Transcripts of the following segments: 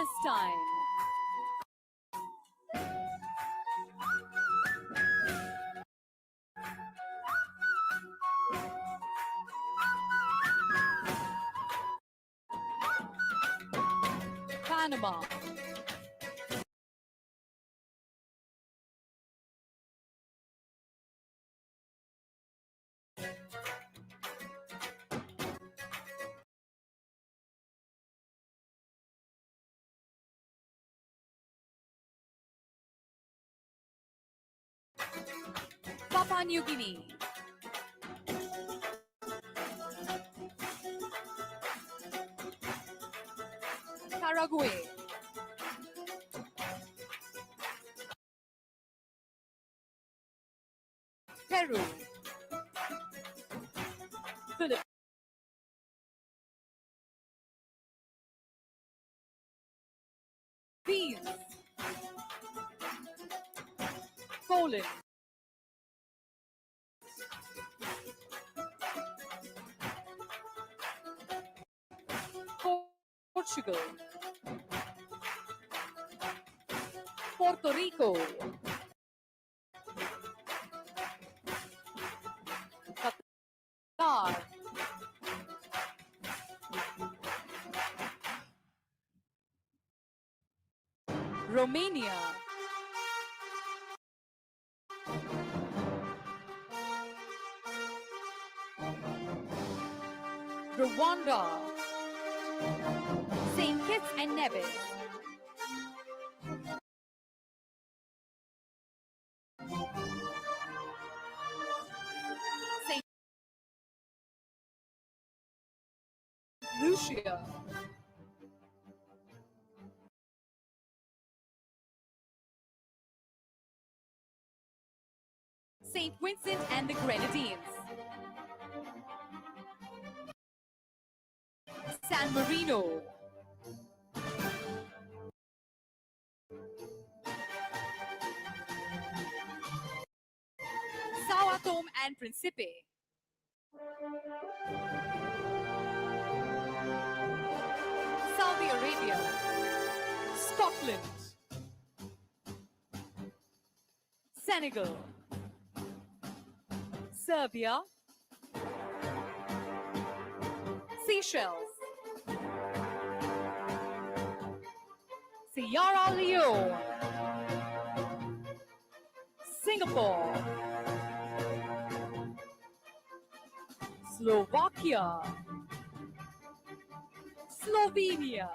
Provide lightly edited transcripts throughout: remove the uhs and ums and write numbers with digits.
Palestine. Panama. Papua New Guinea. Paraguay. Peru. Philippines. Poland. Portugal. Puerto Rico. Qatar. Romania. Rwanda. St. Kitts and Nevis. St. Lucia. St. Vincent and the Grenadines. San Marino. Sao Tome and Principe. Saudi Arabia. Scotland. Senegal. Serbia. Seychelles. Sierra Leone. Singapore. Slovakia. Slovenia.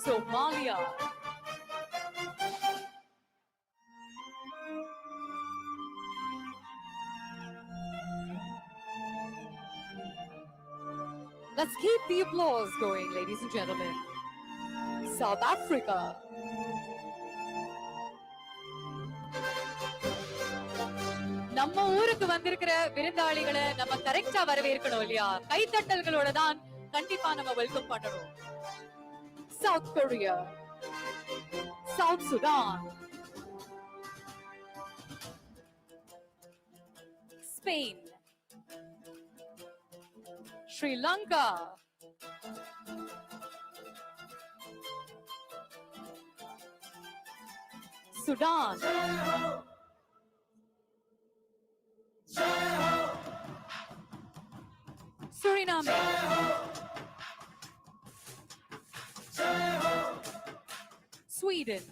Somalia. Let's keep the applause going, ladies and gentlemen. South Africa. நம்ம ஊருக்கு வந்திருக்கிற விருந்தாளிகளை நம்ம கரெக்டா வரவேற்கணும் இல்லையா? கைத்தட்டல்களோட தான் கண்டிப்பா நம்ம welcome பண்ணணும். South Korea. South Sudan. Spain. Sri Lanka. Sudan. Suriname. Sweden.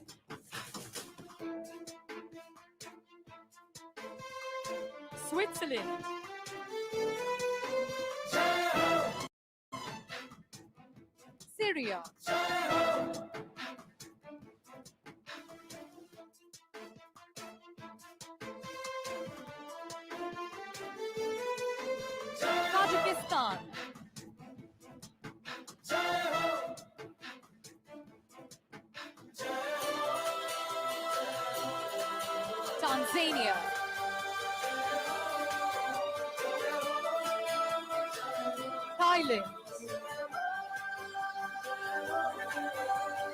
Switzerland. Syria. Tajikistan. Tanzania. Thailand.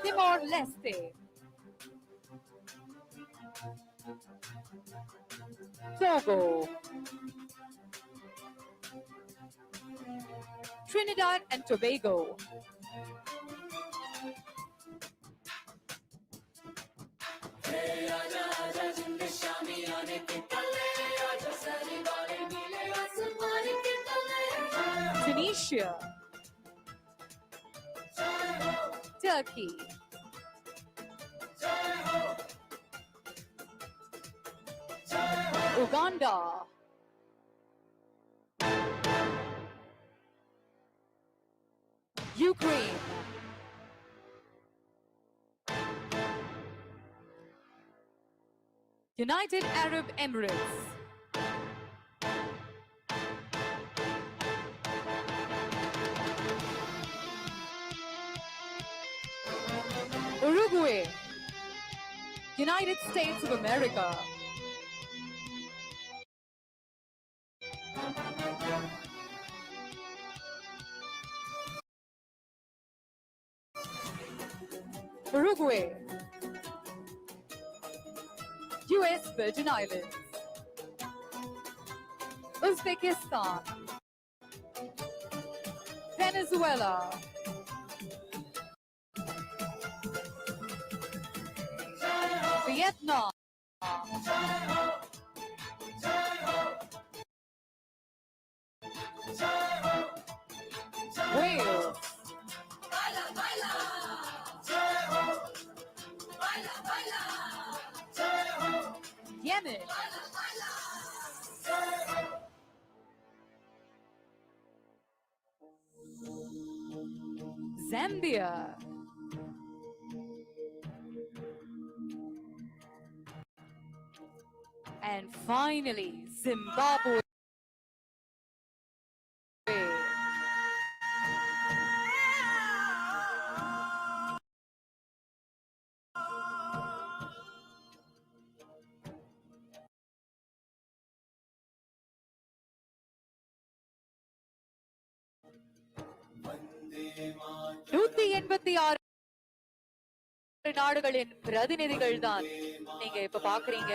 Timor-Leste. Togo. Trinidad and Tobago. Tunisia, Turkey, Uganda, Ukraine, United Arab Emirates, Uruguay, United States of America, Uruguay, US Virgin Islands, Uzbekistan, Venezuela, Vietnam, Wales, Yemen, Zambia, and finally Zimbabwe. நூத்தி 86 நாடுகளின் பிரதிநிதிகள் தான் நீங்க இப்ப பாக்குறீங்க.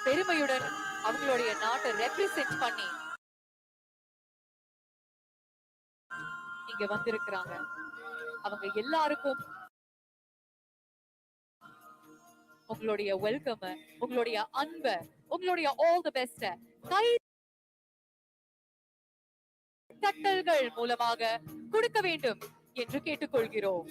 பெருமையுடன் அவங்களுடைய நாட்டை ரெப்ரசென்ட் பண்ணி இங்க வந்திருக்கிறாங்க. அவங்க எல்லாருக்கும் உங்களுடைய வெல்கம், உங்களுடைய அன்பை, உங்களுடைய ஆல் தி பெஸ்ட் கை தட்டல்கள் மூலமாக கொடுக்க வேண்டும் என்று கேட்டுக்கொள்கிறோம்.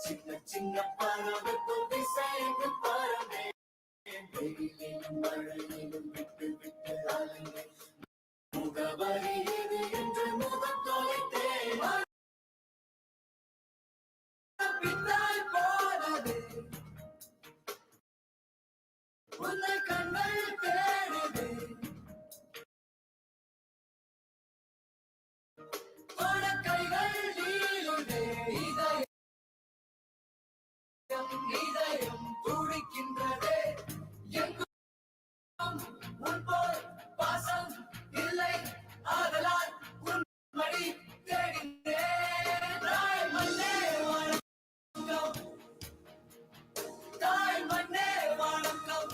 சின்ன சின்ன பறவை பறவை மழையிலும் விட்டு விட்டு அலைந்து முகவரி இது என்று முகம் தொலைத்தேன். பின்னால் போனது உன்னை கண்கள் தேடுது. கைகள் நீளுதே. இதயம் துடிக்கின்றதே. எங்கும் உன் போல் பாசம் இல்லை, ஆதலால் உன் மடி தேடினேன். தாய் மண்ணே வணக்கம், தாய் மண்ணே வணக்கம்.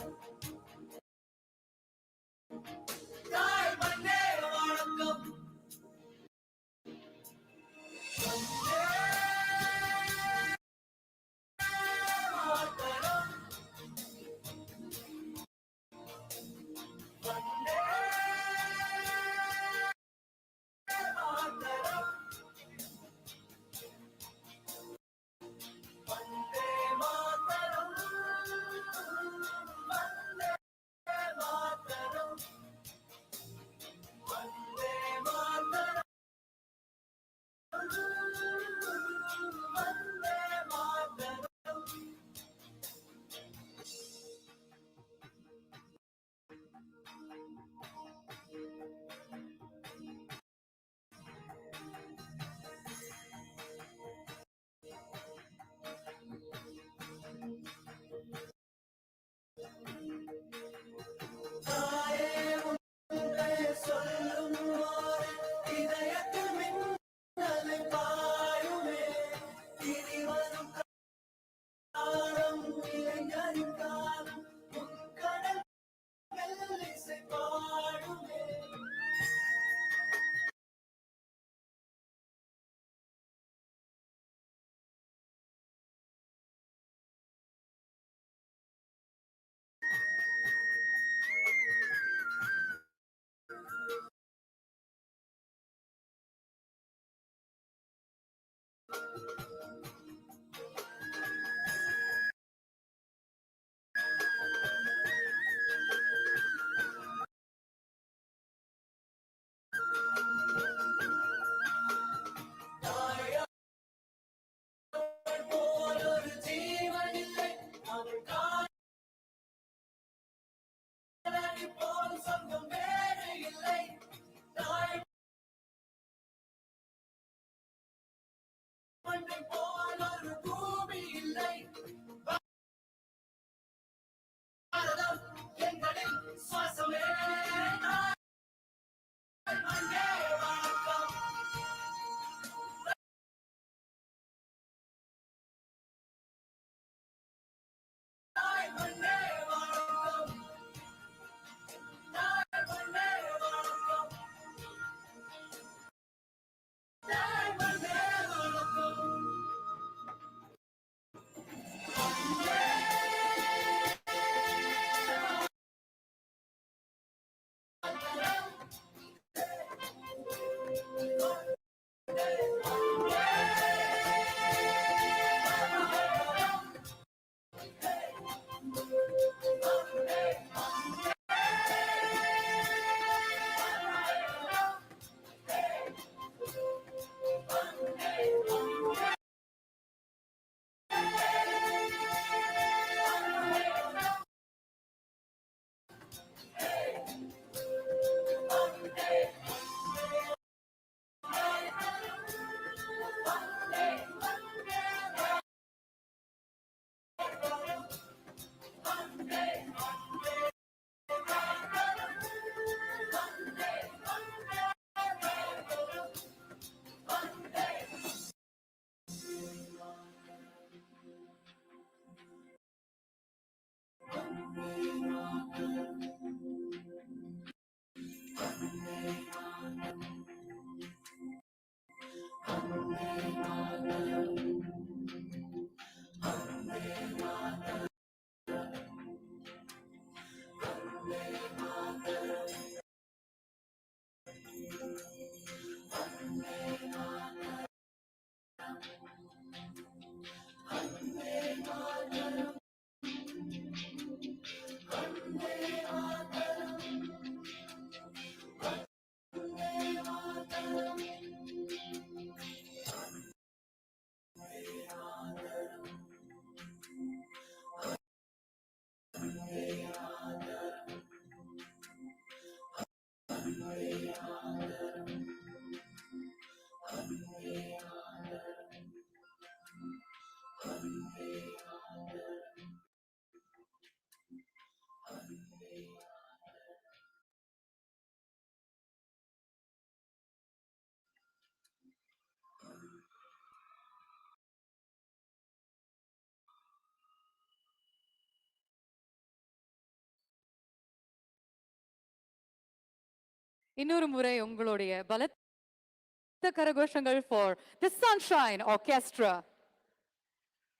இன்னொரு முறை உங்களுடைய பலத்த கரகோஷங்கள் for the Sunshine Orchestra.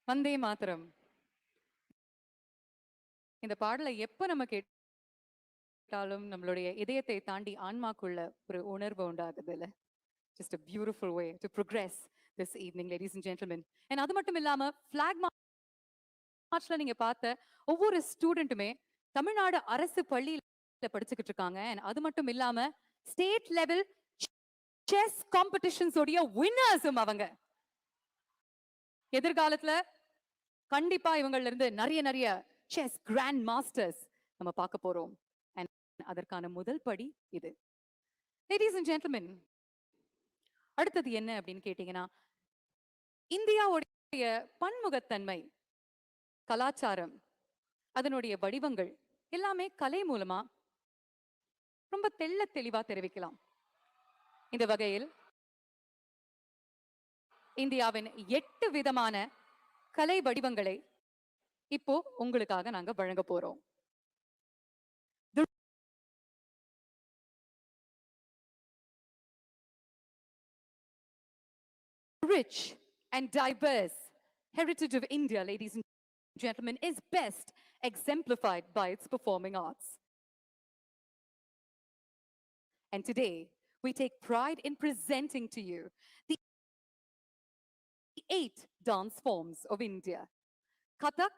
Vande Mataram. இந்த பாடலை எப்ப நம்ம கேட்டாலும் நம்மளுடைய இதயத்தை தாண்டி ஆன்மாக்குள்ள ஒரு உணர்வு உண்டாகுது இல்ல. Just a beautiful way to progress this evening, ladies and gentlemen. And அது மட்டும் இல்லாம flag மார்ச்ல நீங்க பார்த்த ஒவ்வொரு ஸ்டூடெண்ட்டுமே தமிழ்நாடு அரசு பள்ளியில படிச்சுக்கிட்டு இருக்காங்க. And அது மட்டும் இல்லாம ஸ்டேட் லெவல் செஸ் காம்படிஷன்ஸ் உடைய வின்னர்ஸும் அவங்க. எதிர்காலத்துல கண்டிப்பா இவங்கள்ல இருந்து நிறைய நிறைய செஸ் கிராண்ட் மாஸ்டர்ஸ் நம்ம பார்க்க போறோம். And அதற்கான முதல் படி இது. லேடிஸ் அண்ட் ஜென்டில்மென், அடுத்தது என்ன அப்படின்னு கேட்டீங்கன்னா, இந்தியாவுடைய பன்முகத்தன்மை, கலாச்சாரம், அதனுடைய வடிவங்கள் எல்லாமே கலை மூலமா ரொம்ப தெள்ள தெளிவா தெரிவிக்கலாம். இந்த வகையில் இந்தியாவின் 8 விதமான கலை வடிவங்களை இப்போ உங்களுக்காக நாங்க வழங்க போறோம். Rich and diverse heritage of India, ladies and gentlemen, is best exemplified by its performing arts. And today, we take pride in presenting to you the 8 dance forms of India. Kathak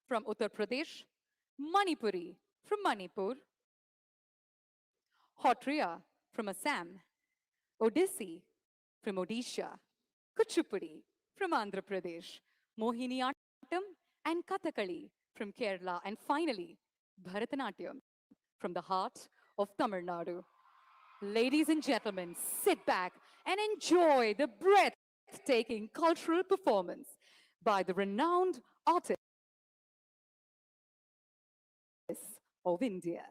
from Uttar Pradesh, Manipuri from Manipur, Hotria from Assam, Odissi from Odisha, Kuchipudi from Andhra Pradesh, Mohiniyattam and Kathakali from Kerala, and finally, Bharatanatyam from the heart of Tamil Nadu. Ladies and gentlemen, sit back and enjoy the breathtaking cultural performance by the renowned artists of India.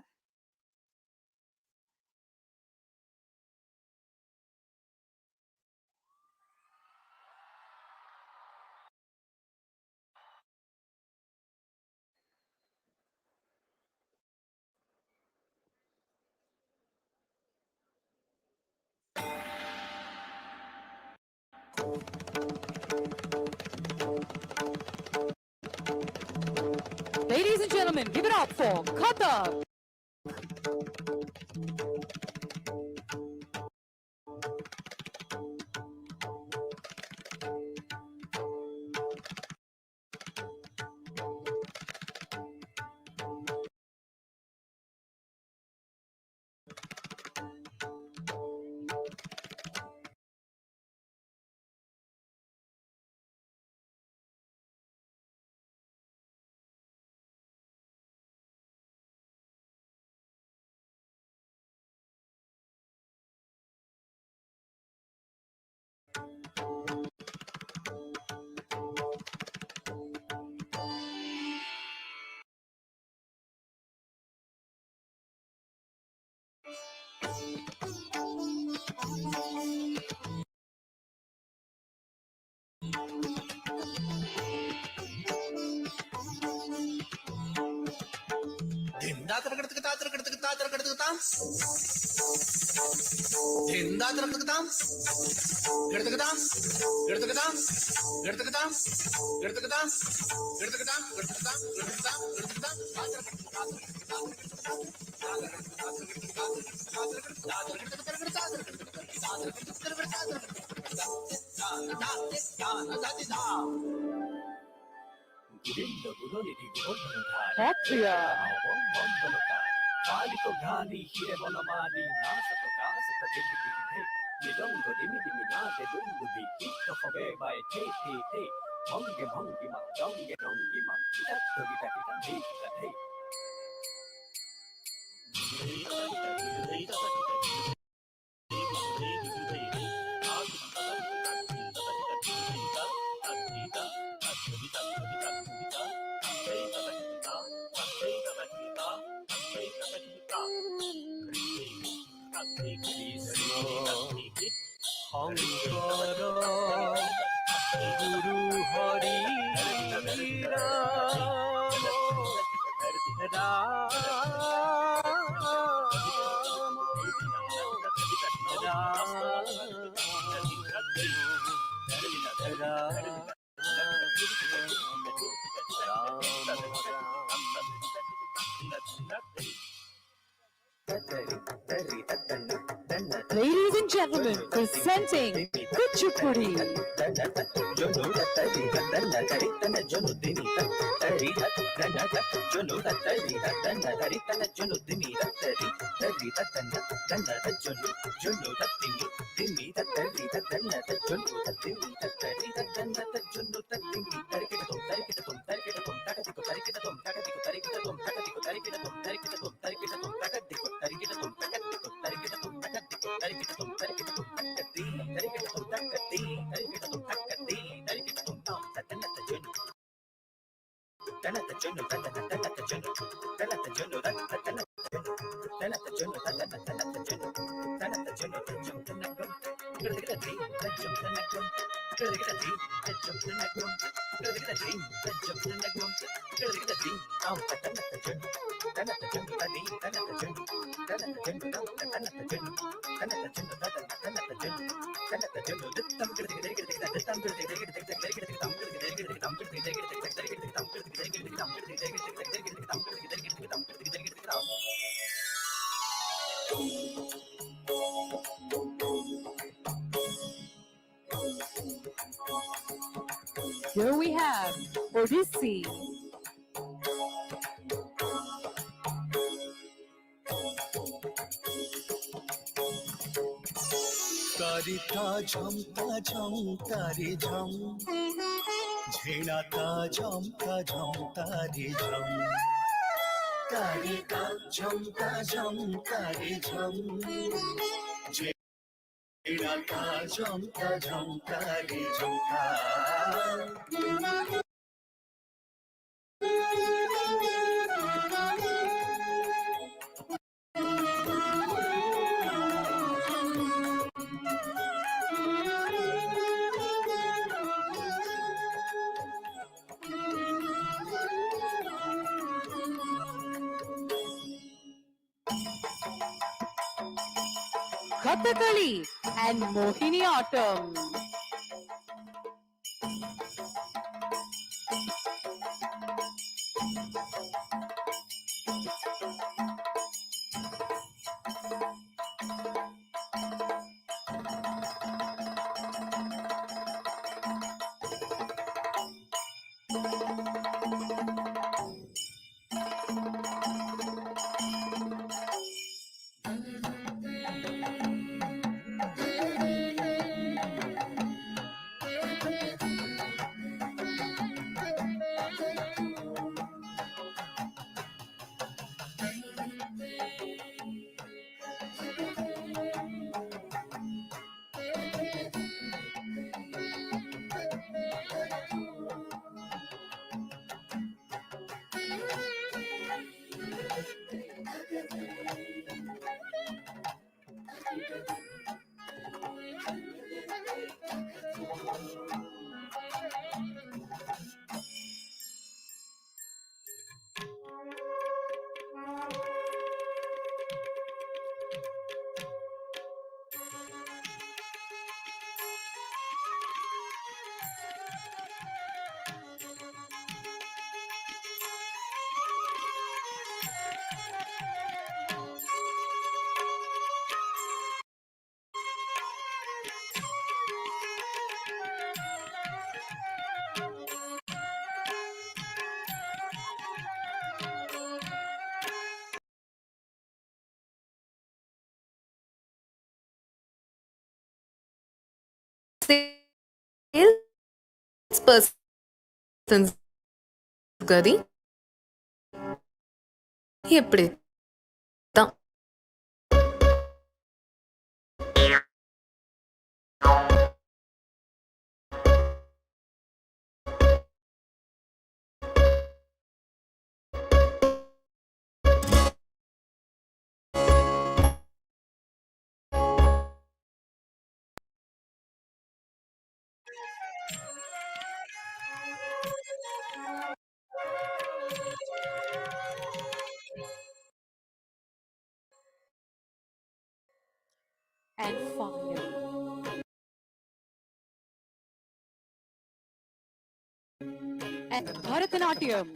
Ladies and gentlemen, give it up for Kathak. Ladies and gentlemen, presenting Kuchipudi. Here we have Odissi. तारिता झम तारे झम झेणाता झम तारे झम तारिता झम तारे झम झेणाता झम तारे झम Kathakali and Mohiniyattam. Salespersons gadi எப்படி தான் And finally, and Bharatanatyam.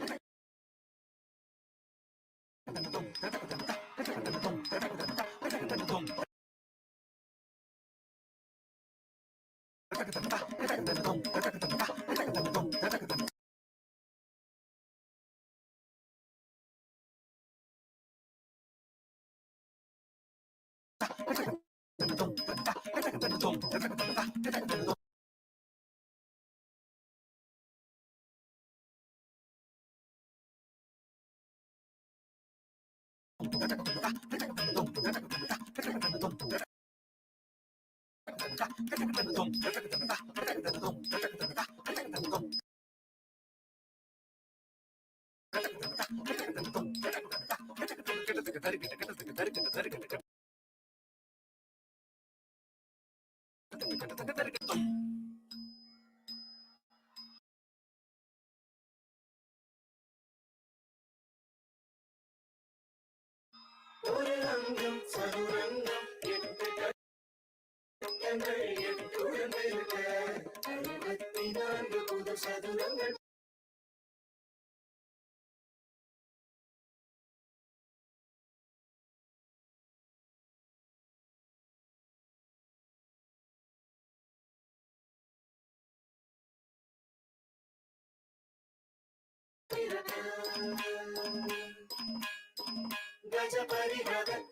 கஜபரிரதர்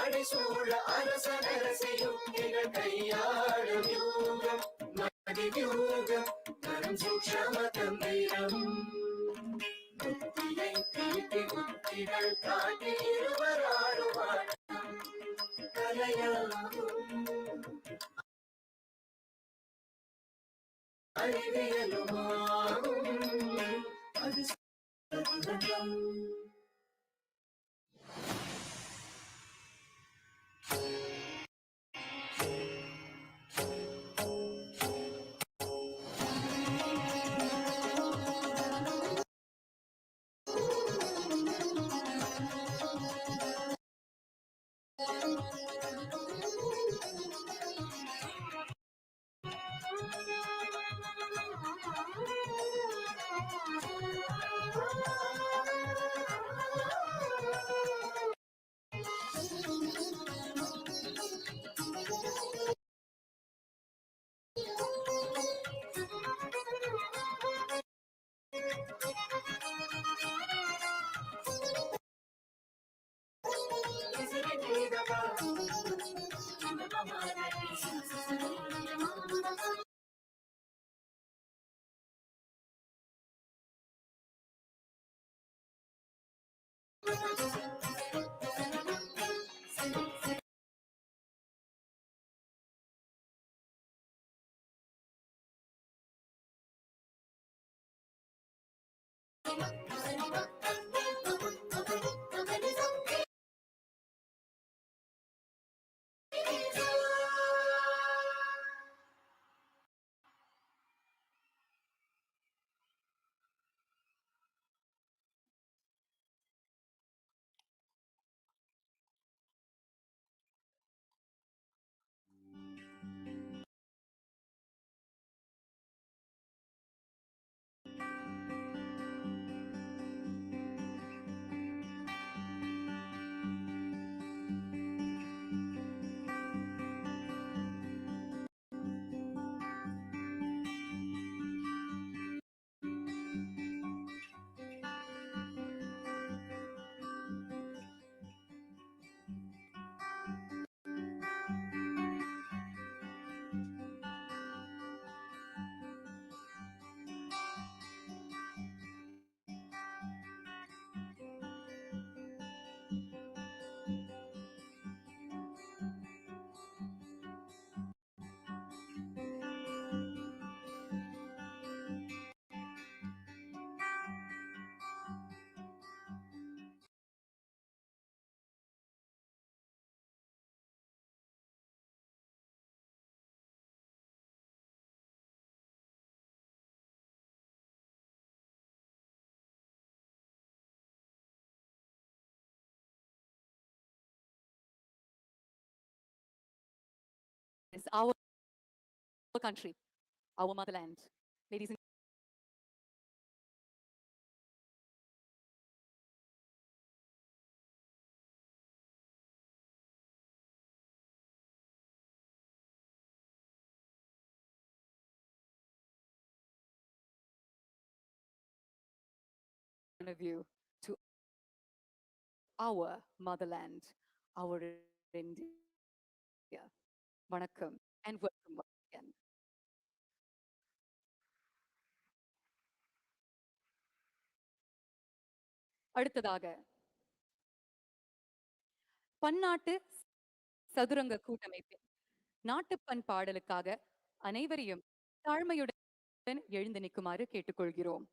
அடைசூழ அரசனரசியுக்திகள் கையாளும் யூகம் மதிவியூகம் தரும் சூக்ஷம தந்திரம் புத்தியை தீட்டி புத்திகள் காட்டி இருவராடுவார் கலையாகும் அறிவியலுமாகும் அது சதுரகம். Is our country, our motherland. Ladies and of you to our motherland, our India. Vanakkam and welcome once again. அடுத்ததாக பன்னாட்டு சதுரங்க கூட்டமைப்பின் நாட்டுப்பண் பாடலுக்காக அனைவரையும் தாழ்மையுடன் எழுந்து நிற்குமாறு கேட்டுக்கொள்கிறோம்.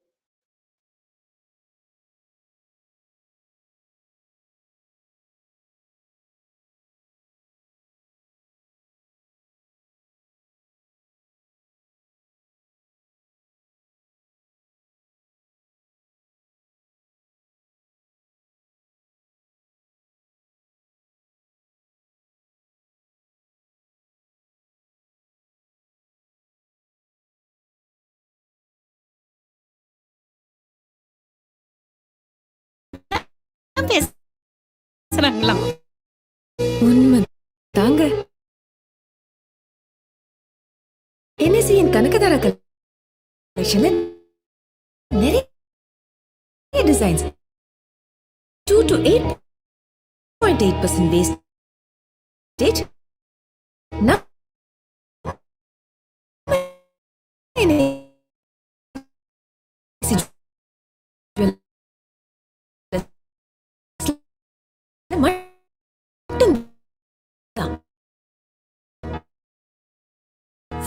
பேசுறாங்களா? உண்மை தாங்க. NSCயின் கணக்குதார கலெக்ஷன்ல நிறைய designs. 2 to 8.8% wastage. Now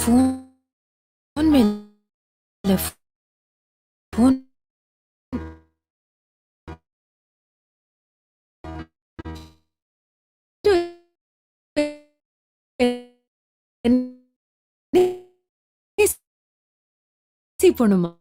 phone में फोन பண்ணுமா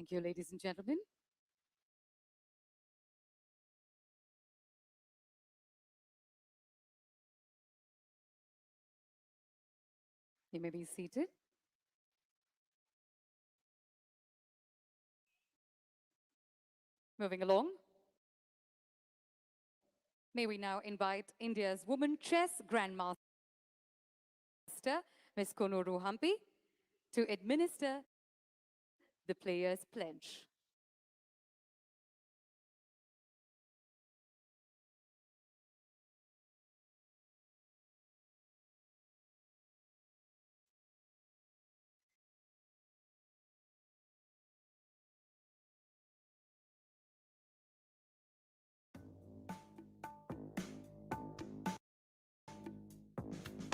Thank you, ladies and gentlemen. You may be seated. Moving along. May we now invite India's women chess grandmaster, Ms. Konoru Hampi, to administer the player's pledge.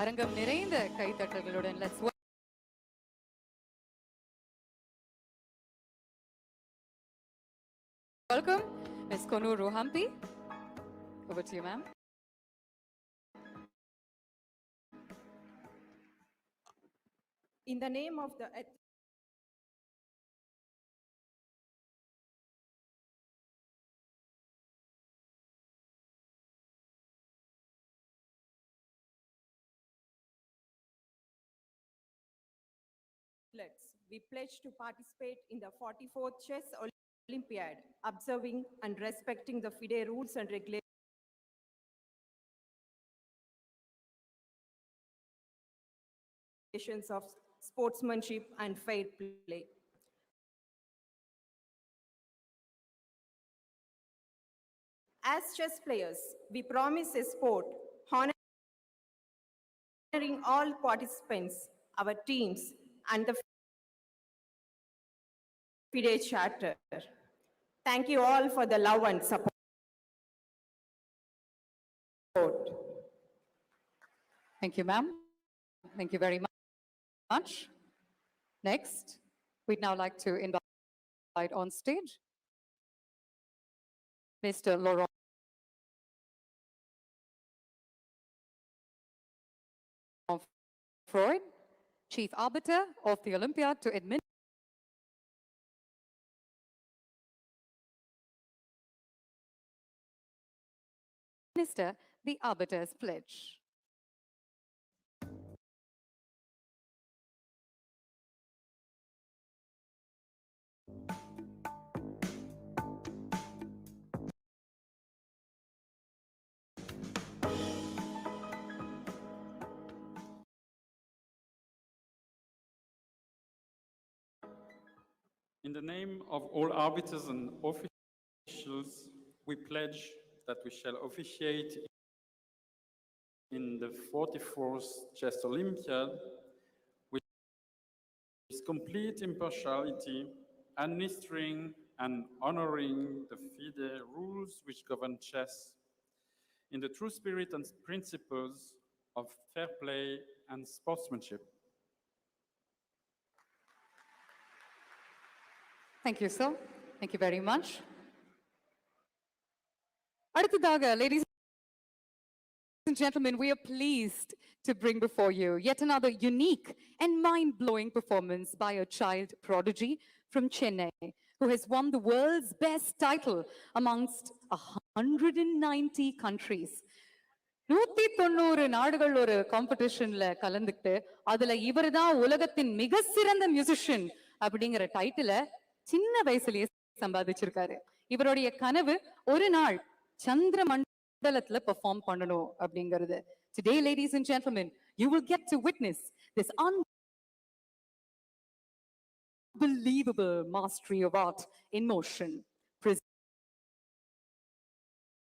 அரங்கம் நிறைந்த கைத்தட்டல்களுடன் let's welcome Ms. Konoru Hampi. Over to you, ma'am. In the name of the athletes, we pledge to participate in the 44th Chess Olympiad, observing and respecting the FIDE rules and regulations of sportsmanship and fair play. As chess players, we promise a sport honoring all participants, our teams, and the FIDE Charter. Thank you all for the love and support. Thank you, ma'am. Thank you very much. Next, we'd now like to invite on stage Mr. Laurent Freud, Chief Arbiter of the Olympiad, to administer the Arbiter's Pledge. In the name of all arbiters and officials, we pledge that we shall officiate in the 44th Chess Olympiad with complete impartiality, administering and honoring the FIDE rules which govern chess in the true spirit and principles of fair play and sportsmanship. Thank you, sir. Thank you very much. அடுத்ததாக, ladies and gentlemen, we are pleased to bring before you yet another unique and mind-blowing performance by a child prodigy from Chennai, who has won the world's best title amongst 190 countries. 190 நாடுகள் ஒரு காம்படிஷன்ல கலந்துக்கிட்டு அதுல இவர்தான் உலகத்தின் மிக சிறந்த musician அப்படிங்கிற டைட்டில சின்ன வயசுலயே சம்பாதிச்சிருக்காரு. இவருடைய கனவு ஒரு நாள் சந்திர மண்டலத்துல பெர்ஃபார்ம் பண்ணணும் அப்படிங்கிறது. Today, ladies and gentlemen, you will get to witness this unbelievable mastery of art in motion.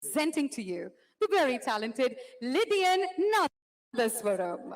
Presenting to you the very talented Lydian Nadaswaram.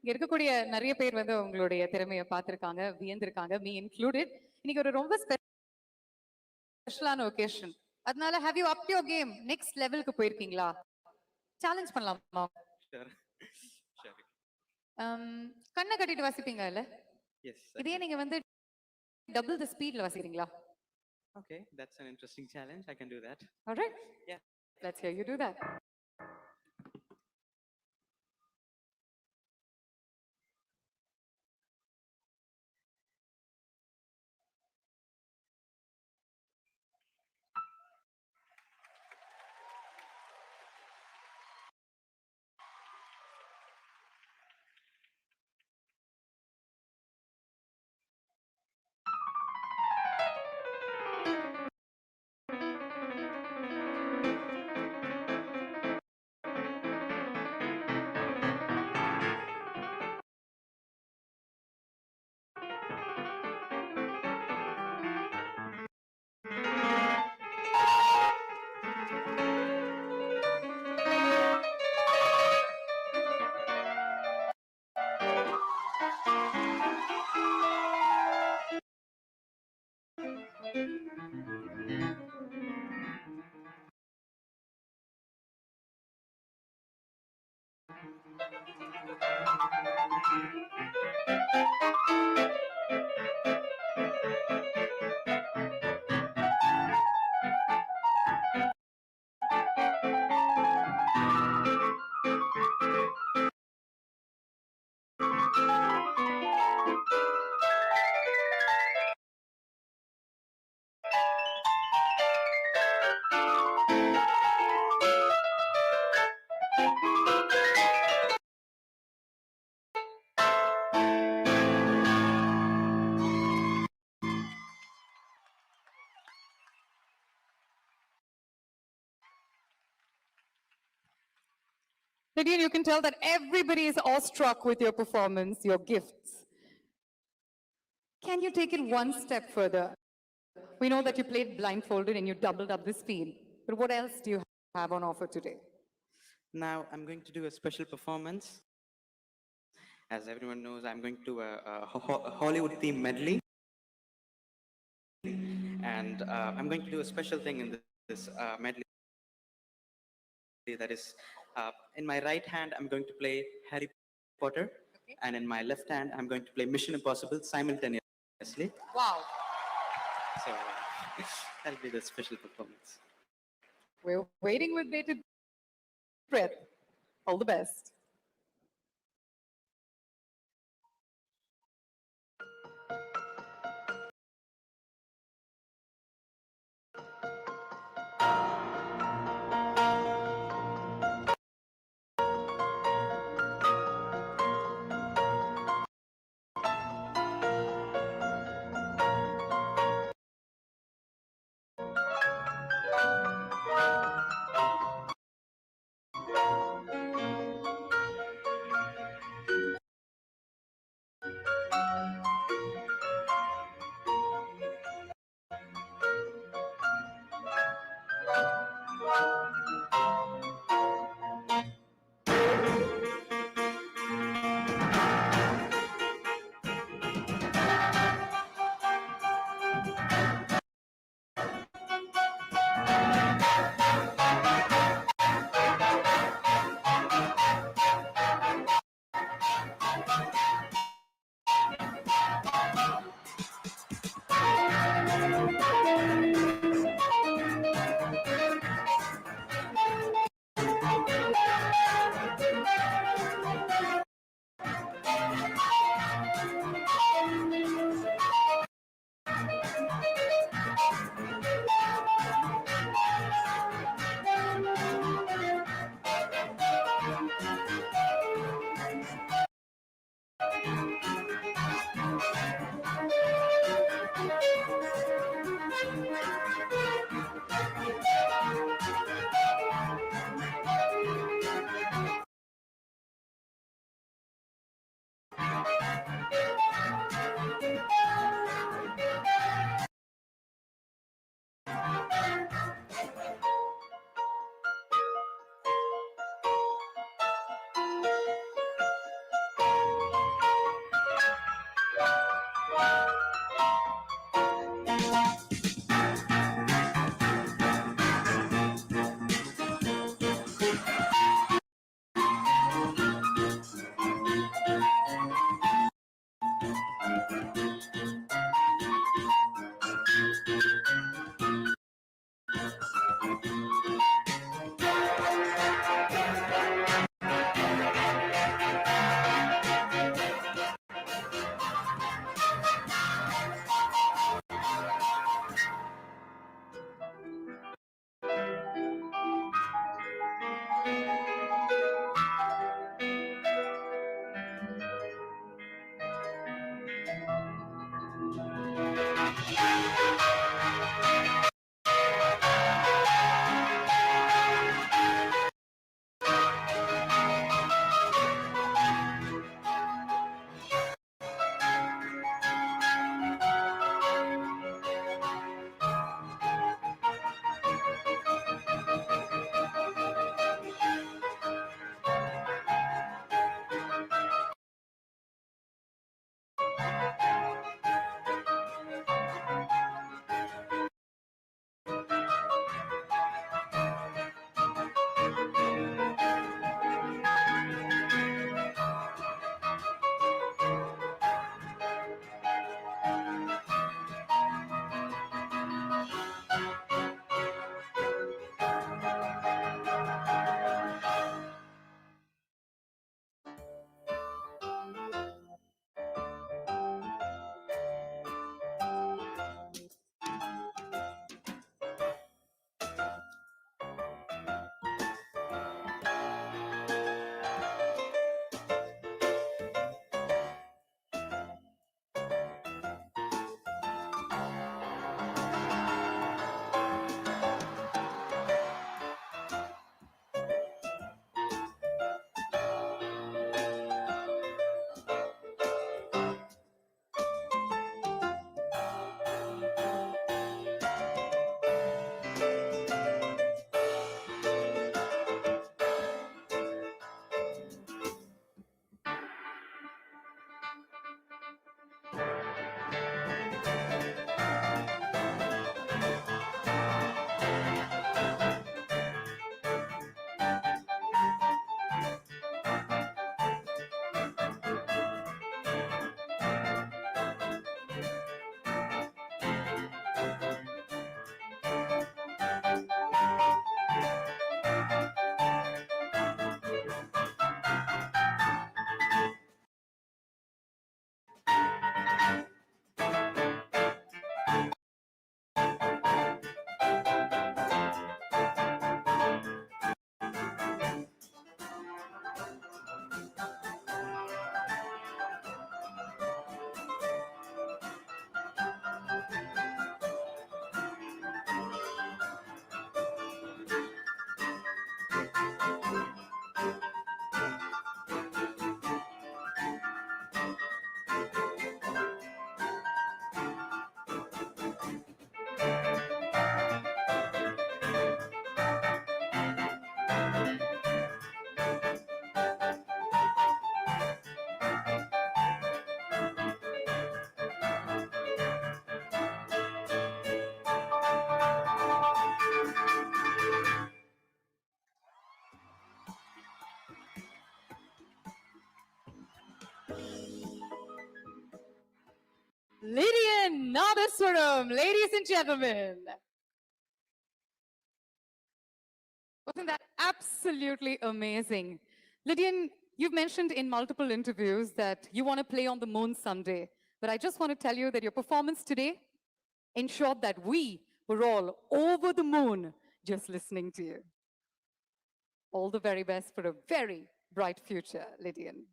இங்க இருக்கக்கூடிய நிறைய பேர் வந்து உங்களுடைய திறமையை பார்த்திருக்காங்க, வியந்திருக்காங்க, மீ இன்க்ளூடட். இன்னைக்கு ஒரு ரொம்ப ஸ்பெஷலான ஒகேஷன். அதனால have you upped your game? Next லெவலுக்கு போயிருக்கீங்களா? சேலஞ்ச் பண்ணலாமா? கண்ணை கட்டிட்டு வாசிப்பீங்க இல்ல? இதே நீங்க வந்து double the speedல வாசிக்கிறீங்களா? Okay, that's an interesting challenge. I can do that. All right. Yeah. Let's hear you do that. Nadine, you can tell that everybody is awestruck with your performance, your gifts. Can you take it one step further? We know that you played blindfolded and you doubled up the speed, but what else do you have on offer today? Now I'm going to do a special performance. As everyone knows, I'm going to do a Hollywood theme medley. And I'm going to do a special thing in this medley. That is, in my right hand, I'm going to play Harry Potter. Okay. And in my left hand, I'm going to play Mission Impossible simultaneously. Wow. So that'll be the special performance. We're waiting with bated breath. All the best. Lydian Nadaswaram, ladies and gentlemen. Wasn't that absolutely amazing? Lydian, you've mentioned in multiple interviews that you want to play on the moon someday. But I just want to tell you that your performance today ensured that we were all over the moon just listening to you. All the very best for a very bright future, Lydian.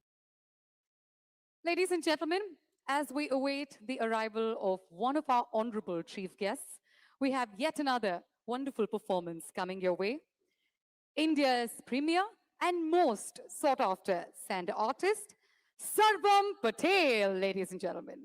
Ladies and gentlemen, as we await the arrival of one of our honorable chief guests, we have yet another wonderful performance coming your way. India's premier and most sought after sand artist, Sarvam Patel, ladies and gentlemen.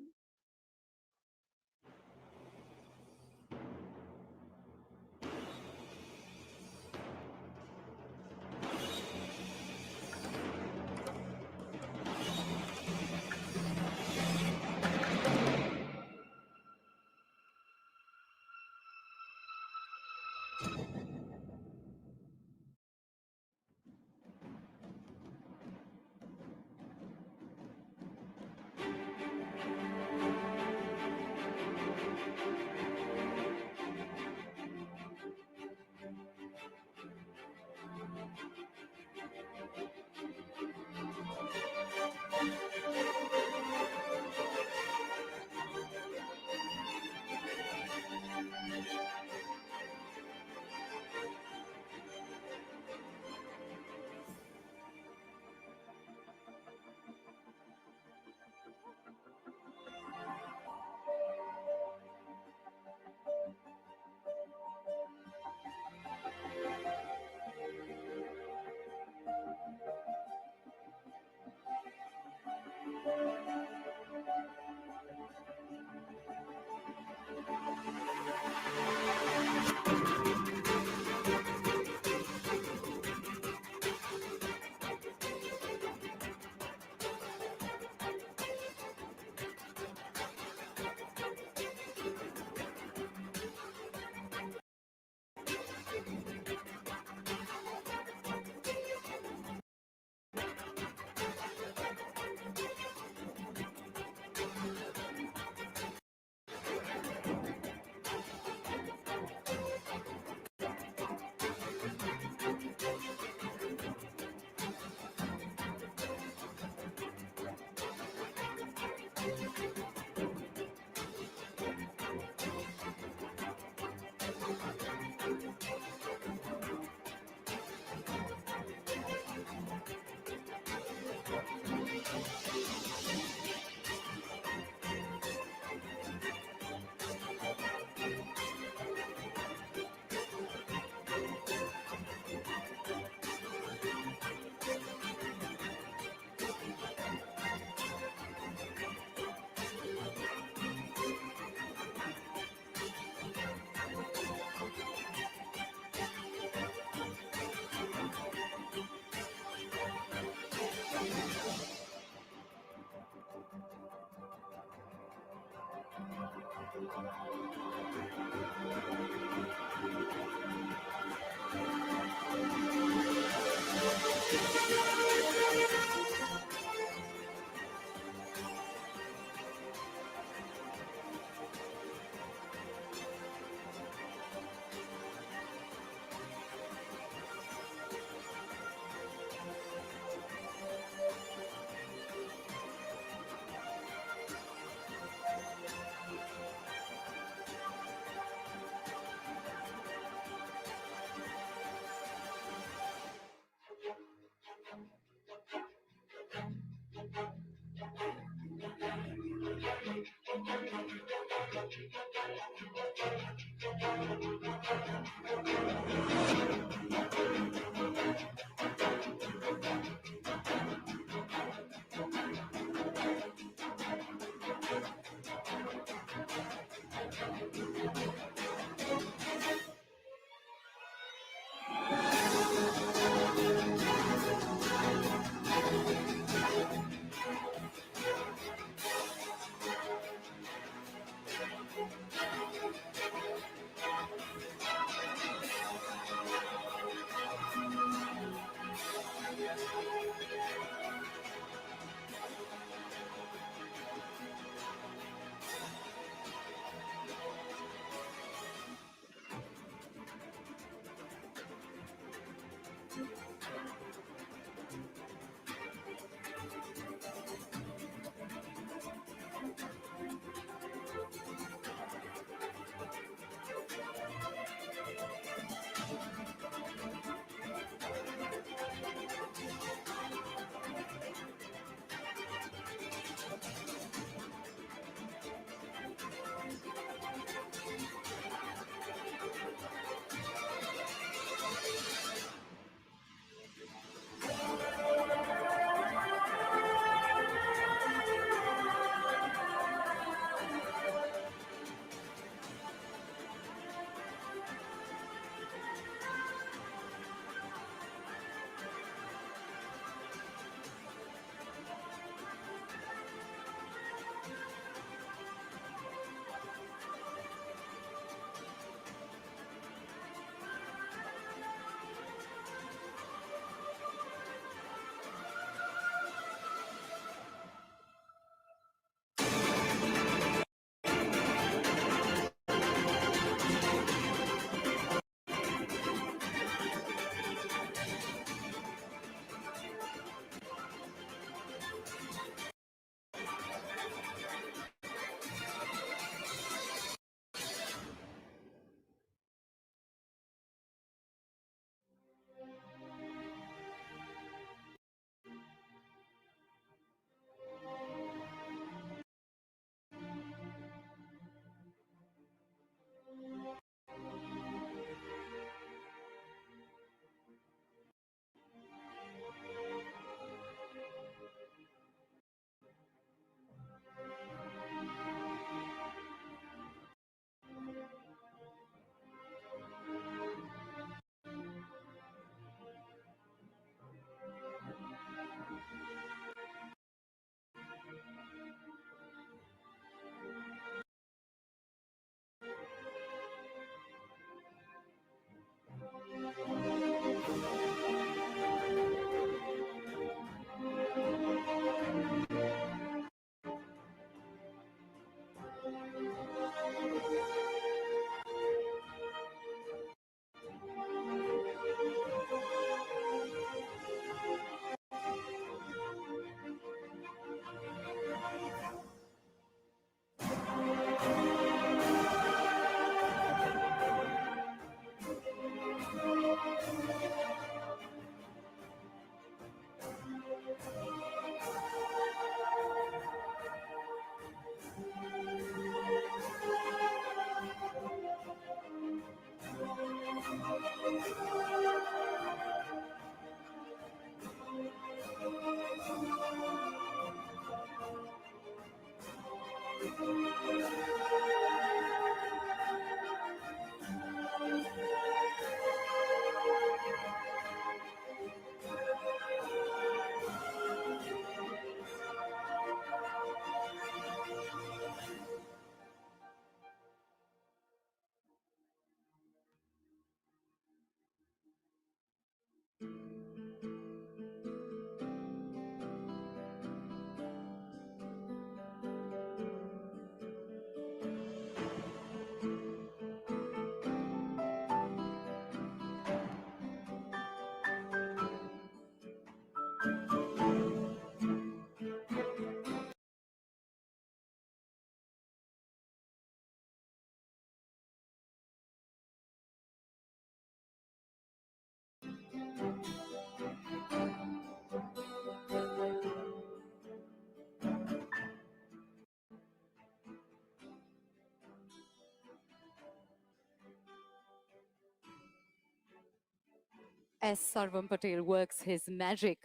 As Sarvam Patel works his magic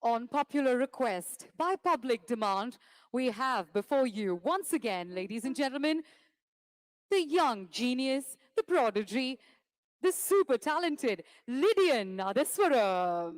on popular request, by public demand, we have before you, once again, ladies and gentlemen, the young genius, the prodigy, the super talented Lydian Nadaswaram.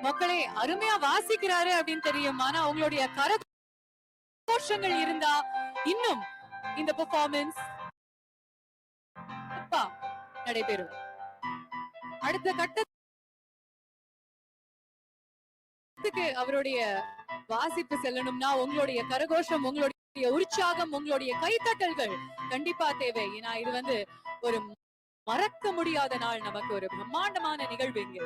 மக்களே அருமையா வாசிக்கிறாரு அப்படின்னு தெரியும். ஆனா உங்களுடைய கரகோஷங்கள் இருந்தா இன்னும் இந்த performance நடைபெறும். அடுத்த கட்டத்துக்கு அவருடைய வாசிப்பு செல்லணும்னா உங்களுடைய கரகோஷம், உங்களுடைய உற்சாகம், உங்களுடைய கைத்தட்டல்கள் கண்டிப்பா தேவை. ஏன்னா இது வந்து ஒரு மறக்க முடியாத நாள், நமக்கு ஒரு பிரம்மாண்டமான நிகழ்வு இங்க.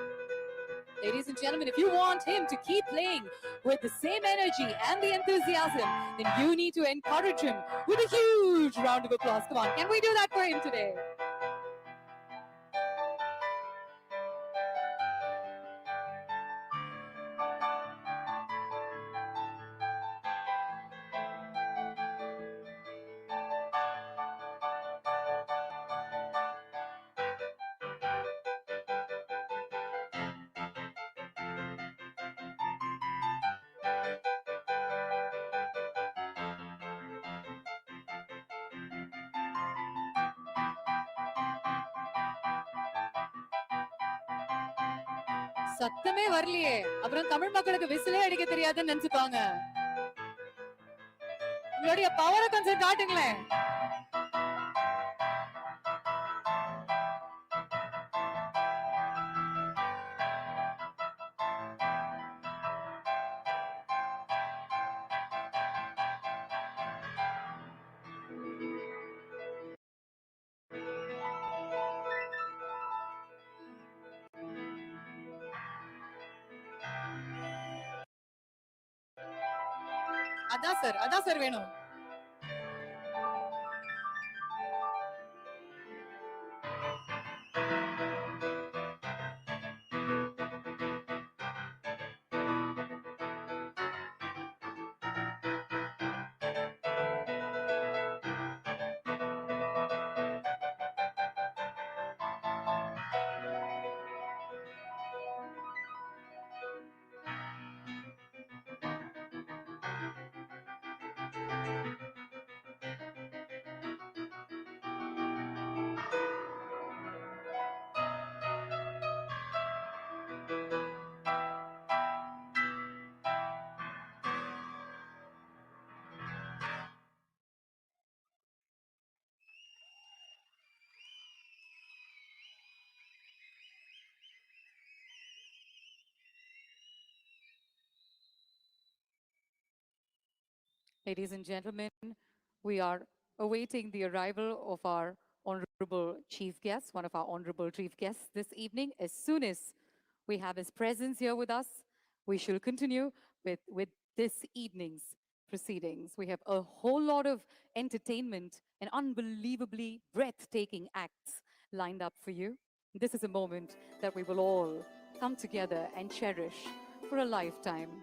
Ladies and gentlemen, if you want him to keep playing with the same energy and the enthusiasm, then you need to encourage him with a huge round of applause. Come on, can we do that for him today? சத்தமே வரலையே, அப்புறம் தமிழ் மக்களுக்கு விசிலே அடிக்க தெரியாதுன்னு நினைச்சுப்பாங்க. உங்களுடைய பவரை கொஞ்சம் காட்டுங்களேன். அதான் சார் வேணும். Ladies and gentlemen, we are awaiting the arrival of our honorable chief guest, one of our honorable chief guests this evening. As soon as we have his presence here with us, we shall continue with this evening's proceedings. We have a whole lot of entertainment and unbelievably breathtaking acts lined up for you. This is a moment that we will all come together and cherish for a lifetime.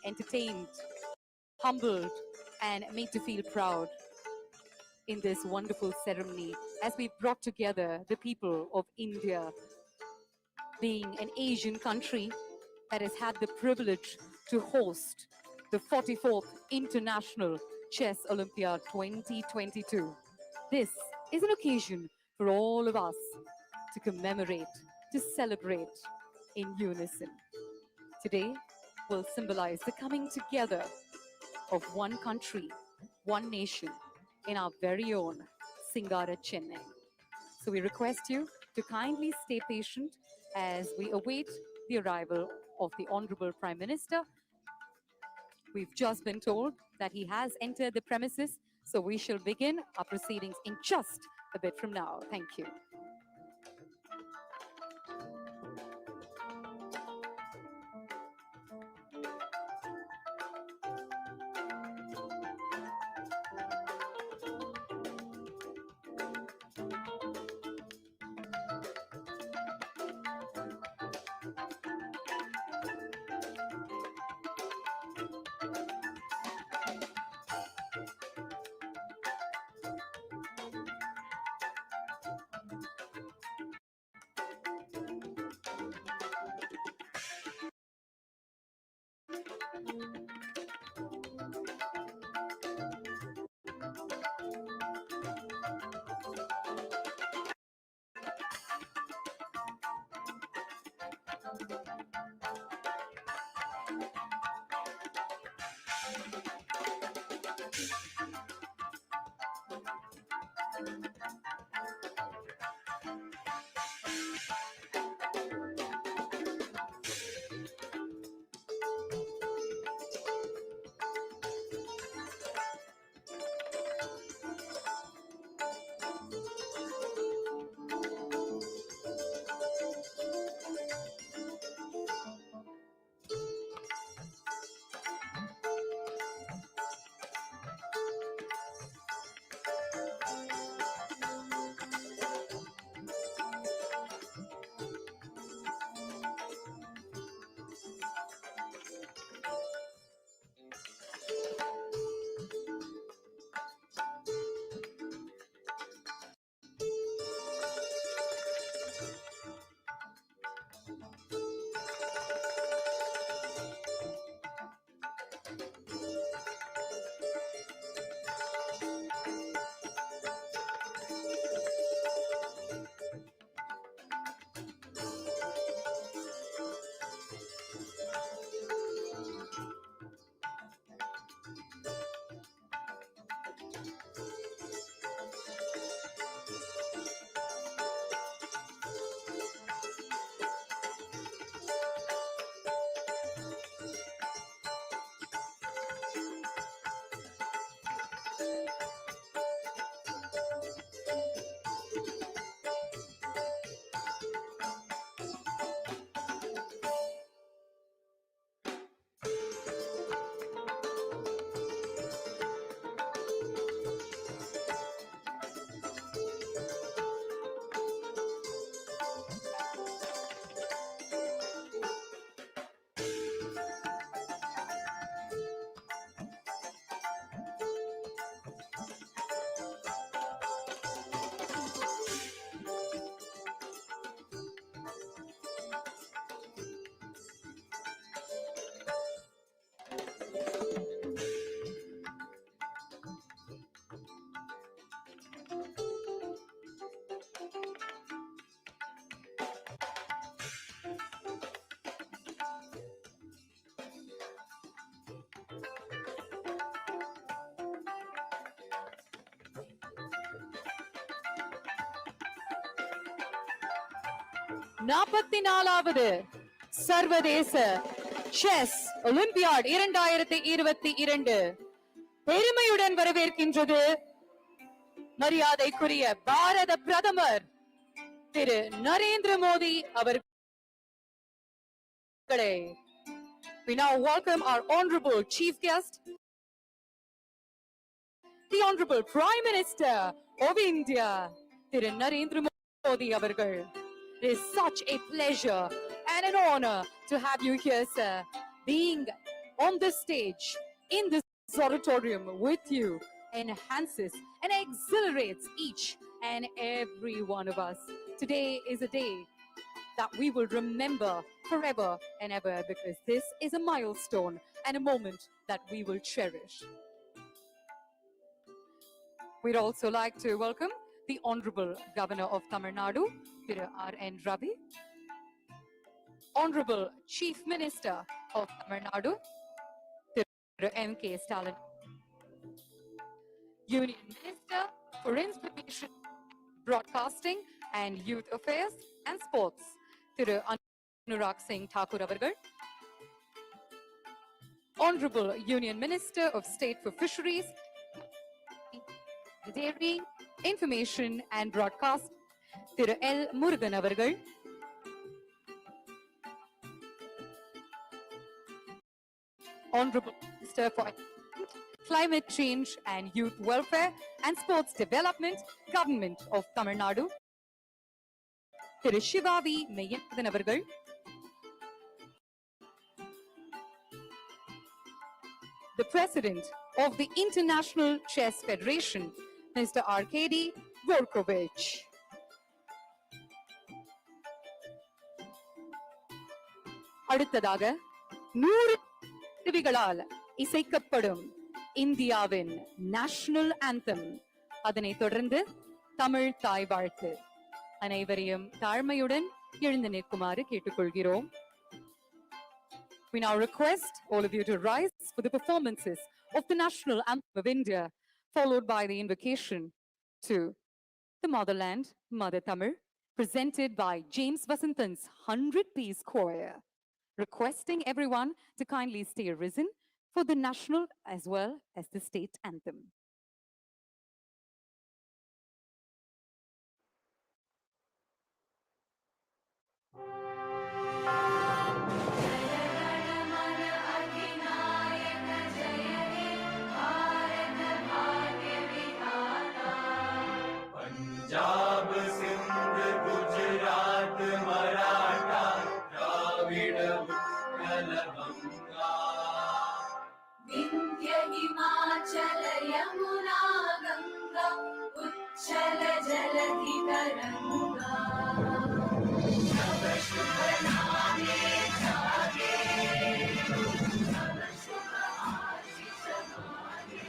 entertained, humbled, and made to feel proud in this wonderful ceremony as we brought together the people of India, being an Asian country that has had the privilege to host the 44th International Chess Olympiad 2022. This is an occasion for all of us to commemorate, to celebrate in unison. Today will symbolize the coming together of one country, one nation in our very own Singara Chennai. So we request you to kindly stay patient as we await the arrival of the Honorable Prime Minister. We've just been told that he has entered the premises, so we shall begin our proceedings in just a bit from now. Thank you. நாற்பத்தி நாலாவது சர்வதேச chess olympiad 2022 பெருமையுடன் வரவேற்கின்றது மரியாதைக்குரிய பாரத பிரதமர் திரு நரேந்திர மோடி அவர்களே. We now welcome our honorable chief guest, the honorable Prime Minister of India, திரு நரேந்திர மோடி அவர்கள். It is such a pleasure and an honor to have you here, sir. Being on this stage, in this auditorium with you, enhances and exhilarates each and every one of us. Today is a day that we will remember forever and ever, because this is a milestone and a moment that we will cherish. We'd also like to welcome the Honorable Governor of Tamil Nadu, Thiru R.N. Ravi, Honorable Chief Minister of Tamil Nadu, Thiru M.K. Stalin, Union Minister for Information, Broadcasting and Youth Affairs and Sports, Thiru Anurag Singh Thakur avargal, Honorable Union Minister of State for Fisheries, Dairy, Information and Broadcast, Thiru L. Murugan avargal, Honorable Minister for Climate Change and Youth Welfare and Sports Development, Government of Tamil Nadu, Thiru Shivavi Meyyanthan avargal, the President of the International Chess Federation, Mr. Arkady Dvorkovich. அடுத்ததாக 100 கருவிகளால் இசைக்கப்படும் இந்தியாவின் national anthem, அதனைத் தொடர்ந்து தமிழ் தாய் வாழ்த்து. அனைவரையும் தாழ்மையுடன் எழுந்து நிற்குமாறு கேட்டுக்கொள்கிறோம். We now request all of you to rise for the performances of the national anthem of India, followed by the invocation to the motherland, Mother Tamil, presented by James Vasanthan's 100-piece choir, requesting everyone to kindly stay risen for the national as well as the state anthem. Punjab Sindh Gujarat Maratha Dravid Utkal Ganga Vindhya Himachal Yamuna Ganga उच्छल जलधि तरंगा तव शुभ नामे जागे तव शुभ आशीष मागे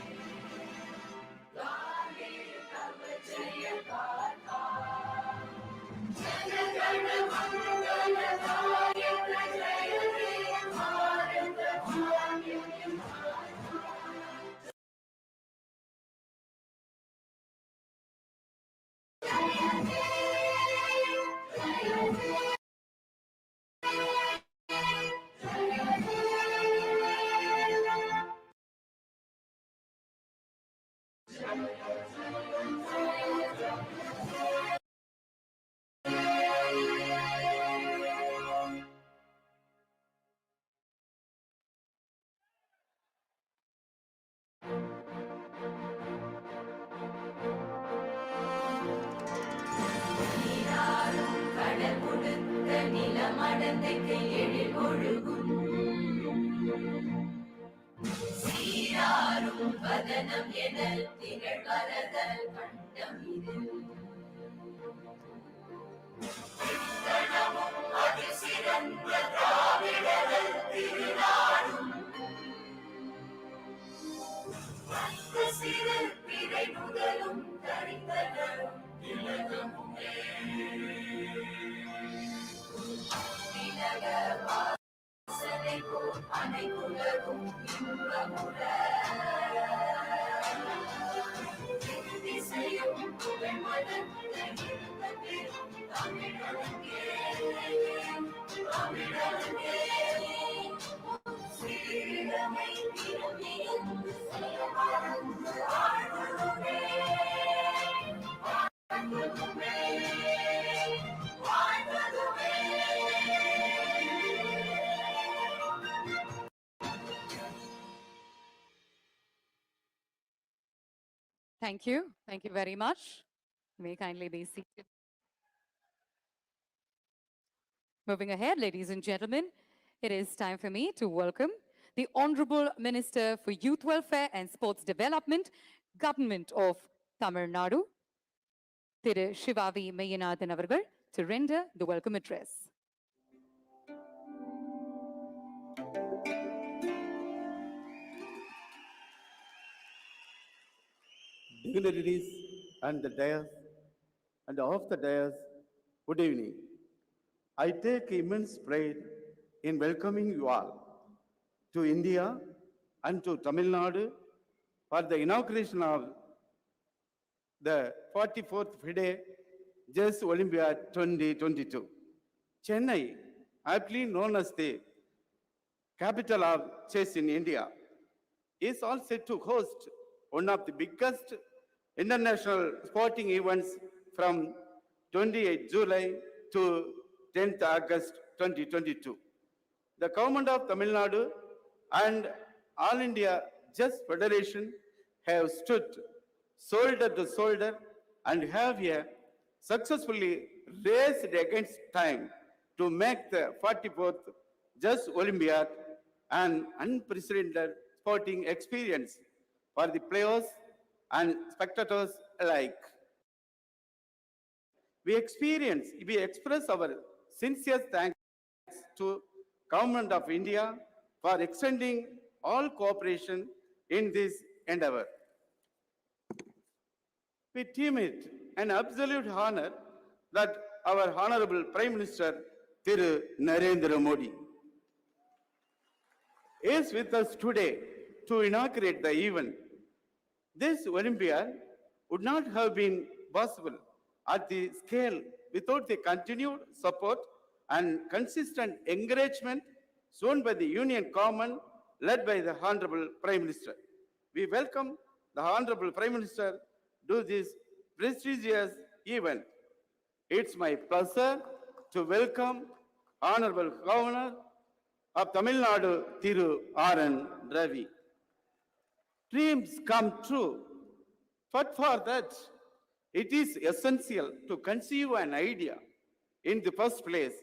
गाहे तव जय गाथा जन गण मंगल दायक जय हे भारत भाग्य विधाता நீராறும் கடல் கொடுத்த நிலமடந்தைக்கு எழில் ஒழுகும் சீராரும் வதனம் என திகழ் வரதல் கண்டம் இது இத்தனமும் அது சிறந்த திராவிடர்கள் திருநாடும் அந்த சிறு பிறை முதலும் தரித்தனரும் திலகமுமே திலக வாசனை போல் அனைத்துலகும் இன்பமுற திசையும் புகழ் மலர்ந்த இருந்த பெரும் தமிழனுக்கே தமிழனுக்கே சீரமை திரும்பியந்து செயல்படுந்து வாழ்வதுமே வாழ்வதுமே வாழ்வதுமே Thank you. Thank you very much. You may kindly be seated. Moving ahead, ladies and gentlemen, it is time for me to welcome the Honorable Minister for Youth Welfare and Sports Development, Government of Tamil Nadu, Thiru Shivavi Mayyanathan avargal, to render the welcome address. Dignitaries and the dais and off the dais, good evening. I take immense pride in welcoming you all to India and to Tamil Nadu for the inauguration of the 44th FIDE Chess Olympiad 2022. Chennai, aptly known as the capital of chess in India, is all set to host one of the biggest international sporting events from 28 July to 10th August 2022. The government of Tamil Nadu and All India Chess Federation have stood shoulder to shoulder and have successfully raced against time to make the 44th Chess Olympiad an unprecedented sporting experience for the players and spectators alike. We express our sincere thanks to Government of India for extending all cooperation in this endeavor. We deem it an absolute honor that our Honorable Prime Minister Thiru Narendra Modi is with us today to inaugurate the event. This Olympiad would not have been possible at the scale without the continued support and consistent encouragement shown by the Union government led by the Honorable Prime Minister. We welcome the Honorable Prime Minister to this prestigious event. It's my pleasure to welcome Honorable Governor of Tamil Nadu, Thiru R.N. Ravi. Dreams come true, but for that, it is essential to conceive an idea in the first place.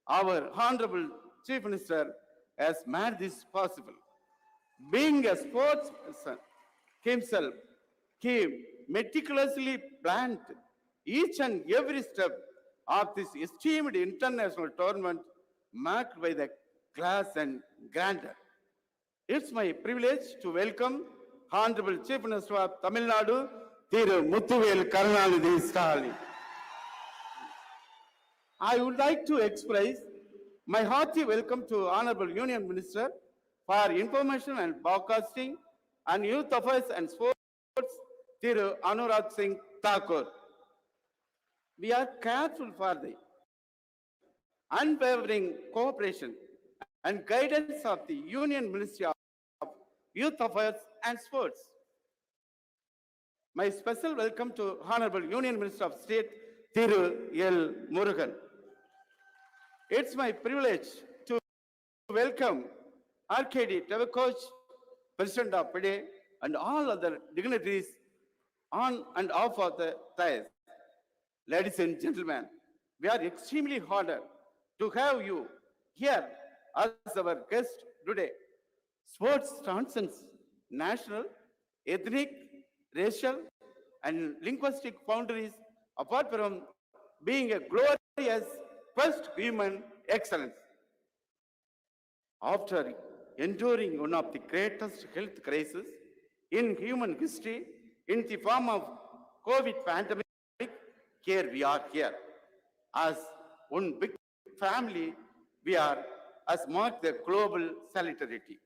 Our Honorable Chief Minister has made this possible. Being a sportsperson himself, he meticulously planned each and every step of this esteemed international tournament marked by the class and grandeur. It's my privilege to welcome Honorable Chief Minister of Tamil Nadu, Thiru Muthuvel Karunanidhi Stalin. I would like to express my hearty welcome to Honorable Union Minister for Information and Broadcasting and Youth Affairs and Sports, Thiru Anurag Singh Thakur. We are careful for the unwavering cooperation and guidance of the Union Ministry of Youth Affairs and Sports. My special welcome to Honorable Union Minister of State, Thiru L. Murugan. It's my privilege to welcome Arkady Tavakoch, President of FIDE, and all other dignitaries on and off of the dais. Ladies and gentlemen, we are extremely honored to have you here as our guest today. Sports transcends national, ethnic, racial, and linguistic boundaries apart from being a glorious first human excellence. After enduring one of the greatest health crises in human history in the form of COVID pandemic, here we are here. As one big family, we are as marked the global solidarity.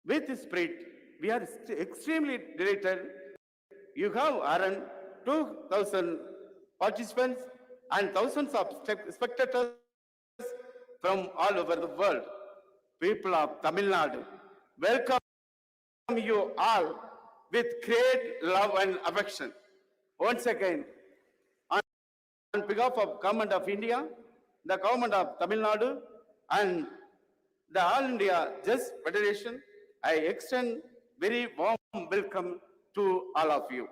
With this spirit, we are extremely delighted. You have around 2,000 participants and thousands of spectators from all over the world. People of Tamil Nadu, welcome you all with great love and affection. Once again, on behalf of Government of India, the Government of Tamil Nadu, and the All India Chess Federation, I extend very warm welcome to all of you.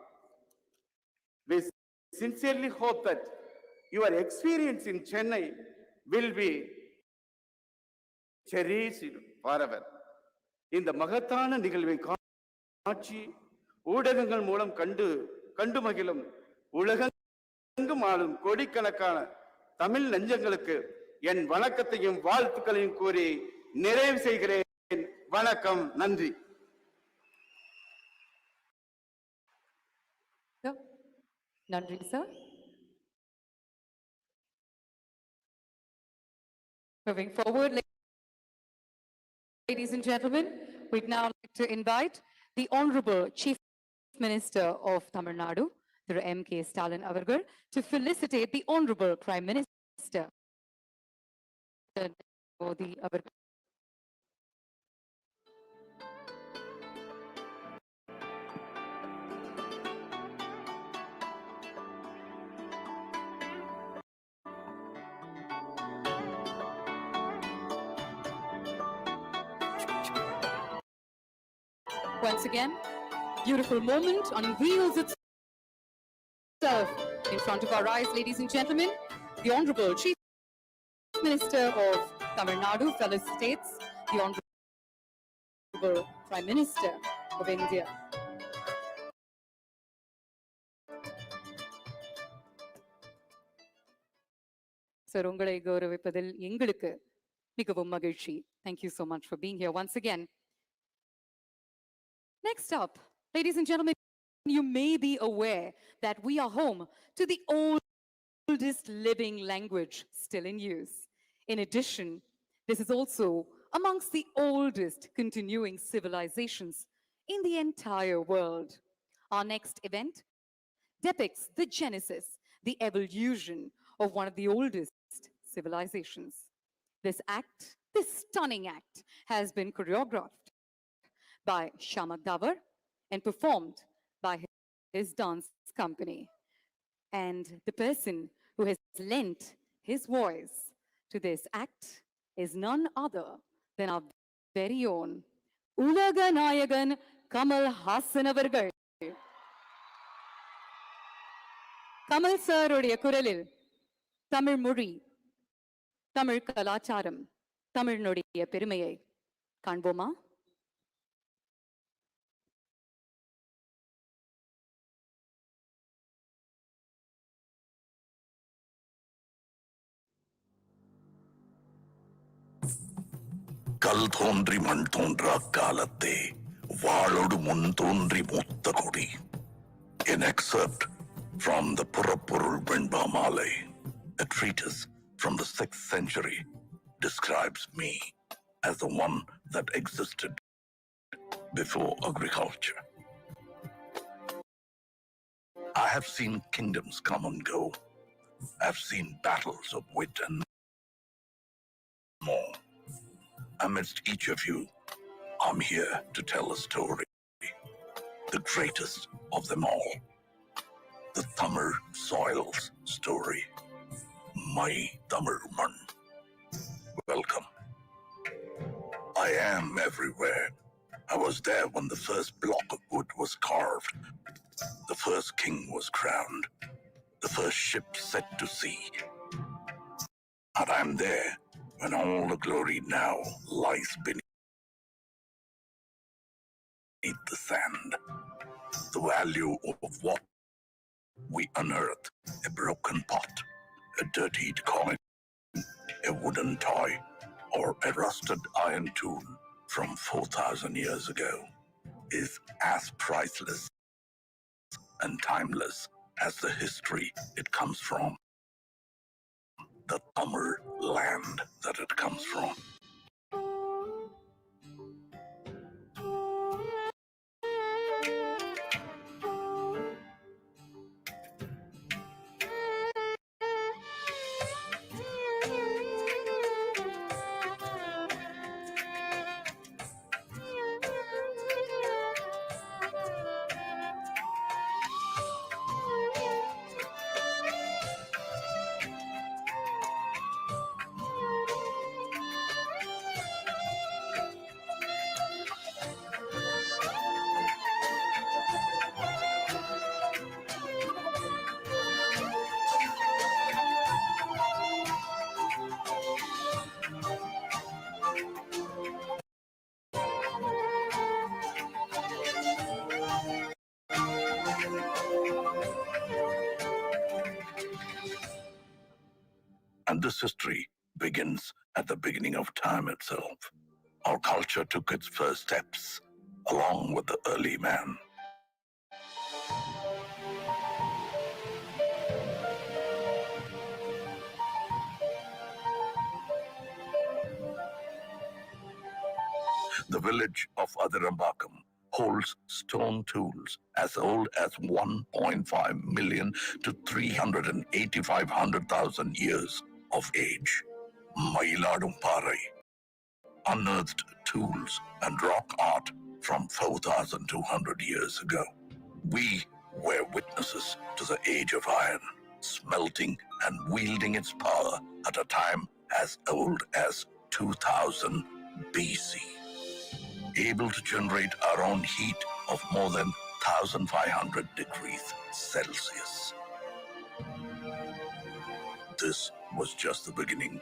We sincerely hope that your experience in Chennai will be cherished forever. இந்த மகத்தான நிகழ்வை காட்சி ஊடகங்கள் மூலம் கண்டு மகிழும் உலகெங்கும் ஆளும் கோடிக்கணக்கான தமிழ் நெஞ்சங்களுக்கு என் வணக்கத்தையும் வாழ்த்துக்களையும் கூறி நிறைவு செய்கிறேன். வணக்கம், நன்றி. நன்றி sir. Moving forward, ladies and gentlemen, we'd now like to invite the Honorable Chief Minister of Tamil Nadu, Thiru M.K. Stalin Avargal, to felicitate the Honorable Prime Minister. Once again, beautiful moment unveils itself in front of our eyes, ladies and gentlemen. The Honorable Chief Minister of Tamil Nadu felicitates the Honorable Prime Minister of India. Sir, ungalai gauravipadil engalukku mikavum magizhchi. Thank you so much for being here once again. Next up, ladies and gentlemen, you may be aware that we are home to the oldest living language still in use. In addition, this is also amongst the oldest continuing civilizations in the entire world. Our next event depicts the genesis, the evolution of one of the oldest civilizations. This stunning act, has been choreographed by Shamak Davar and performed by his dance company. And the person who has lent his voice to this act is none other than our very own Ulaga Nayagan Kamal Hassan Avargal. Kamal sir உடைய குரலில் தமிழ் மொழி, தமிழ் கலாச்சாரம், தமிழினுடைய பெருமையை காண்போமா? கல் தோன்றி மண் தோன்றா காலத்தே வாளோடு முன் தோன்றி மூத்த கொடி. An excerpt from the புறப்பொருள் வெண்பா மாலை, a treatise from the 6th century, describes me as the one that existed before agriculture. I have seen kingdoms come and go. I've seen battles of wit and more. Amidst each of you, I'm here to tell a story, the greatest of them all, the Tamil soil's story, my Tamil man. Welcome. I am everywhere. I was there when the first block of wood was carved, the first king was crowned, the first ship set to sea. And I'm there when all the glory now lies beneath the sand. The value of what we unearth, a broken pot, a dirtied coin, a wooden toy, or a rusted iron tool from 4,000 years ago, is as priceless and timeless as the history it comes from, the Tamil land that it comes from. And this history begins at the beginning of time itself. Our culture took its first steps along with the early man. The village of Adirambakam holds stone tools as old as 1.5 million to 385,000 years of age. Mailadumparai unearthed tools and rock art from 4,200 years ago. We were witnesses to the age of iron, smelting and wielding its power at a time as old as 2000 BC. Able to generate our own heat of more than 1,500 degrees Celsius. This was just the beginning.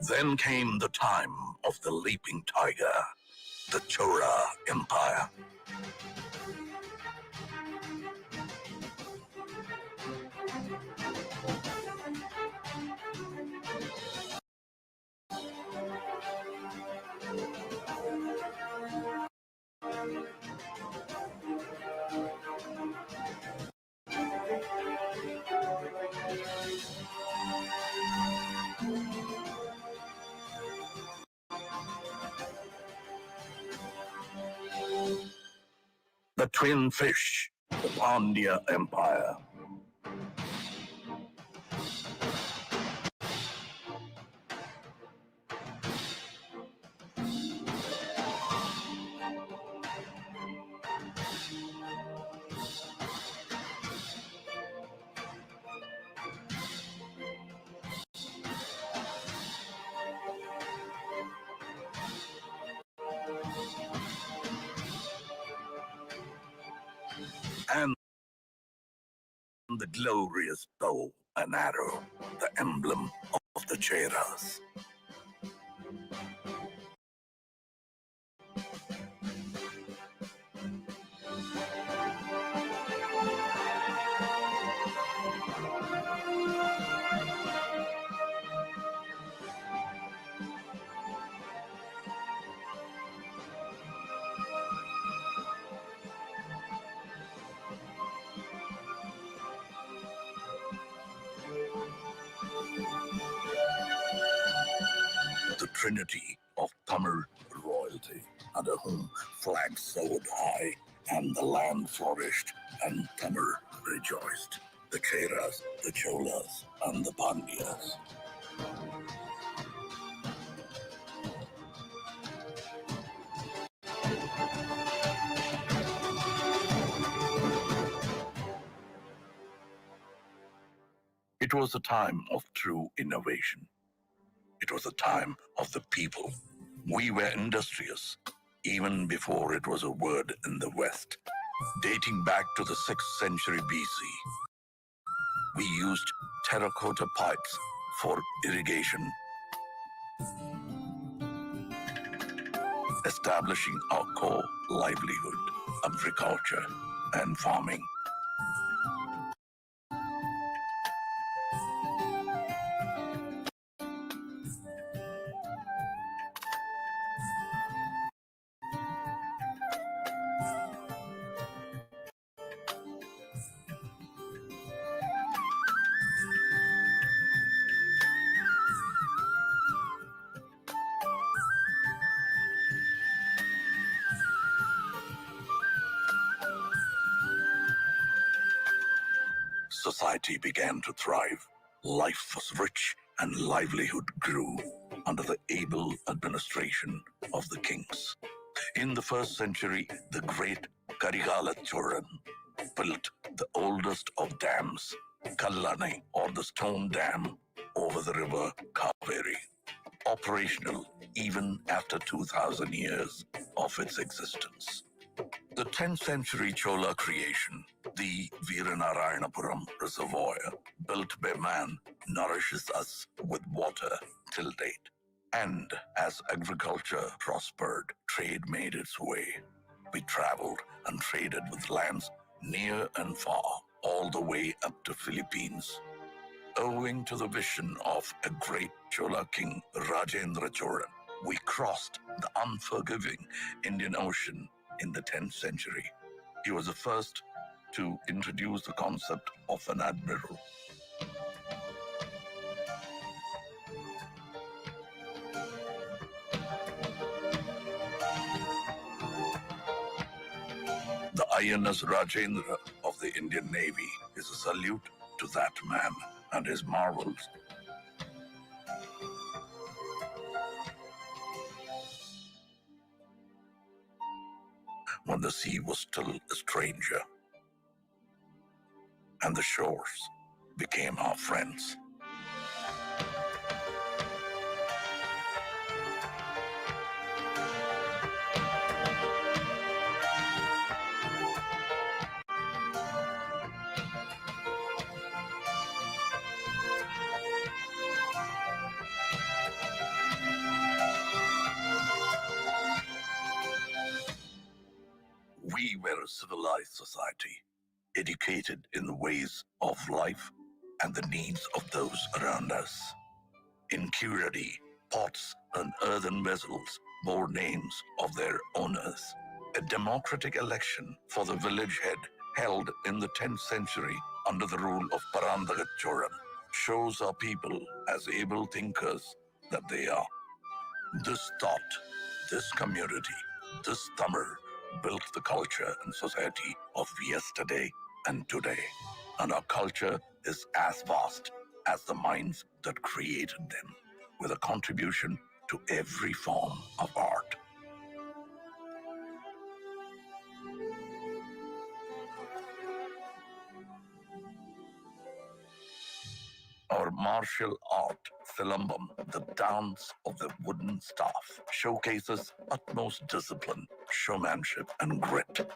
Then came the time of the leaping tiger, the Chola Empire. The twin fish, the Pandya Empire. And the glorious bow and arrow, the emblem of the Cheras. The trinity of Tamil royalty, under whom flags soared high and the land flourished and Tamil rejoiced. The Cheras, the Cholas, and the Pandyas. It was a time of true innovation. It was a time of the people. We were industrious, even before it was a word in the West. Dating back to the 6th century BC, we used terracotta pipes for irrigation, establishing our core livelihood, agriculture and farming. Society began to thrive. Life was rich and livelihood grew under the able administration of the kings. In the 1st century, the great Karigala Cholan built the oldest of dams, Kallani, or the stone dam, over the river Kaveri, operational even after 2,000 years of its existence. The 10th century Chola creation, the Veeranarayanapuram Reservoir, built by man, nourishes us with water till date. And as agriculture prospered, trade made its way. We traveled and traded with lands near and far, all the way up to Philippines. Owing to the vision of a great Chola king, Rajendra Cholan, we crossed the unforgiving Indian Ocean in the 10th century. He was the first to introduce the concept of an admiral. The INS Rajendra of the Indian Navy is a salute to that man and his marvels. When the sea was still a stranger and the shores became our friends. We were a civilized society, educated in the ways of life and the needs of those around us. In Kuradi, pots and earthen vessels bore names of their owners. A democratic election for the village head held in the 10th century under the rule of Parandagat Cholan shows our people as able thinkers that they are. This thought, this community, this Tamil built the culture and society of yesterday and today. And our culture is as vast as the minds that created them, with a contribution to every form of art. Our martial art, Silambam, the dance of the wooden staff, showcases utmost discipline, showmanship, and grit.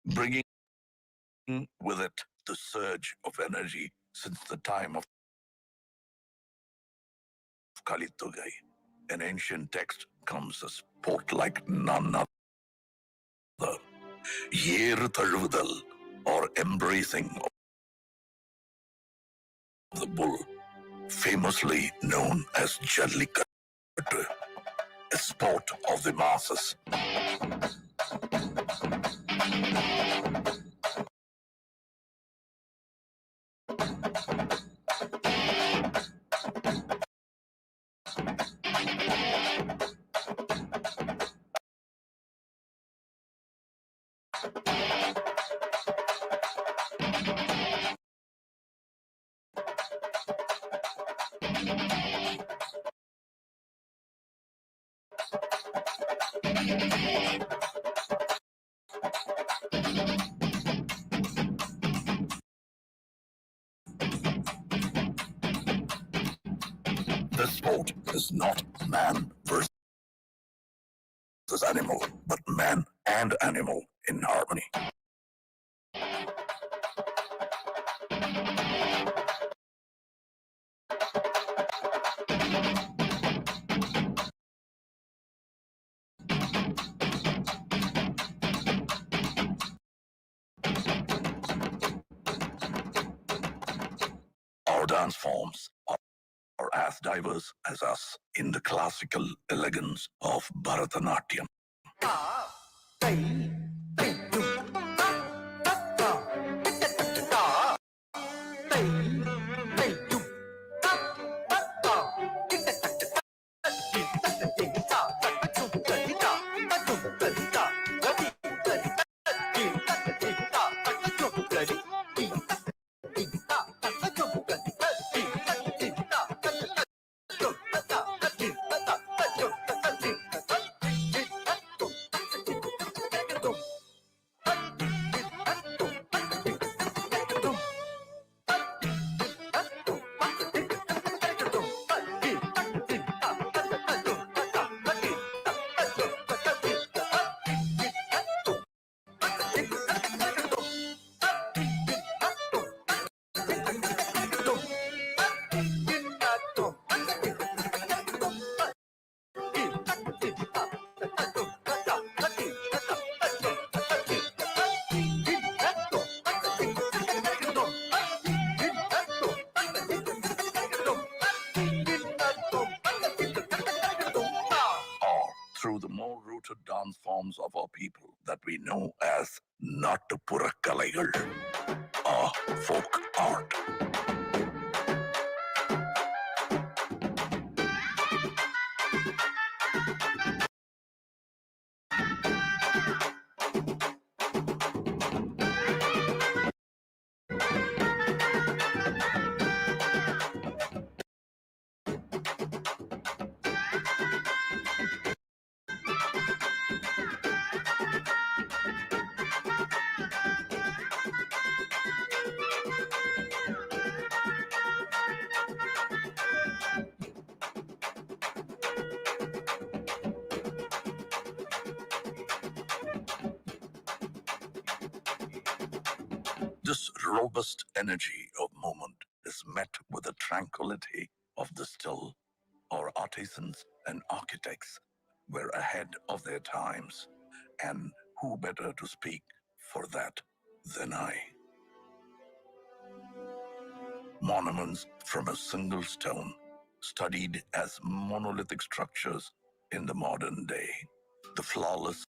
Bringing with it the surge of energy since the time of Kalitugai. An ancient text comes as sport like none other. Yer Tazhuvudal, or embracing of the bull, famously known as Jallikattu, a sport of the masses. This sport is not man versus animal, but man and animal in harmony. Our dance forms are as diverse as us in the classical elegance of Bharatanatyam. forms of our people that we know as Nattupurakkalaikal, or folk art. This robust energy of movement is met with the tranquility of the still. Our artisans and architects were ahead of their times, and who better to speak for that than I? Monuments from a single stone, studied as monolithic structures in the modern day. The flawless,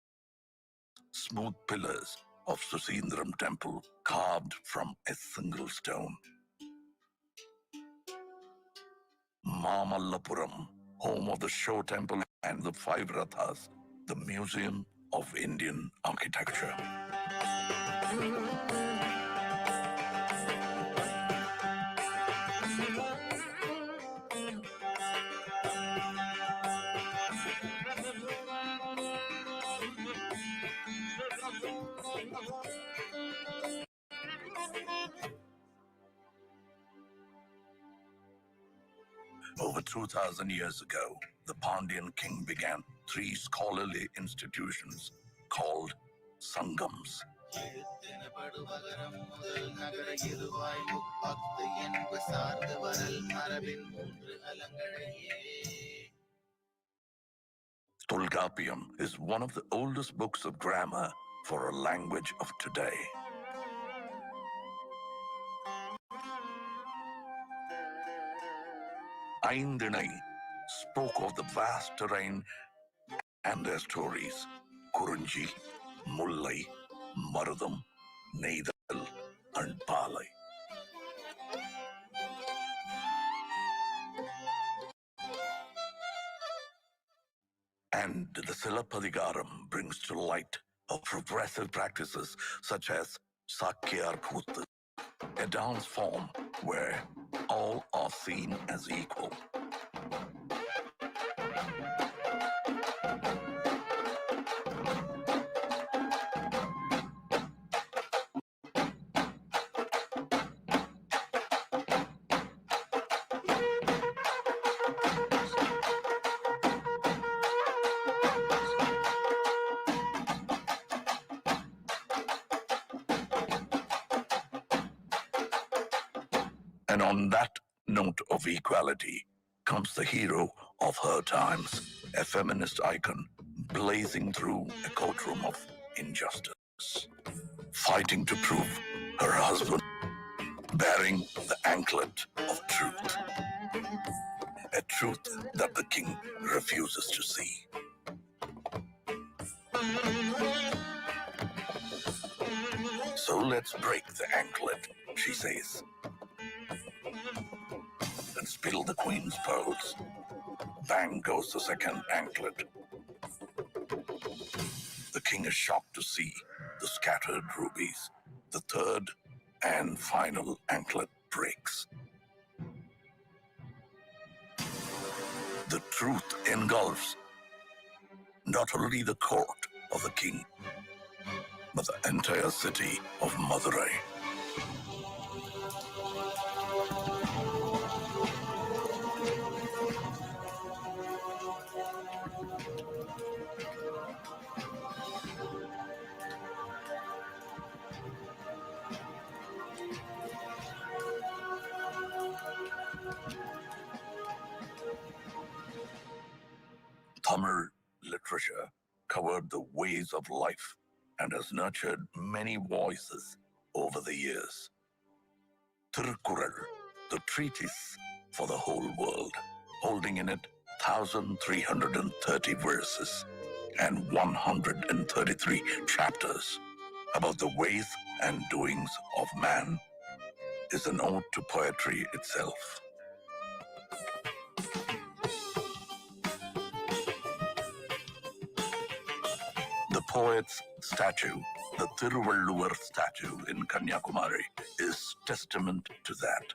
smooth pillars of Susindram temple carved from a single stone. Mamallapuram, home of the Show Temple and the Five Rathas, the Museum of Indian Architecture. Over 2,000 years ago, the Pandyan king began 3 scholarly institutions called Sangams. Tolkappiyam is one of the oldest books of grammar for a language of today. Aindinai spoke of the vast terrain and their stories. Kurunji, Mullai, Marudam, Neidal, and Palai. And the Silappadigaram brings to light of progressive practices such as Sakyar Kuttu, a dance form where all are seen as equal. And on that note of equality comes the hero of her times, a feminist icon blazing through a courtroom of injustice, fighting to prove her husband, bearing the anklet of truth, a truth that the king refuses to see. So let's break the anklet, she says, and spill the queen's pearls. Bang goes the second anklet. The king is shocked to see the scattered rubies. The third and final anklet breaks. The truth engulfs not only the court of the king, but the entire city of Madurai. Tamil literature covered the ways of life and has nurtured many voices over the years. Tirukkural, the treatise for the whole world, holding in it 1,330 verses, and 133 chapters about the ways and doings of man is an ode to poetry itself. The poet's statue, the Thiruvalluvar statue in Kanyakumari, is testament to that.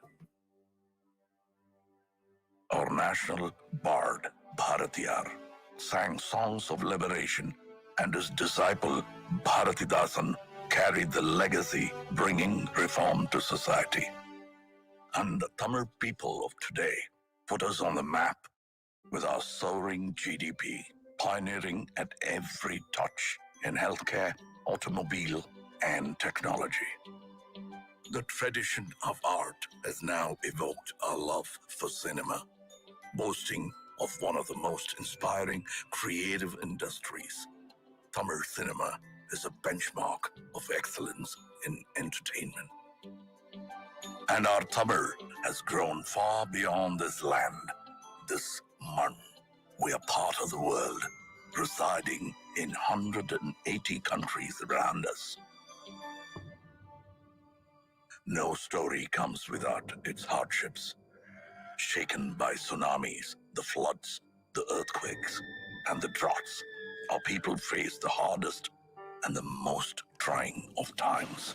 Our national bard, Bharatiyar, sang songs of liberation, and his disciple, Bharatidasan, carried the legacy, bringing reform to society. And the Tamil people of today put us on the map with our soaring GDP, pioneering at every touch in healthcare, automobile, and technology. The tradition of art has now evoked our love for cinema, boasting of one of the most inspiring creative industries. Tamil cinema is a benchmark of excellence in entertainment. And our Tamil has grown far beyond this land, this man. We are part of the world, residing in 180 countries around us. No story comes without its hardships. Shaken by tsunamis, the floods, the earthquakes, and the droughts, our people face the hardest and the most trying of times.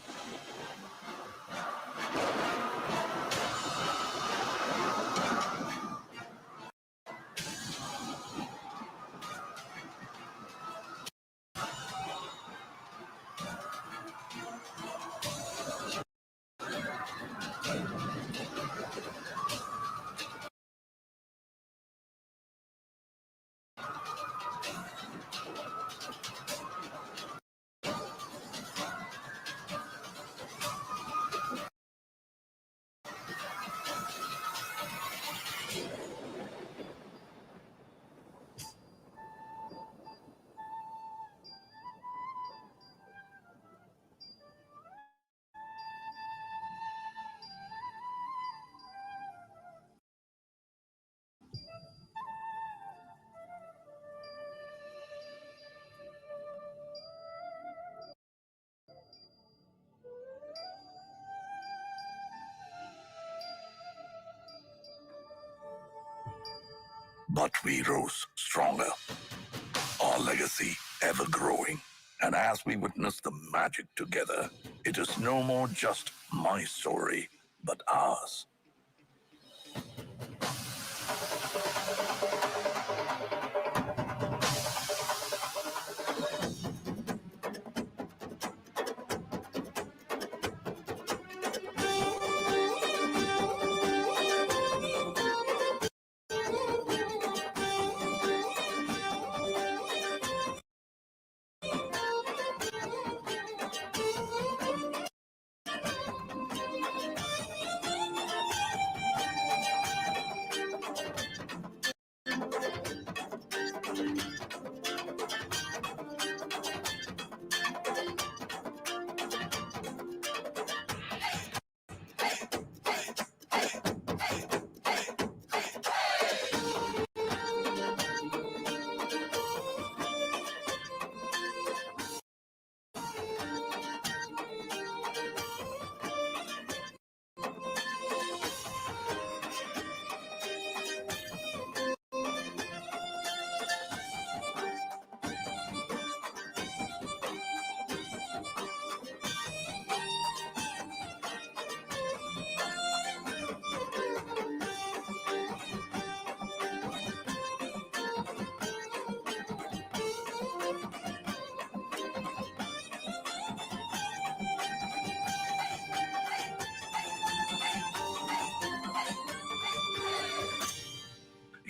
But we rose stronger, our legacy ever growing. And as we witness the magic together, it is no more just my story, but ours.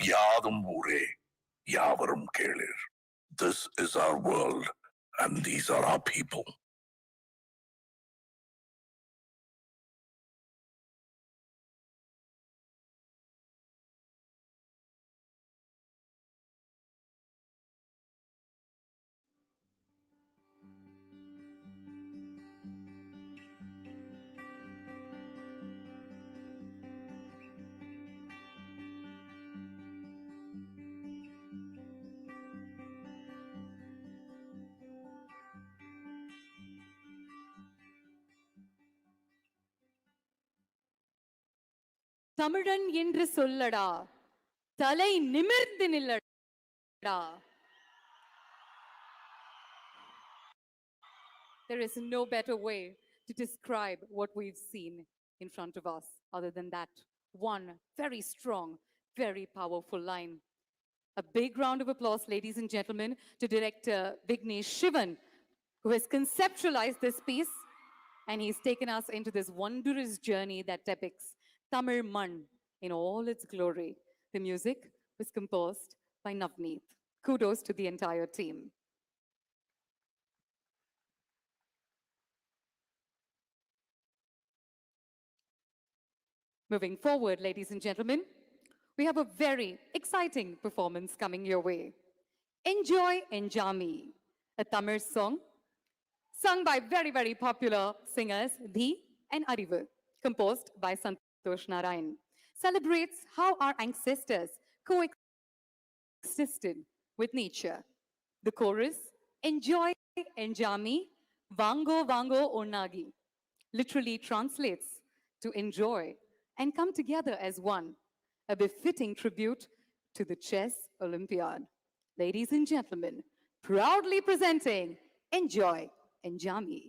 Yadum Ure, Yavarum Kelir. This is our world, and these are our people. தமிழன் என்று சொல்லடா, தலை நிமிர்ந்து நில்லடா. There is no better way to describe what we've seen in front of us other than that one very strong, very powerful line. A big round of applause, ladies and gentlemen, to director Vignesh Shivan, who has conceptualized this piece, and he's taken us into this wondrous journey that depicts Tamil Mann in all its glory. The music was composed by Navneet. Kudos to the entire team. Moving forward, ladies and gentlemen, we have a very exciting performance coming your way. Enjoy Enjami, a Tamil song sung by very, very popular singers Dhi and Arivu, composed by Santosh Narayan, celebrates how our ancestors coexisted with nature. The chorus, Enjoy Enjami, Vango Vango Onagi, literally translates to enjoy and come together as one, a befitting tribute to the Chess Olympiad. Ladies and gentlemen, proudly presenting Enjoy Enjami.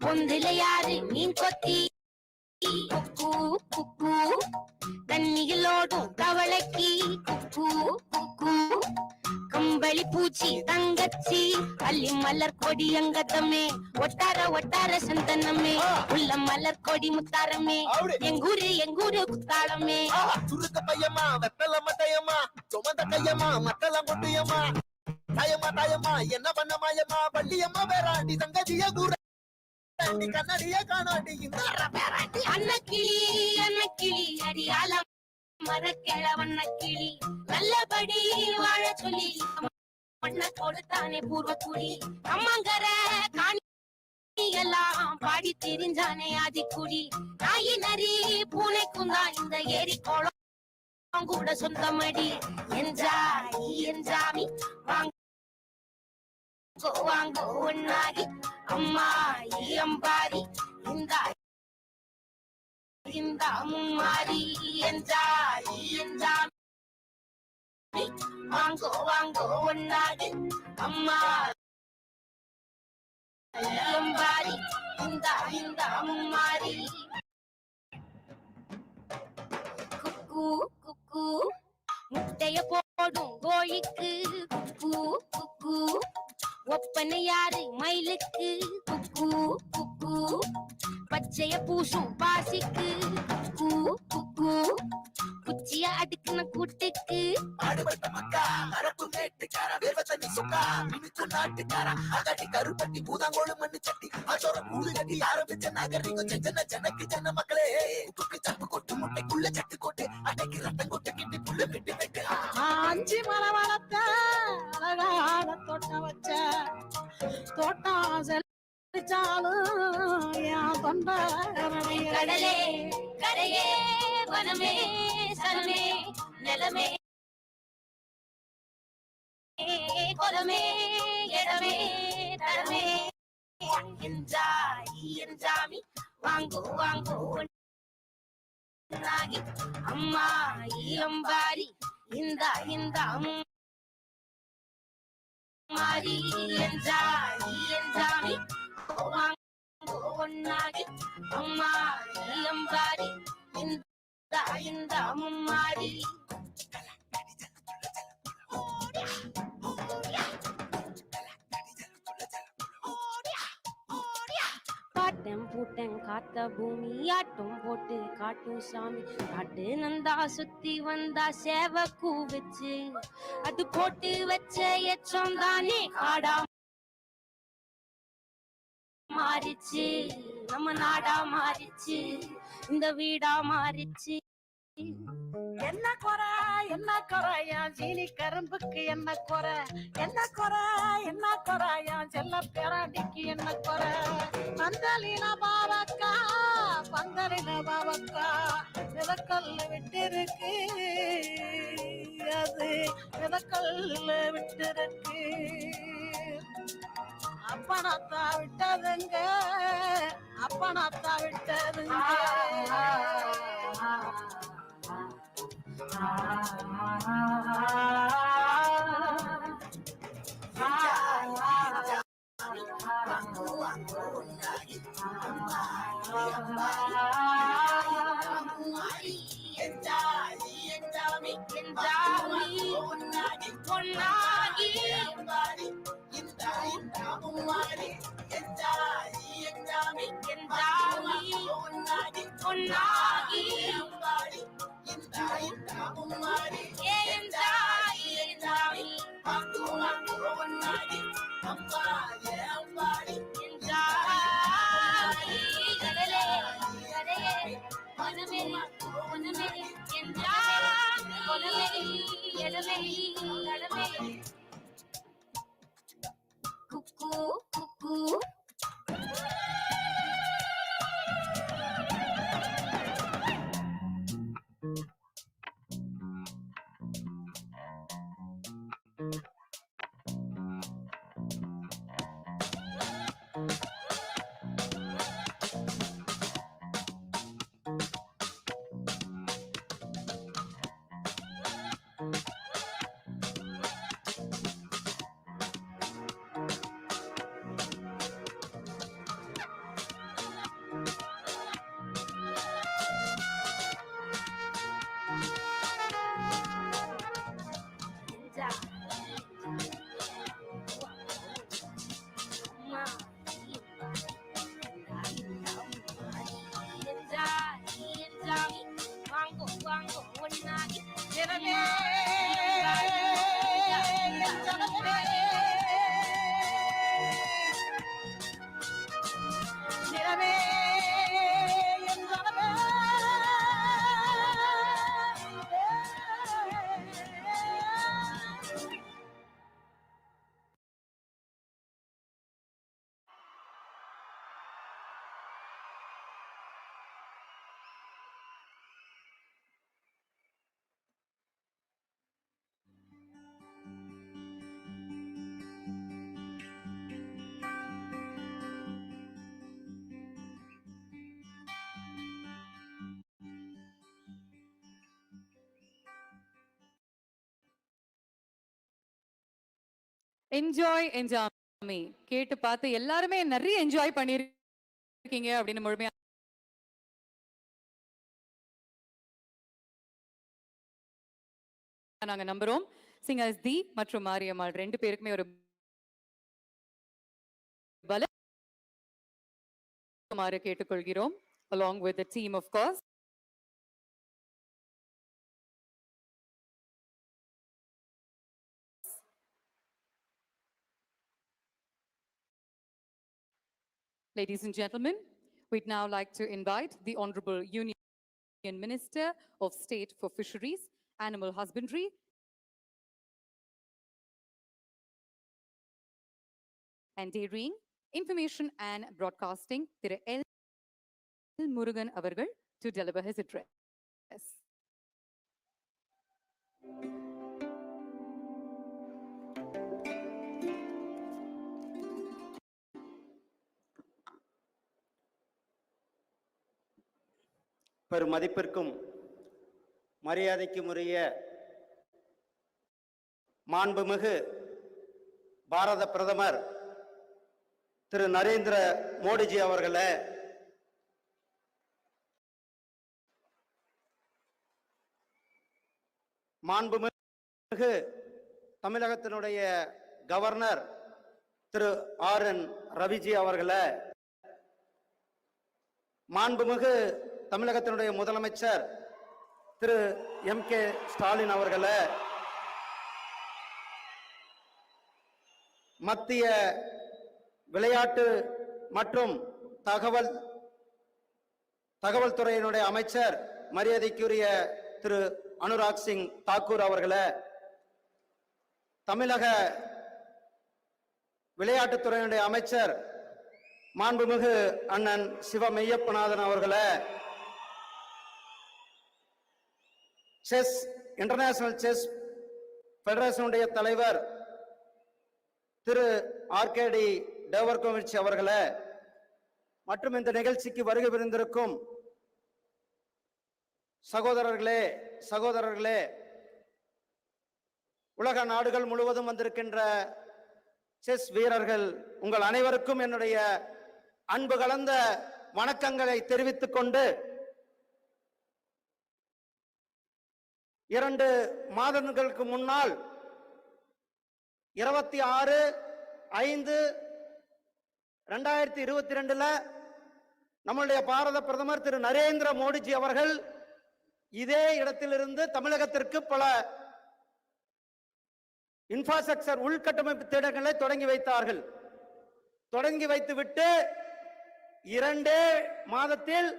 பொந்துல யாரு மீன் கொத்தி குக்கு குக்கு தண்ணிகளோடும் தவளைக்கு குக்கு குக்கு கம்பளி பூச்சி தங்கச்சி அள்ளி மலர் கொடி அங்கதமே ஒட்டார ஒட்டார சந்தனமே உள்ள மலர் கொடி முத்தாரமே எங்கூரு குத்தாளமே சுருக்க பையமா வெத்தல மட்டையம்மா சுமந்த கையம்மா மத்தல முட்டையம்மா தாயம்மா என்ன பண்ண மாயம்மா பள்ளியம்மா வேறாண்டி சங்கதிய கூற கண்ணடிய காணாண்டி அன்னக்கிளி அடியால மரக்கிழவண்ண கிளி நல்லபடி வாழ சொல்லி மண்ண கொடுத்தானே பூர்வக்குடி அம்மங்கர காணி எல்லாம் பாடி தெரிஞ்சானே ஆதிக்குடி நாயி நரி பூனைக்கும் தான் இந்த ஏரி கோலம் கூட சொந்தமடி என்ஜாமி வாங்கோ ஒன்னாகி அம்மா அம்பாரி இந்த மும்மாரி என்ஜாமி வாங்கோ ஒன்னாகி அம்மா அம்பாரி இந்த இந்த அம்மாரி குக்கு குக்கு முட்டைய போடும் கோழிக்கு குக்கு குக்கு ஒப்பனை யாரு மயிலுக்கு குக்கு குக்கு பச்சைய பூசும் பாசிக்கு குக்கு குக்கு குச்சிய அடுக்குன கூட்டுக்கு ஆடுபட்ட மக்கா அரப்பு மேட்டுக்கார வேர்வ தண்ணி சொக்கா மினுக்கு நாட்டுக்கார அகட்டி கருப்பட்டி பூதாங்கோடு மண்ணு சட்டி ஆச்சோர கூடு கட்டி ஆரம்பிச்ச நாகரிகம் செஞ்சன ஜனக்கு ஜன மக்களே உப்புக்கு சப்பு கொட்டு முட்டைக்குள்ள சட்டு கொட்டு அன்னைக்கு ரத்தம் கொட்டு கிட்டி புள்ள வெட்டு வெட்டு அஞ்சு மலை வளர்த்த அழகான தோட்டம் வச்ச தோட்டம் செழிச்சாலும் என் தொண்டை கடலே கரையே வனமே சனமே நிலமே கொலமே இடமே தரமே என்ஜாமி வாங்கோ வாங்கோ நாகி அம்மா அம்பாரி இந்த இந்த அம்மாரி என்ஜாமி வாங்கோ ஒன்னாகி அம்மா அம்பாரி இந்த இந்த அம்மாரி பாட்டம் பூட்டம் காத்த பூமி ஆட்டம் போட்டு காட்டும் சாமி காட்டு நந்தா சுத்தி வந்தா சேவ கூவச்சு அது போட்டு வச்ச எச்சம் தானே காடா மாறிச்சு நம்ம நாடா மாறிச்சு இந்த வீடா மாறிச்சு என்ன குறை என் சீனி கரும்புக்கு என்ன குறை என்ன குறை என் செல்ல பேராண்டிக்கு என்ன குறை பந்தலின பாவக்கா விதக்கல்ல விட்டிருக்கு அது விதக்கல்ல விட்டிருக்கு அப்பனத்தா விட்டதுங்க குக்கு குக்கு Enjoy, enjoy. கேட்டு பார்த்து எல்லாருமே நிறைய என்ஜாய் பண்ணிருக்கீங்க அப்படின்னு முழுமையா நாங்க நம்புறோம். சிங்கர்ஸ் தி மற்றும் மாரியம்மாள் ரெண்டு பேருக்குமே ஒரு பலமாறு கேட்டுக்கொள்கிறோம். along with the team of course. Ladies and gentlemen, we'd now like to invite the Honorable Union Minister of State for Fisheries, Animal Husbandry, and Dairying, Information and Broadcasting, Thiru L. Murugan avargal to deliver his address. பெருமதிப்பிற்கும் மரியாதைக்கும் உரிய மாண்புமிகு பாரத பிரதமர் திரு நரேந்திர மோடிஜி அவர்களே, மாண்புமிகு தமிழகத்தினுடைய governor திரு RN Raviji அவர்களே, மாண்புமிகு தமிழகத்தினுடைய முதலமைச்சர் திரு MK ஸ்டாலின் அவர்களே, மத்திய விளையாட்டு மற்றும் தகவல் துறையினுடைய அமைச்சர் மரியாதைக்குரிய திரு அனுராக் சிங் தாக்கூர் அவர்களே, தமிழக விளையாட்டுத்துறையினுடைய அமைச்சர் மாண்புமிகு அண்ணன் சிவ மெய்யப்பநாதன் அவர்களே, செஸ் இன்டர்நேஷனல் செஸ் பெடரேஷனுடைய தலைவர் திரு RKD டேவர்கோவிச் அவர்களே, மற்றும் இந்த நிகழ்ச்சிக்கு வருகை புரிந்திருக்கும் சகோதரர்களே, உலக நாடுகள் முழுவதும் வந்திருக்கின்ற செஸ் வீரர்கள் உங்கள் அனைவருக்கும் என்னுடைய அன்பு கலந்த வணக்கங்களை தெரிவித்துக் கொண்டு, 2 மாதங்களுக்கு முன்னால் 26/5/2022 நம்முடைய பாரத பிரதமர் திரு நரேந்திர மோடிஜி அவர்கள் இதே இடத்திலிருந்து தமிழகத்திற்கு பல இன்ஃப்ராஸ்ட்ரக்சர் உள்கட்டமைப்பு திட்டங்களை தொடங்கி வைத்தார்கள். தொடங்கி வைத்துவிட்டு 2 மாதத்தில்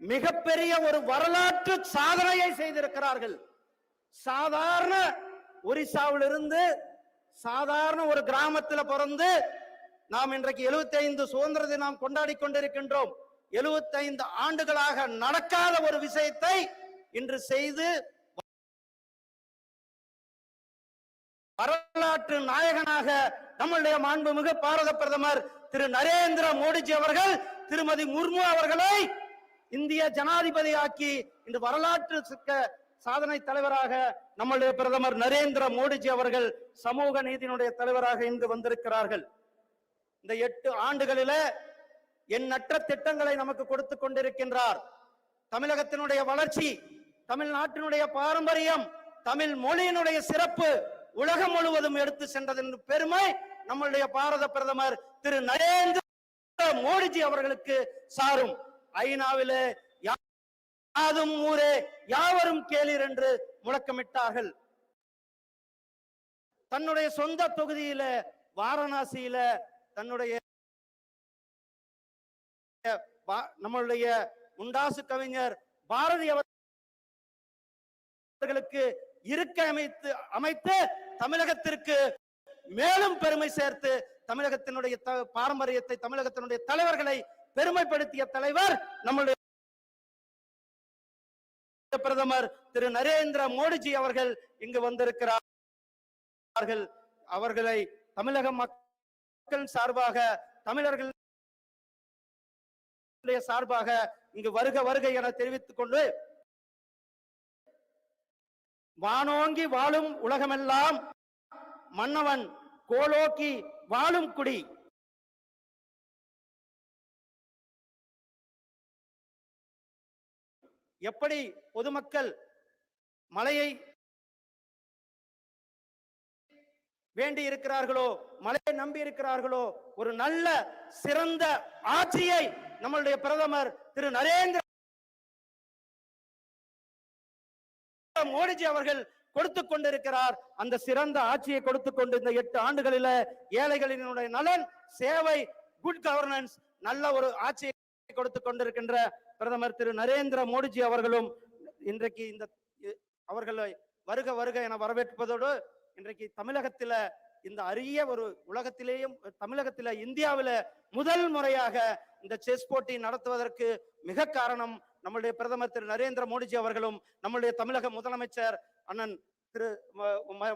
மிகப்பெரிய ஒரு வரலாற்று சாதனையை செய்திருக்கிறார்கள். சாதாரண ஒரிசாவிலிருந்து சாதாரண ஒரு கிராமத்தில் பிறந்து நாம் இன்றைக்கு 75 சுதந்திர தினம் கொண்டாடி கொண்டிருக்கின்றோம். 75 ஆண்டுகளாக நடக்காத ஒரு விஷயத்தை இன்று செய்து வரலாற்று நாயகனாக நம்முடைய மாண்புமிகு பாரத பிரதமர் திரு நரேந்திர மோடிஜி அவர்கள் திருமதி முர்மு அவர்களை இந்திய ஜனாதிபதியாக்கி இன்று வரலாற்று சாதனை தலைவராக நம்முடைய பிரதமர் நரேந்திர மோடிஜி அவர்கள் சமூக நீதியினுடைய தலைவராக இங்கு வந்திருக்கிறார்கள். இந்த 8 ஆண்டுகளில எண்ணற்ற திட்டங்களை நமக்கு கொடுத்து கொண்டிருக்கின்றார். தமிழகத்தினுடைய வளர்ச்சி, தமிழ்நாட்டினுடைய பாரம்பரியம், தமிழ் மொழியினுடைய சிறப்பு உலகம் முழுவதும் எடுத்து சென்றதன் பெருமை நம்முடைய பாரத பிரதமர் திரு நரேந்திர மோடிஜி அவர்களுக்கு சாரும். ஐநாவிலே யாதும் ஊரே யாவரும் கேளீர் என்று முழக்கமிட்டார்கள். தன்னுடைய சொந்த தொகுதியில வாரணாசியில தன்னுடைய நம்மளுடைய முண்டாசு கவிஞர் பாரதி அவர்களுக்கு இருக்கை அமைத்து தமிழகத்திற்கு மேலும் பெருமை சேர்த்து தமிழகத்தினுடைய பாரம்பரியத்தை, தமிழகத்தினுடைய தலைவர்களை பெருமைப்படுத்திய தலைவர் நம்முடைய பிரதமர் திரு நரேந்திர மோடிஜி அவர்கள் இங்கு வந்திருக்கிறார்கள். அவர்களை தமிழக மக்கள் சார்பாக, தமிழர்கள் சார்பாக இங்கு வருக என தெரிவித்துக் கொண்டு, வானோங்கி வாழும் உலகமெல்லாம் மன்னவன் கோலோக்கி வாழும் குடி. எப்படி பொதுமக்கள் மழையை வேண்டி இருக்கிறார்களோ, மழையை நம்பி இருக்கிறார்களோ, ஒரு நல்ல சிறந்த ஆட்சியை நம்மளுடைய பிரதமர் திரு நரேந்திர மோடிஜி அவர்கள் கொடுத்து கொண்டிருக்கிறார். அந்த சிறந்த ஆட்சியை கொடுத்து கொண்டு இந்த 8 ஆண்டுகளில ஏழைகளினுடைய நலன், சேவை, குட் கவர்னன்ஸ், நல்ல ஒரு ஆட்சியை கொடுத்து கொண்டிருக்கின்ற பிரதமர் திரு நரேந்திர மோடிஜி அவர்களும் இன்றைக்கு இந்த அவர்களை வருக வருக என வரவேற்பதோடு இன்றைக்கு தமிழகத்தில இந்த அரிய ஒரு உலகத்திலேயும் தமிழகத்தில இந்தியாவில முதல் முறையாக இந்த செஸ் போட்டி நடத்துவதற்கு மிக காரணம் நம்முடைய பிரதமர் திரு நரேந்திர மோடிஜி அவர்களும் நம்முடைய தமிழக முதலமைச்சர் அண்ணன் திரு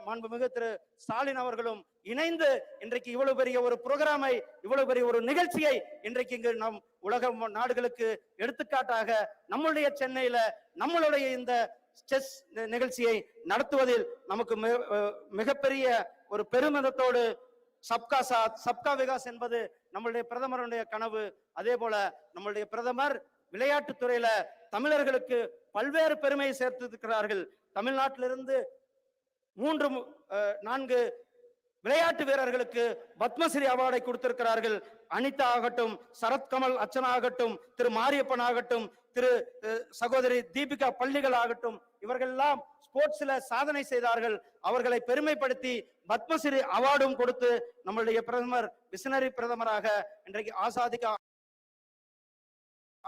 மாண்புமிகு திரு ஸ்டாலின் அவர்களும் இணைந்து இன்றைக்கு இவ்வளவு பெரிய ஒரு புரோகிராமை, இவ்வளவு பெரிய ஒரு நிகழ்ச்சியை இன்றைக்கு இங்கு நம் உலக நாடுகளுக்கு எடுத்துக்காட்டாக நம்மளுடைய சென்னையில நம்மளுடைய இந்த செஸ் நிகழ்ச்சியை நடத்துவதில் நமக்கு மிகப்பெரிய ஒரு பெருமிதத்தோடு சப்கா சாத் சப்கா விகாஸ் என்பது நம்மளுடைய பிரதமருடைய கனவு. அதே போல நம்மளுடைய பிரதமர் விளையாட்டு துறையில தமிழர்களுக்கு பல்வேறு பெருமையை சேர்த்திருக்கிறார்கள். தமிழ்நாட்டிலிருந்து 3-4 விளையாட்டு வீரர்களுக்கு பத்மஸ்ரீ அவார்டை கொடுத்திருக்கிறார்கள். அனிதா ஆகட்டும், சரத்கமல் அர்ச்சனா ஆகட்டும், திரு மாரியப்பன் ஆகட்டும், திரு சகோதரி தீபிகா பள்ளிகள் ஆகட்டும், இவர்கள் எல்லாம் ஸ்போர்ட்ஸ்ல சாதனை செய்தார்கள். அவர்களை பெருமைப்படுத்தி பத்மஸ்ரீ அவார்டும் கொடுத்து நம்மளுடைய பிரதமர் விசனரி பிரதமராக இன்றைக்கு ஆசாதிகா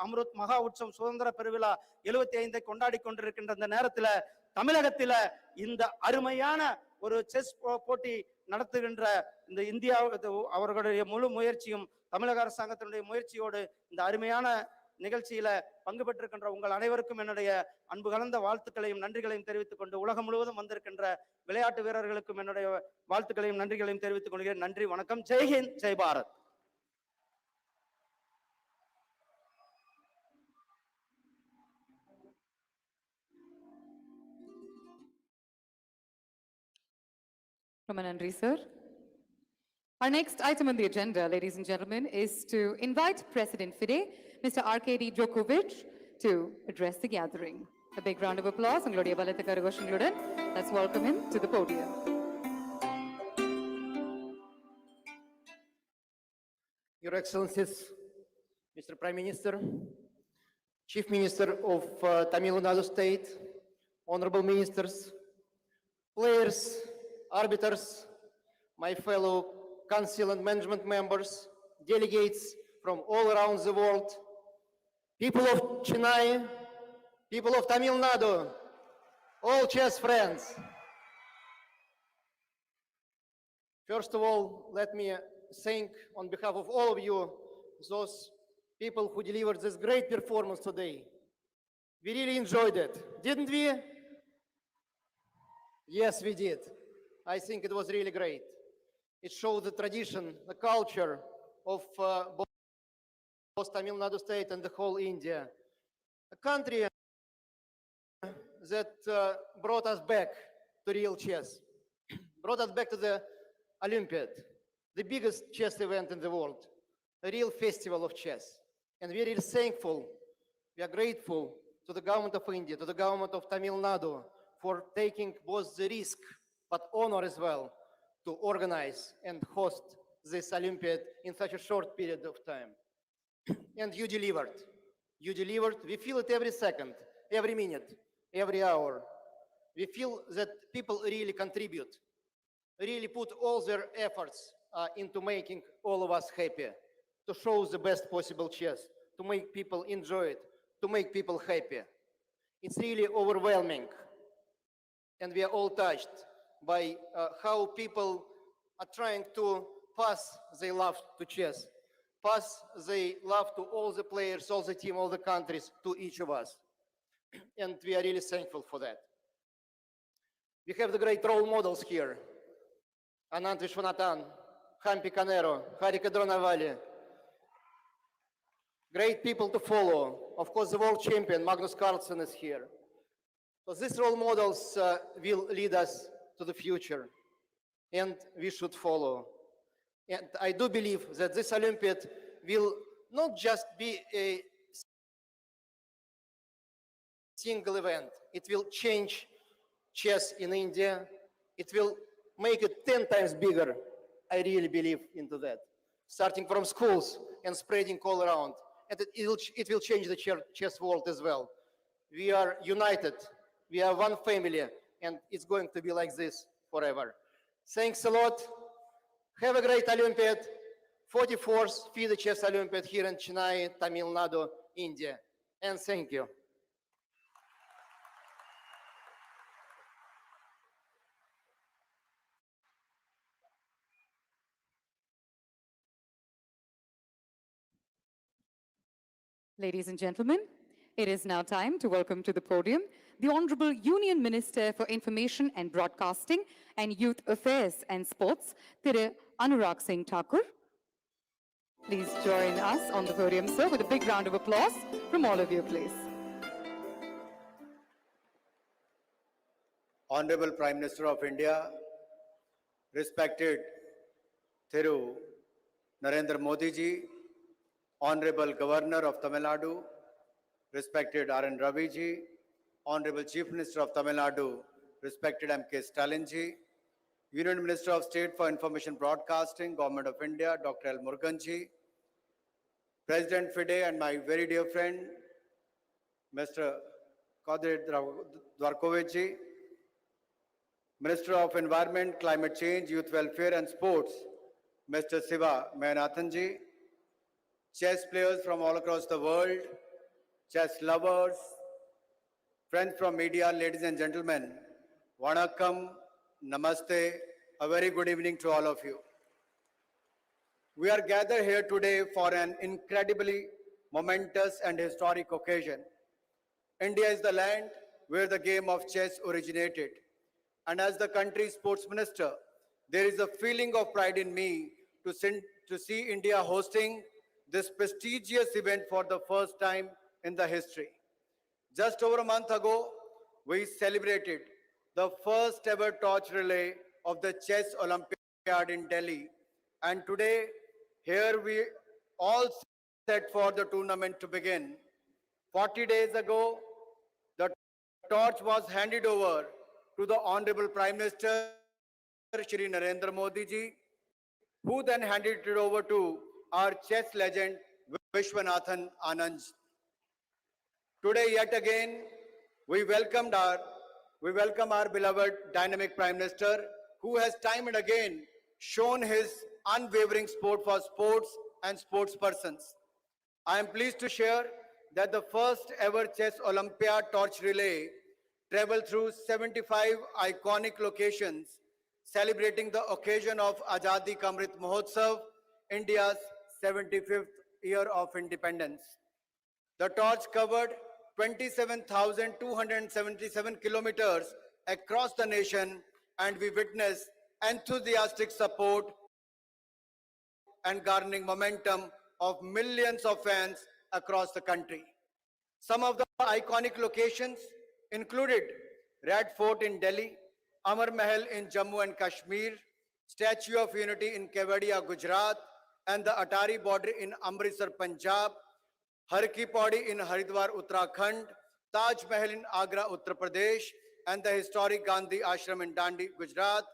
அம்ருத் மகா உற்சவம் சுதந்திர பெருவிழா 75 கொண்டாடி கொண்டிருக்கின்ற இந்த நேரத்துல தமிழகத்தில இந்த அருமையான ஒரு செஸ் போட்டி நடத்துகின்ற இந்த இந்தியா அவர்களுடைய முழு முயற்சியும் தமிழக அரசாங்கத்தினுடைய முயற்சியோடு இந்த அருமையான நிகழ்ச்சியில பங்கு பெற்றிருக்கின்ற உங்கள் அனைவருக்கும் என்னுடைய அன்பு கலந்த வாழ்த்துக்களையும் நன்றிகளையும் தெரிவித்துக் கொண்டு உலகம் முழுவதும் வந்திருக்கின்ற விளையாட்டு வீரர்களுக்கும் என்னுடைய வாழ்த்துக்களையும் நன்றிகளையும் தெரிவித்துக் கொள்கிறேன். நன்றி, வணக்கம். ஜெய்ஹிந்த், Jai Bharat. Ramanandri, sir. Our next item on the agenda, ladies and gentlemen, is to invite President FIDE, Mr. Arkady Djokovic, to address the gathering. A big round of applause. Let's welcome him to the podium. Your Excellencies, Mr. Prime Minister, Chief Minister of Tamil Nadu State, honorable ministers, players, arbiters, my fellow council and management members, delegates from all around the world, people of Chennai, people of Tamil Nadu, all chess friends. First of all, let me thank on behalf of all of you, those people who delivered this great performance today. We really enjoyed it, didn't we? Yes, we did. I think it was really great. It showed the tradition, the culture of both Tamil Nadu State and the whole India. A country that brought us back to real chess, brought us back to the Olympiad, the biggest chess event in the world, a real festival of chess. And we're really thankful, we are grateful to the government of India, to the government of Tamil Nadu for taking both the risk but honor as well to organize and host this Olympiad in such a short period of time. And you delivered. You delivered. We feel it every second, every minute, every hour. We feel that people really contribute, really put all their efforts into making all of us happy, to show the best possible chess, to make people enjoy it, to make people happy. It's really overwhelming. And we are all touched by how people are trying to pass their love to chess, pass their love to all the players, all the team, all the countries, to each of us. And we are really thankful for that. We have the great role models here. Anand Vishwanathan, Hampi Canero, Harika Dronavali. Great people to follow. Of course, the world champion, Magnus Carlsen, is here. So these role models will lead us to the future. and we should follow. And I do believe that this Olympiad will not just be a single event. It will change chess in India. It will make it 10 times bigger. I really believe into that. Starting from schools and spreading all around. And it will change the chess world as well. We are united. We are one family. And it's going to be like this forever. Thanks a lot. Have a great Olympiad. 44th FIDE Chess Olympiad here in Chennai, Tamil Nadu, India. And thank you. Ladies and gentlemen, it is now time to welcome to the podium the Honorable Union Minister for Information and Broadcasting and Youth Affairs and Sports, Thiru Anurag Singh Thakur. Please join us on the podium, sir, with a big round of applause from all of you, please. Honorable Prime Minister of India, respected Thiru Narendra Modi ji, Honorable Governor of Tamil Nadu, respected R.N. Ravi ji, Honorable Chief Minister of Tamil Nadu, respected M.K. Stalin ji, Union Minister of State for Information Broadcasting, Government of India, Dr. L. Murugan ji, President FIDE and my very dear friend, Mr. Kadir Dwarkovich ji, Minister of Environment, Climate Change, Youth Welfare and Sports, Mr. Siva Mayanathan ji, chess players from all across the world, chess lovers, friends from media, ladies and gentlemen, Vanakkam, Namaste, a very good evening to all of you. We are gathered here today for an incredibly momentous and historic occasion. India is the land where the game of chess originated. And as the country's sports minister, there is a feeling of pride in me to see India hosting this prestigious event for the first time in the history. Just over a month ago, we celebrated the first ever torch relay of the Chess Olympiad in Delhi. And today, here we all set for the tournament to begin. 40 days ago, the torch was handed over to the Honorable Prime Minister, Shri Narendra Modi ji, who then handed it over to our chess legend, Vishwanathan Anand. Today, yet again, we welcome our beloved dynamic Prime Minister, who has time and again shown his unwavering support for sports and sports persons. I am pleased to share that the first ever Chess Olympiad torch relay traveled through 75 iconic locations, celebrating the occasion of Azadi Ka Amrit Mahotsav, India's 75th year of independence. The torch covered 27,277 kilometers across the nation, and we witnessed enthusiastic support and garnering momentum of millions of fans across the country. Some of the iconic locations included Red Fort in Delhi, Amar Mahal in Jammu and Kashmir, Statue of Unity in Kevadia, Gujarat, and the Atari border in Amritsar, Punjab, Har Ki Pauri in Haridwar, Uttarakhand, Taj Mahal in Agra, Uttar Pradesh, and the historic Gandhi Ashram in Dandi, Gujarat,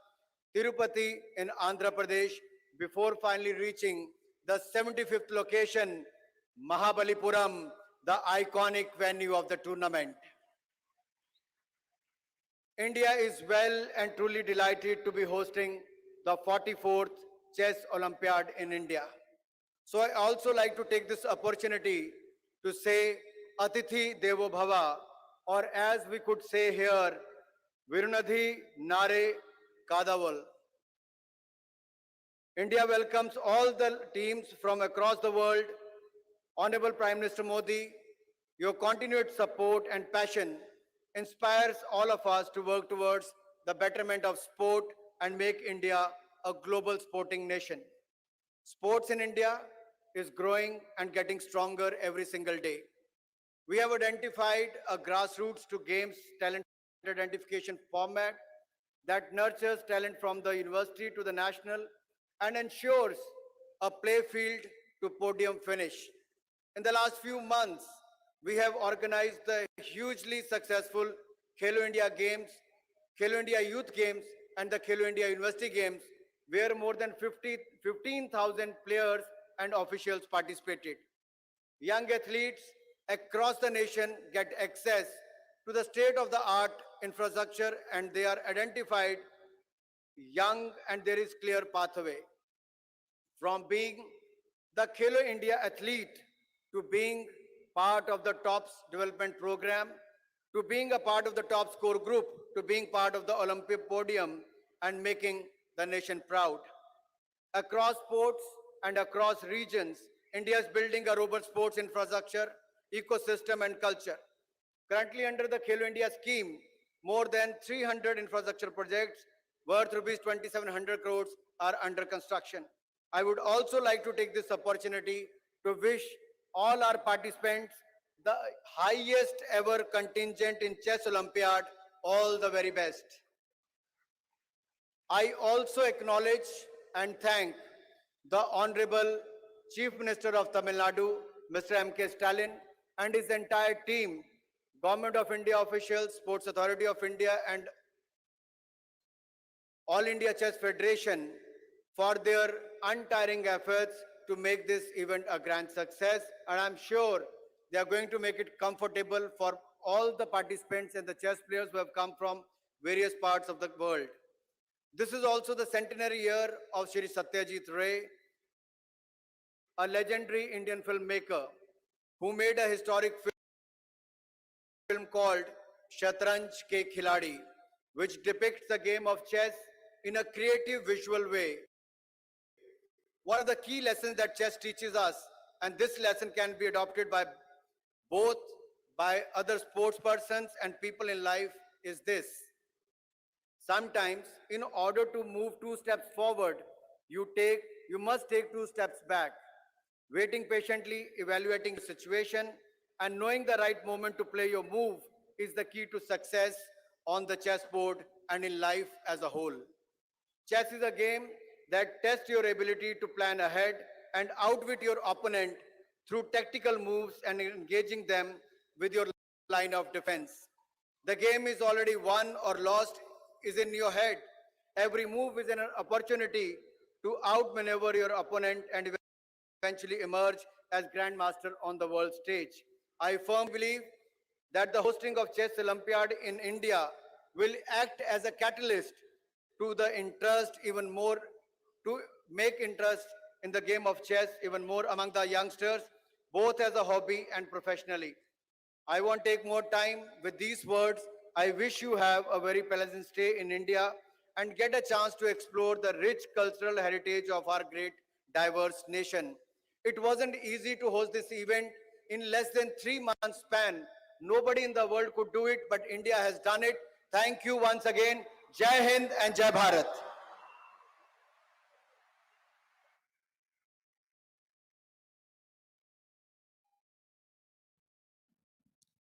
Tirupati in Andhra Pradesh, before finally reaching the 75th location, Mahabalipuram, the iconic venue of the tournament. India is well and truly delighted to be hosting the 44th Chess Olympiad in India. So I also like to take this opportunity to say Atithi Devo Bhava, or as we could say here, Virunadhi Nare Kadaval. India welcomes all the teams from across the world. Honorable Prime Minister Modi, your continued support and passion inspires all of us to work towards the betterment of sport and make India a global sporting nation. Sports in India is growing and getting stronger every single day. We have identified a grassroots to games talent identification format that nurtures talent from the university to the national and ensures a play field to podium finish. In the last few months, we have organized the hugely successful Khelo India Games, Khelo India Youth Games, and the Khelo India University Games, where more than 15,000 players and officials participated. Young athletes across the nation get access to the state-of-the-art infrastructure, and they are identified young, and there is clear pathway. From being the Khelo India athlete to being part of the TOPS development program, to being a part of the top score group, to being part of the Olympic podium and making the nation proud. Across sports and across regions, India is building a robust sports infrastructure, ecosystem and culture. Currently under the Khelo India scheme, more than 300 infrastructure projects worth rupees 2,700 crores are under construction. I would also like to take this opportunity to wish all our participants, the highest ever contingent in Chess Olympiad, all the very best. I also acknowledge and thank the Honorable Chief Minister of Tamil Nadu, Mr. M.K. Stalin, and his entire team, Government of India officials, Sports Authority of India, and All India Chess Federation for their untiring efforts to make this event a grand success. And I'm sure they are going to make it comfortable for all the participants and the chess players who have come from various parts of the world. This is also the centenary year of Shri Satyajit Ray, a legendary Indian filmmaker who made a historic film called Shatranj Ke Khiladi, which depicts the game of chess in a creative visual way. One of the key lessons that chess teaches us, and this lesson can be adopted by both by other sports persons and people in life, is this: sometimes in order to move 2 steps forward, you must take 2 steps back. Waiting patiently, evaluating the situation, and knowing the right moment to play your move is the key to success on the chessboard and in life as a whole. Chess is a game that tests your ability to plan ahead and outwit your opponent through tactical moves and engaging them with your line of defense. The game is already won or lost is in your head. Every move is an opportunity to outmaneuver your opponent and eventually emerge as grandmaster on the world stage. I firmly believe that the hosting of Chess Olympiad in India will act as a catalyst to the interest even more, to make interest in the game of chess even more among the youngsters, both as a hobby and professionally. I won't take more time with these words. I wish you have a very pleasant stay in India and get a chance to explore the rich cultural heritage of our great diverse nation. It wasn't easy to host this event in less than 3 months span. Nobody in the world could do it, but India has done it. Thank you once again. Jai Hind and Jai Bharat.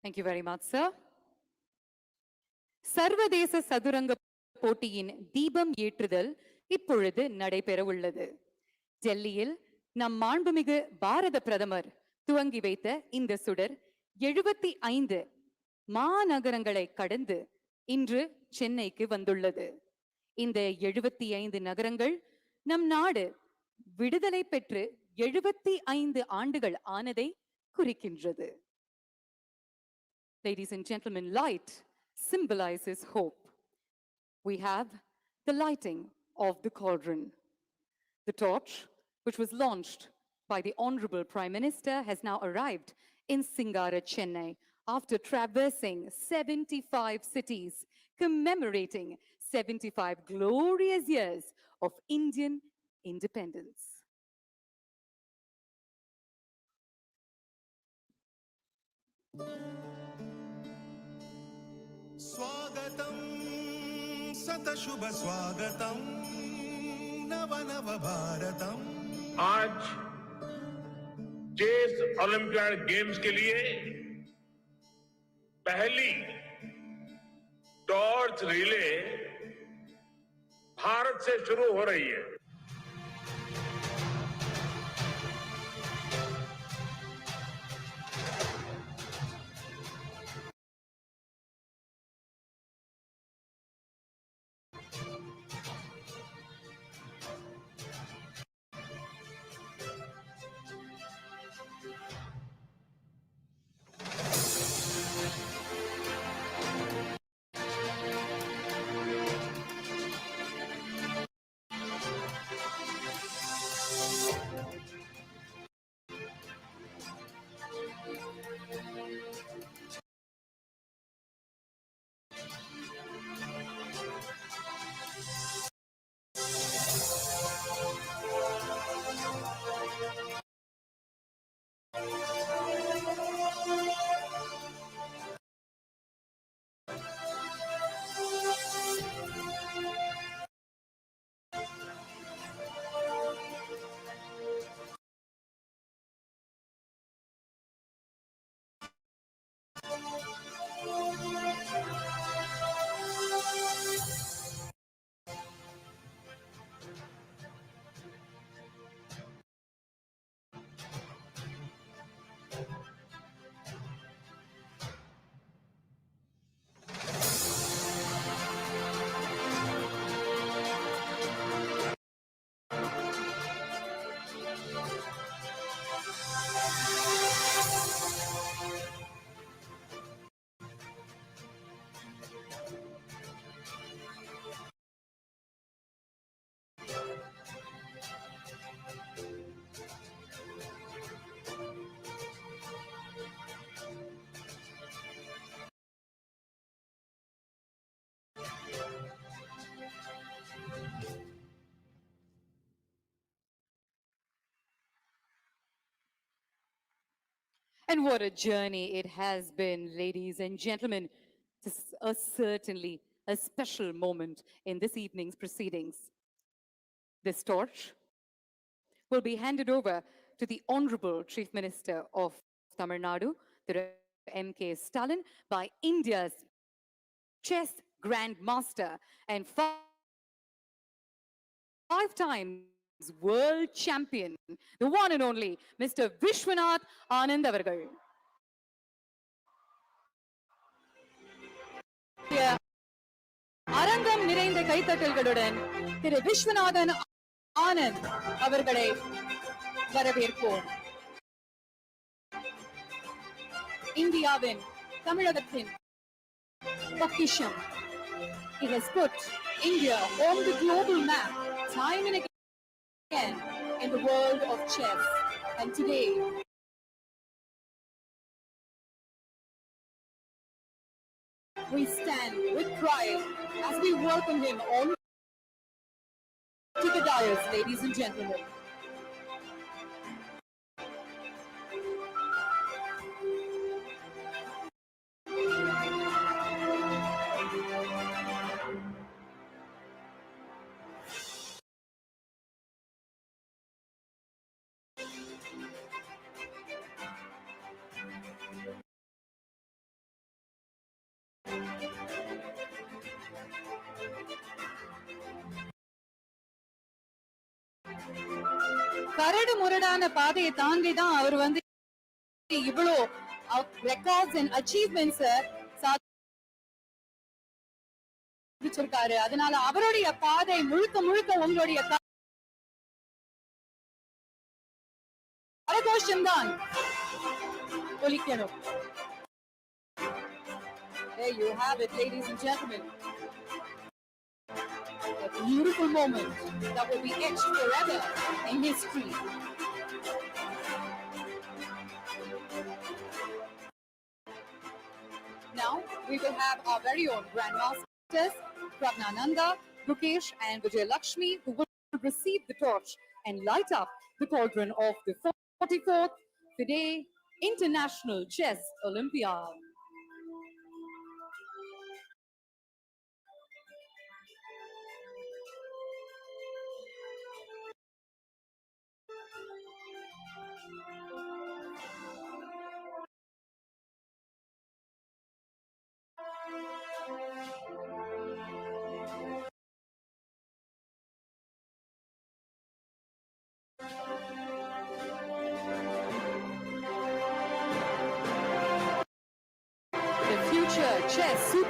Thank you very much, sir. சர்வதேச சதுரங்க போட்டியின் தீபம் ஏற்றுதல் இப்பொழுது நடைபெற உள்ளது. டெல்லியில் நம் மாண்புமிகு பாரத பிரதமர் துவங்கி வைத்த இந்த சுடர் 75 மாநகரங்களை கடந்து இன்று சென்னைக்கு வந்துள்ளது. இந்த 75 நகரங்கள் நம் நாடு விடுதலை பெற்று 75 ஆண்டுகள் ஆனதை குறிக்கின்றது. Ladies and gentlemen, light symbolizes hope. We have the lighting of the cauldron. The torch, which was launched by the Honorable Prime Minister, has now arrived in Singara, Chennai, after traversing 75 cities, commemorating 75 glorious years of Indian independence. स्वागतं सतशुभ स्वागतं नव नव भारतम्। आज chess olympiad games के लिए पहली torch relay Bharat से शुरू हो रही है। And what a journey it has been, ladies and gentlemen. This is certainly a special moment in this evening's proceedings. This torch will be handed over to the Honorable Chief Minister of Tamil Nadu, the M.K. Stalin, by India's chess grandmaster and five times world champion, the one and only Mr. Vishwanath Anand avargal. அரங்கம் நிறைந்த கைத்தட்டல்களுடன் திரு விஸ்வநாதன் ஆனந்த் அவர்களை வரவேற்போம். இந்தியாவின் தமிழகத்தின் பொக்கிஷம். He has put India on the global map time and again in the world of chess. And today, we stand with pride as we welcome him on to the dais, ladies and gentlemen. கரடு முரடான பாதையை தாண்டி தான் அவர் வந்து இவ்வளோ records and achievements சாதிச்சிருக்காரு. அதனால அவருடைய பாதை முழுக்க முழுக்க உங்களுடைய கரகோஷம் தான் ஒலிக்கணும். There you have it, ladies and gentlemen. A beautiful moment that will be etched forever in history. Now we will have our very own grandmasters, Pragnananda, Mukesh and Vijay Lakshmi, who will receive the torch and light up the cauldron of the 44th FIDE International Chess Olympiad.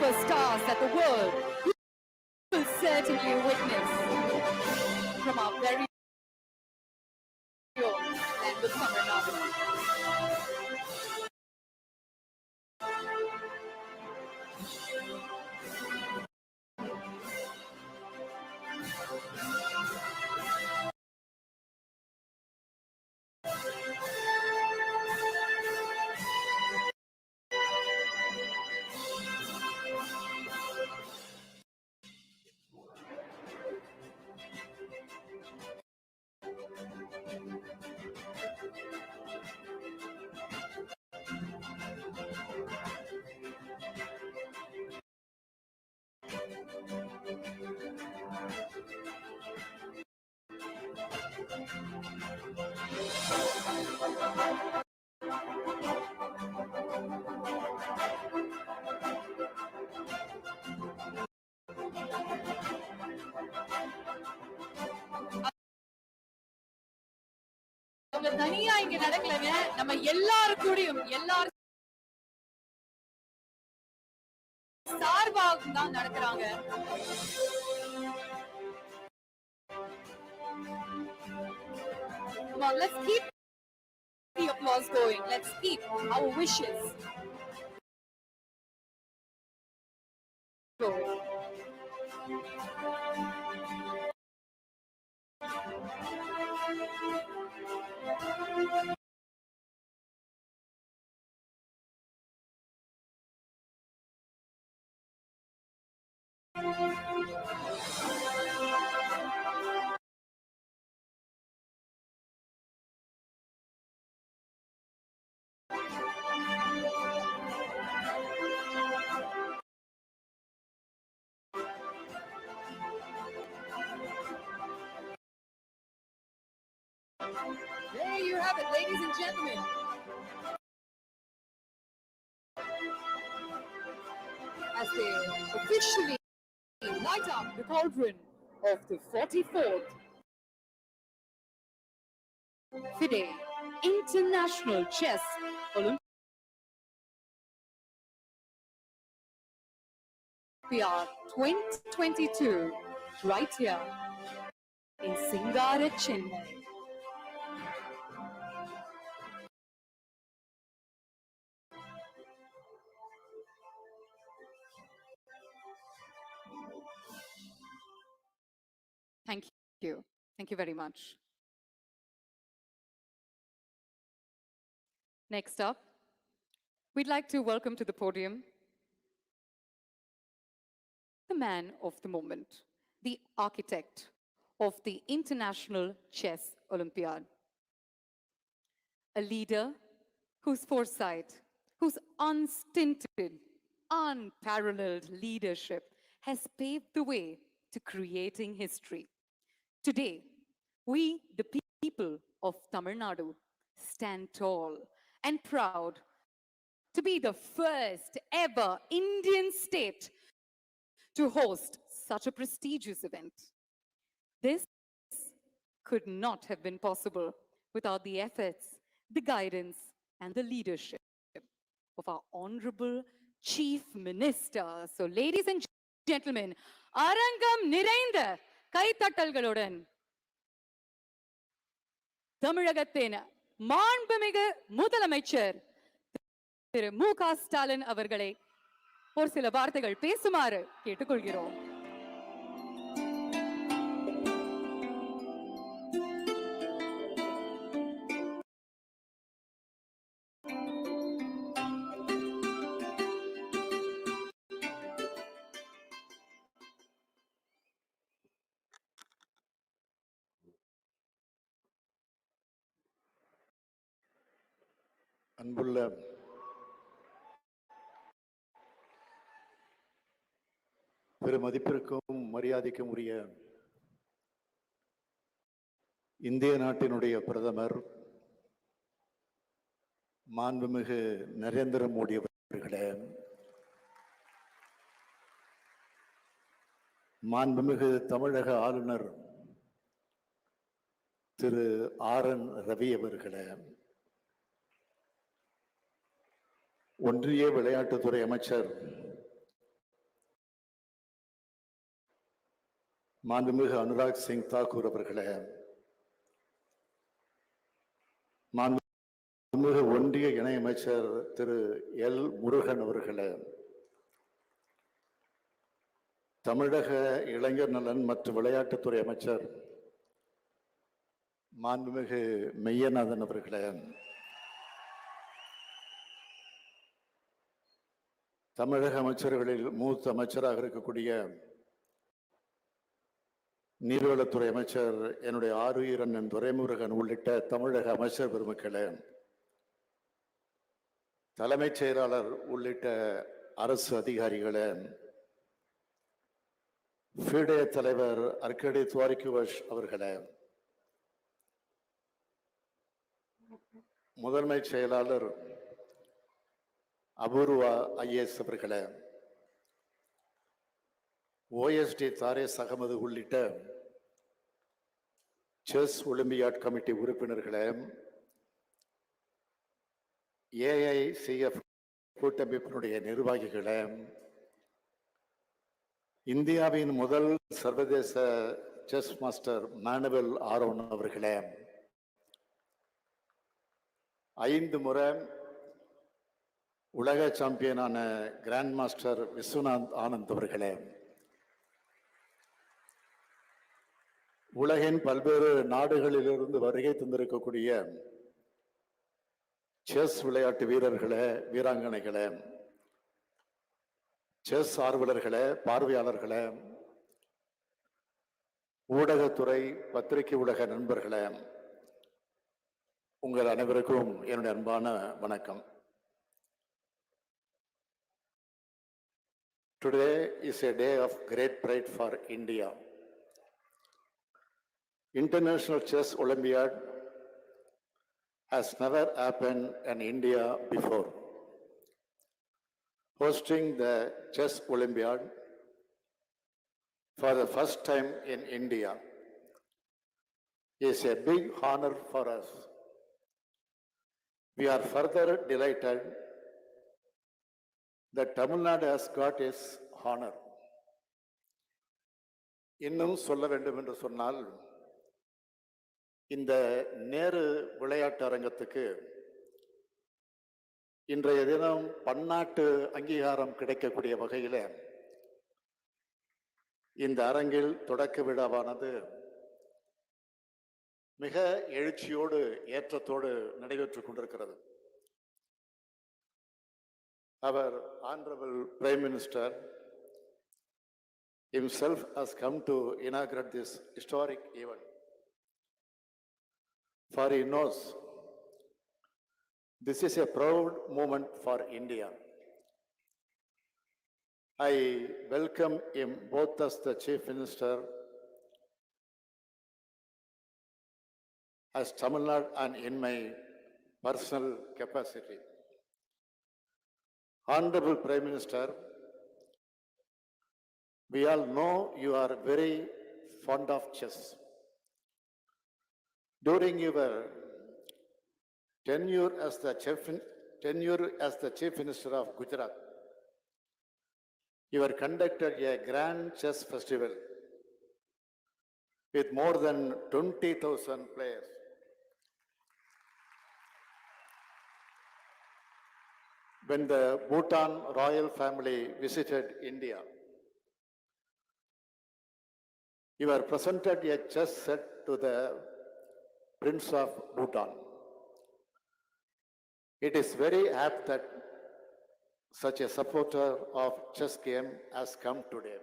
superstars that the world will certainly witness from our very own land of Tamil Nadu. அவங்க தனியா இங்க நடக்கலங்க, நம்ம எல்லாரும் கூடயும் எல்லாரும் சார்பாக தான் நடக்கிறாங்க. Come on, let's keep the applause going. Let's keep our wishes going. There you have it, ladies and gentlemen. As they officially light up the cauldron of the 44th FIDE International Chess Olympiad 2022 right here in Singara, Chennai. Thank you. Thank you very much. Next up, we'd like to welcome to the podium the man of the moment, the architect of the International Chess Olympiad. A leader whose foresight, whose unstinted, unparalleled leadership has paved the way to creating history. Today, we, the people of Tamil Nadu, stand tall and proud to be the first ever Indian state to host such a prestigious event. This could not have been possible without the efforts, the guidance, and the leadership of our Honorable Chief Minister. So, ladies and gentlemen, அரங்கம் நிறைந்த கைத்தட்டல்களுடன் தமிழகத்தின் மாண்புமிகு முதலமைச்சர் திரு மு.க. ஸ்டாலின் அவர்களை ஒரு சில வார்த்தைகள் பேசுமாறு கேட்டுக்கொள்கிறோம். அன்புள்ள பெருமதிப்பிற்கும் மரியாதைக்கும் உரிய இந்திய நாட்டினுடைய பிரதமர் மாண்புமிகு நரேந்திர மோடி அவர்களே, மாண்புமிகு தமிழக ஆளுநர் திரு ஆர்.என். ரவி அவர்களே, ஒன்றிய விளையாட்டுத்துறை அமைச்சர் மாண்புமிகு அனுராக் சிங் தாக்கூர் அவர்களே, மாண்புமிகு ஒன்றிய இணையமைச்சர் திரு எல் முருகன் அவர்களே, தமிழக இளைஞர் நலன் மற்றும் விளையாட்டுத்துறை அமைச்சர் மாண்புமிகு மெய்யநாதன் அவர்களே, தமிழக அமைச்சர்களில் மூத்த அமைச்சராக இருக்கக்கூடிய நீர்வளத்துறை அமைச்சர் என்னுடைய ஆருயிர் அண்ணன் துரைமுருகன் உள்ளிட்ட தமிழக அமைச்சர் பெருமக்களே, தலைமைச் செயலாளர் உள்ளிட்ட அரசு அதிகாரிகளே, FIDE தலைவர் அர்கடி துவாரிகுவஷ் அவர்களே, முதன்மை செயலாளர் அபூர்வா IAS அவர்களே, OSD தாரேஸ் அகமது உள்ளிட்ட செஸ் ஒலிம்பியாட் கமிட்டி உறுப்பினர்களே, AICF கூட்டமைப்பினுடைய நிர்வாகிகளே, இந்தியாவின் முதல் சர்வதேச செஸ் மாஸ்டர் மானுவல் ஆரோன் அவர்களே, 5 முறை உலக சாம்பியனான கிராண்ட் மாஸ்டர் விஸ்வநாத் ஆனந்த் அவர்களே, உலகின் பல்வேறு நாடுகளிலிருந்து வருகை தந்திருக்கக்கூடிய செஸ் விளையாட்டு வீரர்களே, வீராங்கனைகளே, செஸ் ஆர்வலர்களே, பார்வையாளர்களே, ஊடகத்துறை பத்திரிகை உலக நண்பர்களே, உங்கள் அனைவருக்கும் என்னுடைய அன்பான வணக்கம். Today is a day of great pride for India. International Chess Olympiad has never happened in India before. Hosting the Chess Olympiad for the first time in India is a big honor for us. We are further delighted that Tamil Nadu has got its honor. இன்னும் சொல்ல வேண்டும் என்று சொன்னால், இந்த நேரு விளையாட்டு அரங்கத்துக்கு இன்றைய தினம் பன்னாட்டு அங்கீகாரம் கிடைக்கக்கூடிய வகையில் இந்த அரங்கில் தொடக்க விழாவானது மிக எழுச்சியோடு ஏற்றத்தோடு நடைபெற்றுக் கொண்டிருக்கிறது. Our Honorable Prime Minister himself has come to inaugurate this historic event. For he knows this is a proud moment for India. I welcome him both as the Chief Minister, as Tamil Nadu, and in my personal capacity. Honorable Prime Minister, we all know you are very fond of chess. During your tenure as the Chief Minister of Gujarat, you have conducted a grand chess festival with more than 20,000 players. When the Bhutan royal family visited India, you were presented a chess set to the Prince of Bhutan. It is very apt that such a supporter of chess game has come today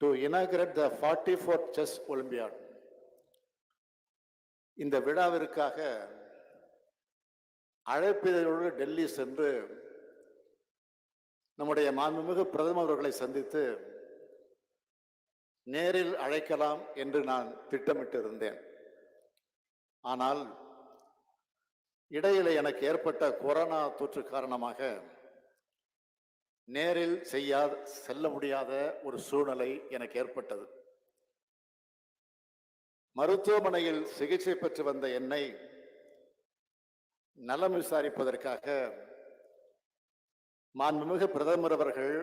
to inaugurate the 44th Chess Olympiad. இந்த விழாவிற்காக அழைப்பிதழோடு டெல்லி சென்று நம்முடைய மாண்புமிகு பிரதமர் அவர்களை சந்தித்து நேரில் அழைக்கலாம் என்று நான் திட்டமிட்டு இருந்தேன். ஆனால் இடையில எனக்கு ஏற்பட்ட கொரோனா தொற்று காரணமாக நேரில் செல்ல முடியாத ஒரு சூழ்நிலை எனக்கு ஏற்பட்டது. மருத்துவமனையில் சிகிச்சை பெற்று வந்த என்னை நலம் விசாரிப்பதற்காக மாண்புமிகு பிரதமர் அவர்கள்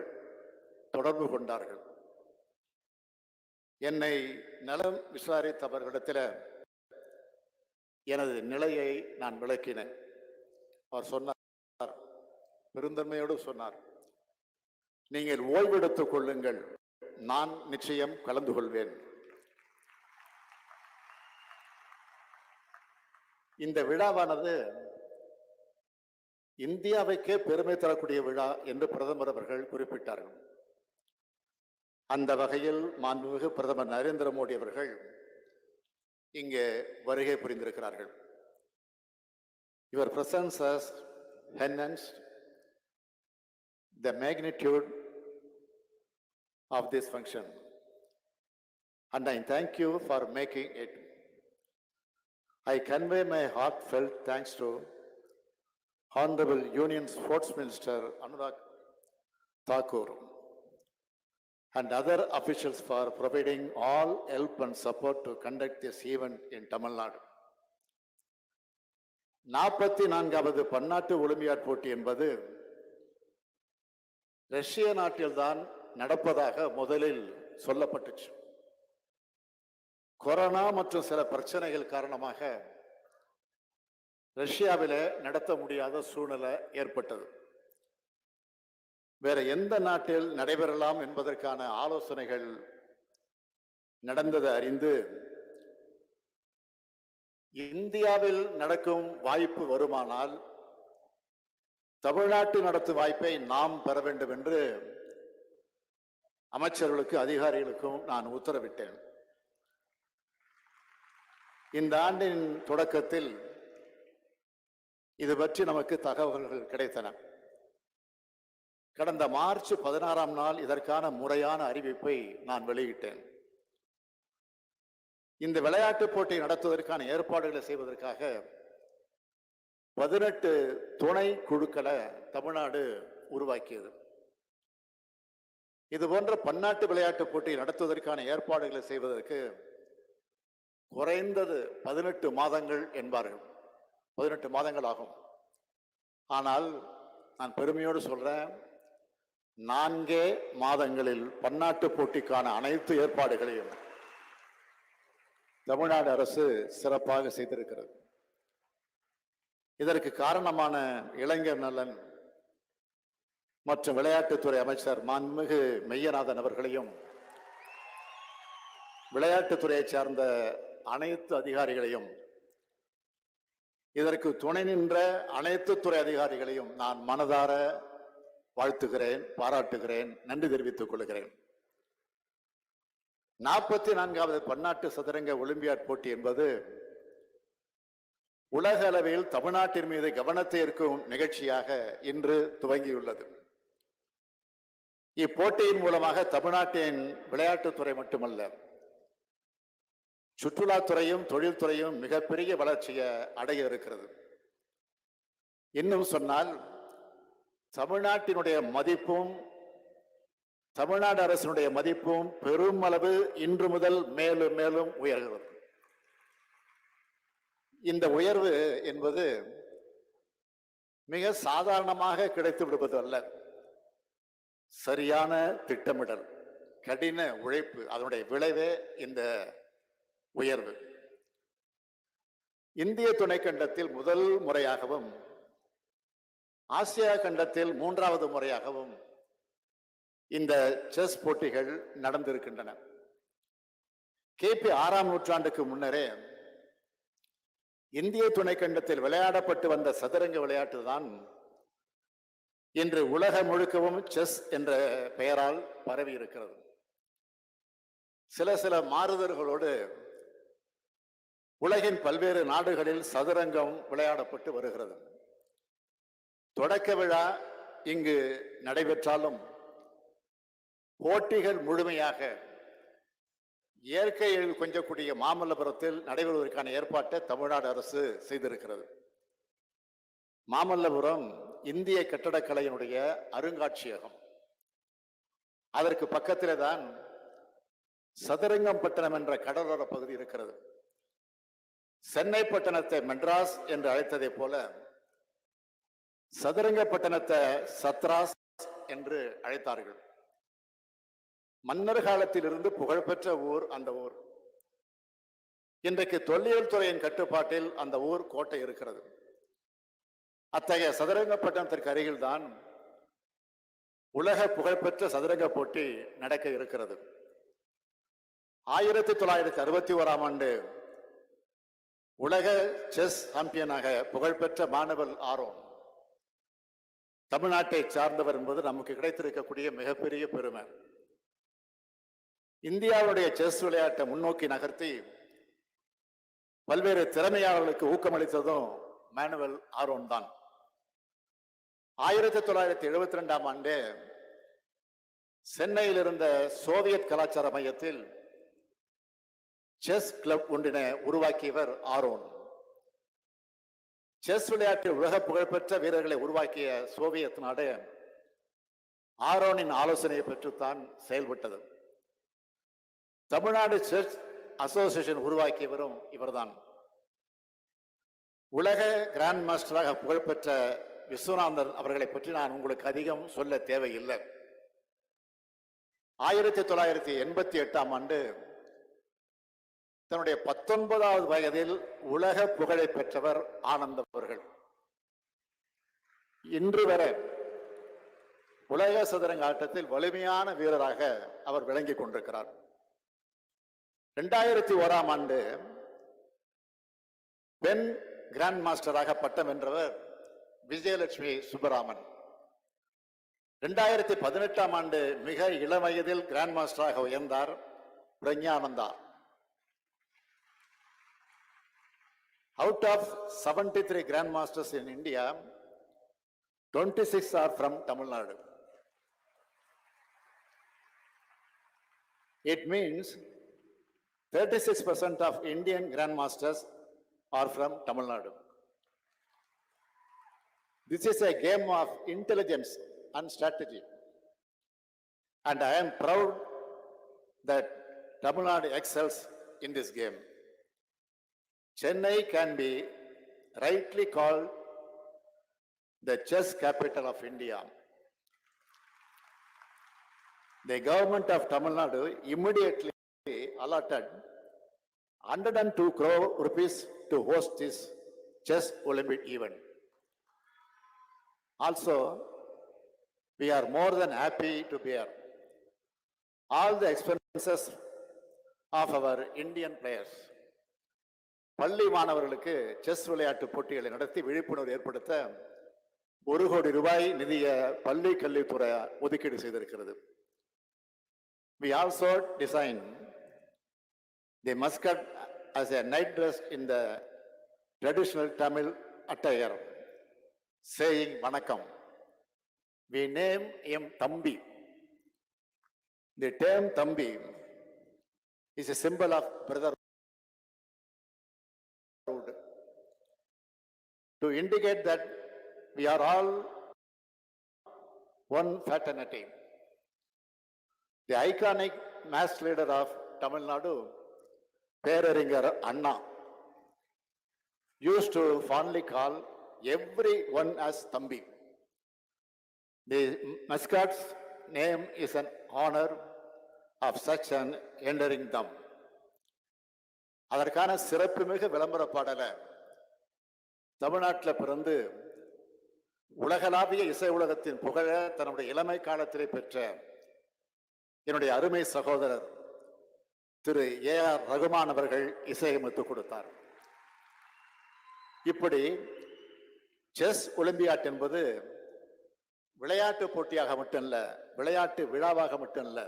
தொடர்பு கொண்டார்கள். என்னை நலம் விசாரித்தவர்களிடத்தில் எனது நிலையை நான் விளக்கினேன். அவர் சொன்னார், பெருந்தன்மையோடு சொன்னார், நீங்கள் ஓய்வெடுத்துக் கொள்ளுங்கள், நான் நிச்சயம் கலந்து கொள்வேன். இந்த விழாவானது இந்தியாவுக்கே பெருமை தரக்கூடிய விழா என்று பிரதமர் அவர்கள் குறிப்பிட்டார்கள். அந்த வகையில் மாண்புமிகு பிரதமர் நரேந்திர மோடி அவர்கள் இங்கே வருகை புரிந்திருக்கிறார்கள். Your presence has enhanced the magnitude of this function, and I thank you for making it. I convey my heartfelt thanks to Honorable Union Sports Minister Anurag Thakur and other officials for providing all help and support to conduct this event in Tamil Nadu. 44வது பன்னாட்டு olympiad போட்டி என்பது ரஷ்ய நாட்டில்தான் நடப்பதாக முதலில் சொல்லப்பட்டுச்சு. Corona மற்றும் சில பிரச்சனைகள் காரணமாக ரஷ்யாவிலே நடத்த முடியாத சூழ்நிலை ஏற்பட்டது. வேற எந்த நாட்டில் நடைபெறலாம் என்பதற்கான ஆலோசனைகள் நடந்ததை அறிந்து இந்தியாவில் நடக்கும் வாய்ப்பு வருமானால் தமிழ்நாட்டில் நடத்தும் வாய்ப்பை நாம் பெற வேண்டும் என்று அமைச்சர்களுக்கு அதிகாரிகளுக்கும் நான் உத்தரவிட்டேன். இந்த ஆண்டின் தொடக்கத்தில் இது பற்றி நமக்கு தகவல்கள் கிடைத்தன. கடந்த மார்ச் 16ஆம் நாள் இதற்கான முறையான அறிவிப்பை நான் வெளியிட்டேன். இந்த விளையாட்டுப் போட்டி நடத்துவதற்கான ஏற்பாடுகளை செய்வதற்காக 18 துணை குழுக்களை தமிழ்நாடு உருவாக்கியது. இது போன்ற பன்னாட்டு விளையாட்டுப் போட்டி நடத்துவதற்கான ஏற்பாடுகளை செய்வதற்கு குறைந்தது 18 மாதங்கள் என்பார்கள். 18 மாதங்கள் ஆகும். ஆனால் நான் பெருமையோடு சொல்றேன், 4 மாதங்களில் பன்னாட்டு போட்டிக்கான அனைத்து ஏற்பாடுகளையும் தமிழ்நாடு அரசு சிறப்பாக செய்திருக்கிறது. இதற்கு காரணமான இளைஞர் நலன் மற்றும் விளையாட்டுத்துறை அமைச்சர் மாண்புமிகு மெய்யநாதன் அவர்களையும் விளையாட்டுத்துறையை சார்ந்த அனைத்து அதிகாரிகளையும் இதற்கு துணை நின்ற அனைத்து துறை அதிகாரிகளையும் நான் மனதார வாழ்த்துகிறேன், பாராட்டுகிறேன், நன்றி தெரிவித்துக் கொள்கிறேன். 44வது பன்னாட்டு சதுரங்க ஒலிம்பியாட் போட்டி என்பது உலக அளவில் தமிழ்நாட்டின் மீது கவனத்தை ஈர்க்கும் நிகழ்ச்சியாக இன்று துவங்கியுள்ளது. இப்போட்டியின் மூலமாக தமிழ்நாட்டின் விளையாட்டுத்துறை மட்டுமல்ல, சுற்றுலாத்துறையும் தொழில்துறையும் மிகப்பெரிய வளர்ச்சியை அடைய இருக்கிறது. இன்னும் சொன்னால் தமிழ்நாட்டினுடைய மதிப்பும் தமிழ்நாடு அரசினுடைய மதிப்பும் பெரும் அளவு இன்று முதல் மேலும் மேலும் உயர்கிறது. இந்த உயர்வு என்பது மிக சாதாரணமாக கிடைத்து விடுவது அல்ல. சரியான திட்டமிடல், கடின உழைப்பு, அதனுடைய விளைவே இந்த உயர்வு. இந்திய துணைக்கண்டத்தில் முதல் முறையாகவும் ஆசியா கண்டத்தில் 3வது முறையாகவும் இந்த செஸ் போட்டிகள் நடந்திருக்கின்றன. கிபி 6ஆம் நூற்றாண்டுக்கு முன்னரே இந்திய துணைக்கண்டத்தில் விளையாடப்பட்டு வந்த சதுரங்க விளையாட்டு தான் இன்று உலகம் முழுக்கவும் செஸ் என்ற பெயரால் பரவி இருக்கிறது. சில மாறுதல்களோடு உலகின் பல்வேறு நாடுகளில் சதுரங்கம் விளையாடப்பட்டு வருகிறது. தொடக்க விழா இங்கு நடைபெற்றாலும் போட்டிகள் முழுமையாக இயற்கையில் கொஞ்சக்கூடிய மாமல்லபுரத்தில் நடைபெறுவதற்கான ஏற்பாட்டை தமிழ்நாடு அரசு செய்திருக்கிறது. மாமல்லபுரம் இந்திய கட்டடக்கலையினுடைய அருங்காட்சியகம். அதற்கு பக்கத்திலே தான் சதுரங்கம்பட்டினம் என்ற கடலோர பகுதி இருக்கிறது. சென்னை பட்டணத்தை மெட்ராஸ் என்று அழைத்ததை போல சதுரங்கப்பட்டினத்தை சத்ராஸ் என்று அழைத்தார்கள். மன்னர் காலத்திலிருந்து புகழ்பெற்ற ஊர் அந்த ஊர். இன்றைக்கு தொல்லியல் துறையின் கட்டுப்பாட்டில் அந்த ஊர் கோட்டை இருக்கிறது. அத்தகைய சதுரங்கப்பட்டினத்திற்கு அருகில்தான் உலக புகழ்பெற்ற சதுரங்க போட்டி நடக்க இருக்கிறது. 1961ஆம் ஆண்டு உலக செஸ் சாம்பியனாக புகழ்பெற்ற மாணவர் ஆரோன் தமிழ்நாட்டை சார்ந்தவர் என்பது நமக்கு கிடைத்திருக்கக்கூடிய மிகப்பெரிய பெருமை. இந்தியாவுடைய செஸ் விளையாட்டை முன்னோக்கி நகர்த்தி பல்வேறு திறமையாளர்களுக்கு ஊக்கமளித்ததும் மேனுவல் ஆரோன் தான். 1972ஆம் ஆண்டு சென்னையில் இருந்த சோவியத் கலாச்சார மையத்தில் செஸ் கிளப் ஒன்றினை உருவாக்கியவர் ஆரோன். செஸ் விளையாட்டில் உலக புகழ்பெற்ற வீரர்களை உருவாக்கிய சோவியத் நாடு ஆரோனின் ஆலோசனையை பெற்றுத்தான் செயல்பட்டது. தமிழ்நாடு செஸ் அசோசியேஷன் உருவாக்கியவரும் இவர்தான். உலக கிராண்ட் மாஸ்டராக புகழ்பெற்ற விஸ்வநாதன் அவர்களை பற்றி நான் உங்களுக்கு அதிகம் சொல்ல தேவையில்லை. 1988ஆம் ஆண்டு தன்னுடைய 19வது வயதில் உலக புகழை பெற்றவர் ஆனந்த் அவர்கள். இன்று வரை உலக சதுரங்க ஆட்டத்தில் வலிமையான வீரராக அவர் விளங்கிக் கொண்டிருக்கிறார். 2001ஆம் ஆண்டு பெண் கிராண்ட் மாஸ்டராக பட்டம் வென்றவர் விஜயலட்சுமி சுப்பராமன். 2018ஆம் ஆண்டு மிக இளம் வயதில் grand மாஸ்டராக உயர்ந்தார் Praggnanandhaa. Out of 73 Grand Masters in India, 26 are from Tamil Nadu. It means 36% of Indian Grand Masters are from Tamil Nadu. This is a game of intelligence and strategy. And I am proud that Tamil Nadu excels in this game. Chennai can be rightly called the chess capital of India. The government of Tamil Nadu immediately allotted 102 crore rupees to host this chess Olympiad event. Also, we are more than happy to bear all the expenses of our Indian players. பள்ளி மாணவர்களுக்கு chess விளையாட்டு போட்டிகளை நடத்தி விழிப்புணர்வு ஏற்படுத்த 1 கோடி ரூபாய் நிதியை பள்ளி கல்வித்துறை ஒதுக்கீடு செய்திருக்கிறது. We also designed the mascot as a night dress in the traditional Tamil attire, saying Vanakkam. We name him Thambi. The term Thambi is a symbol of brotherhood, to indicate that we are all one fraternity. The iconic mass leader of Tamil Nadu, Peraringer Anna, used to fondly call everyone as Thambi. The mascot's name is an honor of such an enduring them. அதற்கான சிறப்புமிகு விளம்பர பாடலை தமிழ்நாட்டில் பிறந்து உலகளாவிய இசை உலகத்தின் புகழ தன்னுடைய இளமை காலத்திலே பெற்ற என்னுடைய அருமை சகோதரர் திரு ஏ.ஆர். ரகுமான் அவர்கள் இசையமைத்து கொடுத்தார். இப்படி செஸ் ஒலிம்பியாட் என்பது விளையாட்டு போட்டியாக மட்டுமல்ல, விளையாட்டு விழாவாக மட்டுமல்ல,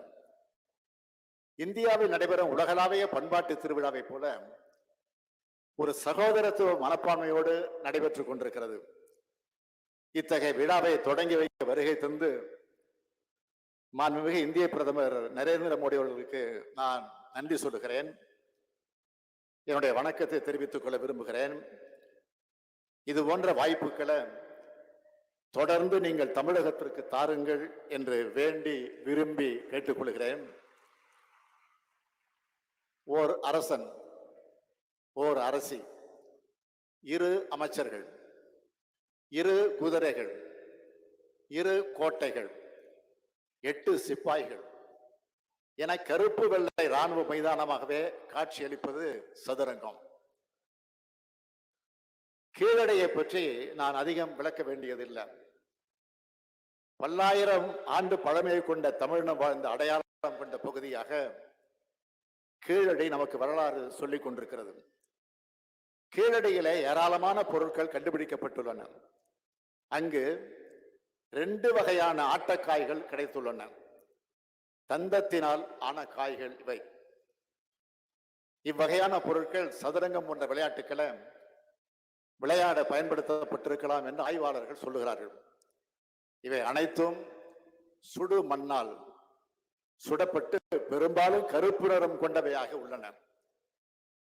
இந்தியாவில் நடைபெறும் உலகளாவிய பண்பாட்டு திருவிழாவை போல ஒரு சகோதரத்துவ மனப்பான்மையோடு நடைபெற்றுக் கொண்டிருக்கிறது. இத்தகைய விழாவை தொடங்கி வைக்க வருகை தந்து மாண்புமிகு இந்திய பிரதமர் நரேந்திர மோடி அவர்களுக்கு நான் நன்றி சொல்லுகிறேன். என்னுடைய வணக்கத்தை தெரிவித்துக் கொள்ள விரும்புகிறேன். இது போன்ற வாய்ப்புகளை தொடர்ந்து நீங்கள் தமிழகத்திற்கு தாருங்கள் என்று வேண்டி விரும்பி கேட்டுக்கொள்கிறேன். ஓர் அரசன், ஓர் அரசி, 2 அமைச்சர்கள், 2 குதிரைகள், 2 கோட்டைகள், 8 சிப்பாய்கள், என கருப்பு வெள்ளை ராணுவ மைதானமாகவே காட்சியளிப்பது சதுரங்கம். கீழடையை பற்றி நான் அதிகம் விளக்க வேண்டியதில்லை. பல்லாயிரம் ஆண்டு பழமையை கொண்ட தமிழினம் வாழ்ந்த அடையாளம் கொண்ட பகுதியாக கீழடை நமக்கு வரலாறு சொல்லிக் கொண்டிருக்கிறது. கீழடையில ஏராளமான பொருட்கள் கண்டுபிடிக்கப்பட்டுள்ளன. அங்கு 2 வகையான ஆட்டக்காய்கள் கிடைத்துள்ளன. தந்தத்தினால் ஆன காய்கள் இவை. இவ்வகையான பொருட்கள் சதுரங்கம் போன்ற விளையாட்டுக்களை விளையாட பயன்படுத்தப்பட்டிருக்கலாம் என்று ஆய்வாளர்கள் சொல்லுகிறார்கள். இவை அனைத்தும் சுடு மண்ணால் சுடப்பட்டு பெரும்பாலும் கருப்பு நிறம் கொண்டவையாக உள்ளன.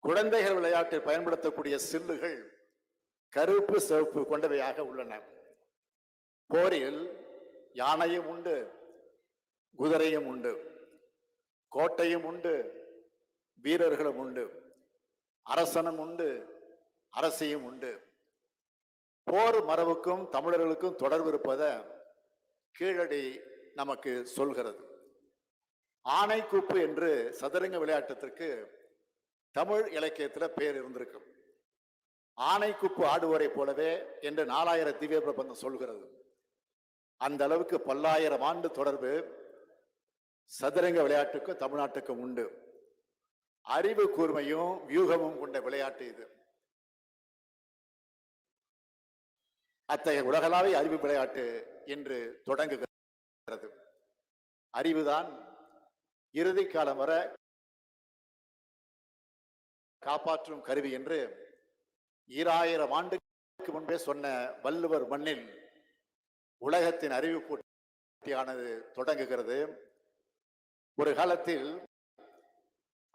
குழந்தைகள் விளையாட்டில் பயன்படுத்தக்கூடிய சில்லுகள் கருப்பு சிவப்பு கொண்டவையாக உள்ளன. போரில் யானையும் உண்டு, குதிரையும் உண்டு, கோட்டையும் உண்டு, வீரர்களும் உண்டு, அரசனும் உண்டு, அரசியும் உண்டு. போர் மரபுக்கும் தமிழர்களுக்கும் தொடர்பு இருப்பதை கீழடி நமக்கு சொல்கிறது. ஆனைக்கூப்பு என்று சதுரங்க விளையாட்டத்திற்கு தமிழ் இலக்கியத்தில் பெயர் இருந்திருக்கு. ஆனைக்கூப்பு ஆடுவோரை போலவே என்று 4000 திவ்ய பிரபந்தம் சொல்கிறது. அந்த அளவுக்கு பல்லாயிரம் ஆண்டு தொடர்பு சதுரங்க விளையாட்டுக்கும் தமிழ்நாட்டுக்கும் உண்டு. அறிவு கூர்மையும் வியூகமும் கொண்ட விளையாட்டு இது. அத்தகைய உலகளாவிய அறிவு விளையாட்டு என்று தொடங்குகிறது. அறிவுதான் இறுதி காலம் வர காப்பாற்றும் கருவி என்று 2000 ஆண்டுக்கு முன்பே சொன்ன வள்ளுவர் மண்ணில் உலகத்தின் அறிவு போட்டியானது தொடங்குகிறது. ஒரு காலத்தில்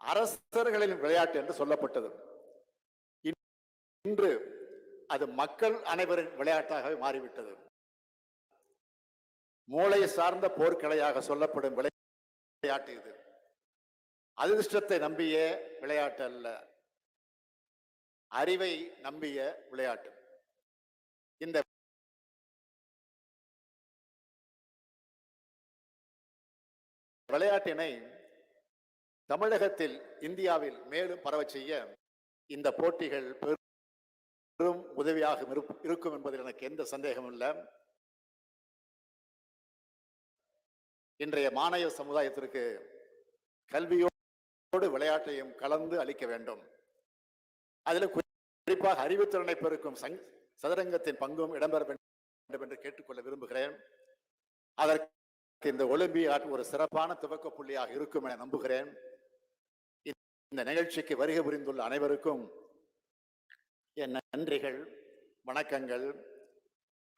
அரசர்களின் விளையாட்டு என்று சொல்லப்பட்டது. இன்று அது மக்கள் அனைவரின் விளையாட்டாக மாறிவிட்டது. மூளை சார்ந்த போர்க்கலையாக சொல்லப்படும் விளையாட்டு இது. அதிர்ஷ்டத்தை நம்பிய விளையாட்டு அல்ல, அறிவை நம்பிய விளையாட்டு. இந்த விளையாட்டினை தமிழகத்தில் இந்தியாவில் மேலும் பரவச் செய்ய இந்த போட்டிகள் பெரும் உதவியாக இருக்கும் என்பதில் எனக்கு எந்த சந்தேகமும் இல்லை. இன்றைய மாணவ சமுதாயத்திற்கு கல்வியோடு விளையாட்டையும் கலந்து அளிக்க வேண்டும். அதில் குறிப்பாக அறிவுத்திறனை பெருக்கும் சதுரங்கத்தின் பங்கும் இடம்பெற வேண்டும் என்று கேட்டுக்கொள்ள விரும்புகிறேன். அதற்கு இந்த ஒலிம்பியாட் ஒரு சிறப்பான துவக்க புள்ளியாக இருக்கும் என நம்புகிறேன். இந்த நிகழ்ச்சிக்கு வருகை புரிந்துள்ள அனைவருக்கும் என் நன்றிகள், வணக்கங்கள்.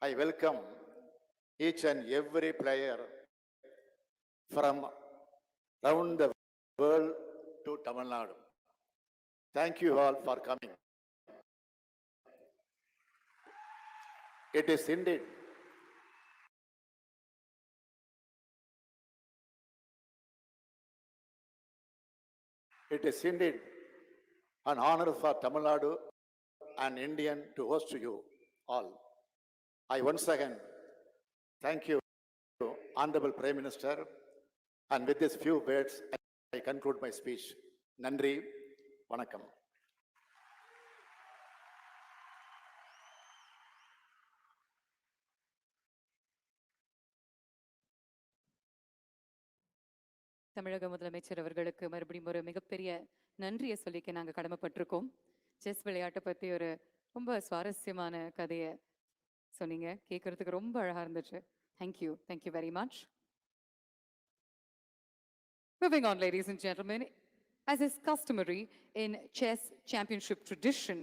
I welcome each and every player from around the world to Tamil Nadu. Thank you all for coming. It is indeed an honor for Tamil Nadu and Indian to host you all. I once again thank you, Honorable Prime Minister, and with these few words, I conclude my speech. Nandri, vanakkam. தமிழக முதலமைச்சர் அவர்களுக்கு மறுபடியும் ஒரு மிகப்பெரிய நன்றியை சொல்லிக்க நாங்கள் கடமைப்பட்டிருக்கோம். Chess விளையாட்டை பற்றி ஒரு ரொம்ப சுவாரஸ்யமான கதையை சொன்னீங்க. கேட்கறதுக்கு ரொம்ப அழகாக இருந்துச்சு. Thank you very much. Moving on, ladies and gentlemen, as is customary in chess championship tradition,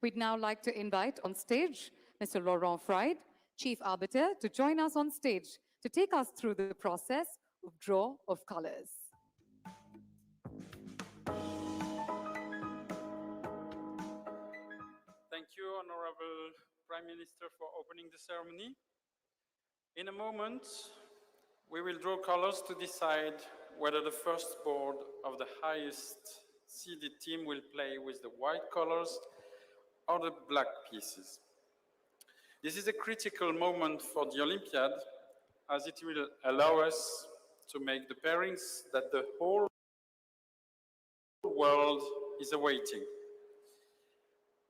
we'd now like to invite on stage Mr. Laurent Fried, Chief Arbiter, to join us on stage to take us through the process of draw of colors. Thank you, Honorable Prime Minister, for opening the ceremony. In a moment, we will draw colors to decide whether the first board of the highest seeded team will play with the white colors or the black pieces. This is a critical moment for the Olympiad, as it will allow us to make the pairings that the whole world is awaiting.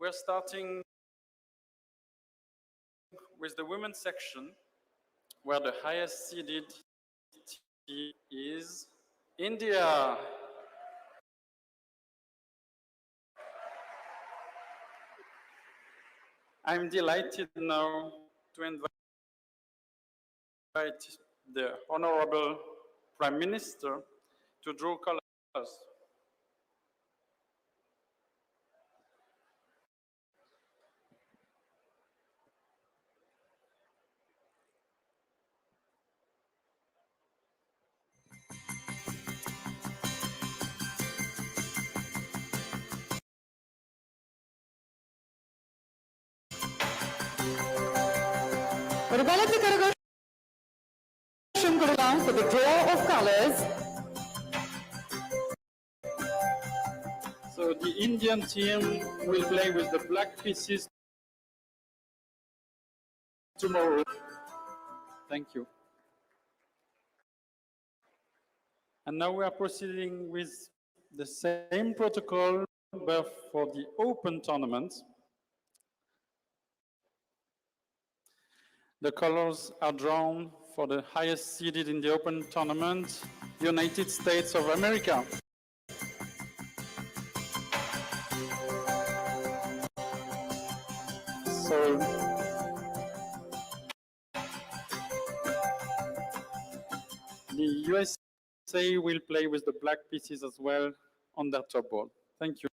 We're starting with the women's section, where the highest seeded team is India. I'm delighted now to invite the Honorable Prime Minister to draw colors. ഒരു ബലത്തിൽ കരഘോഷം കൊടുക്കാം for the draw of colors. So the Indian team will play with the black pieces tomorrow. Thank you. And now we are proceeding with the same protocol but for the open tournament. The colors are drawn for the highest seeded in the open tournament, United States of America. So the USA will play with the black pieces as well on their top board. Thank you.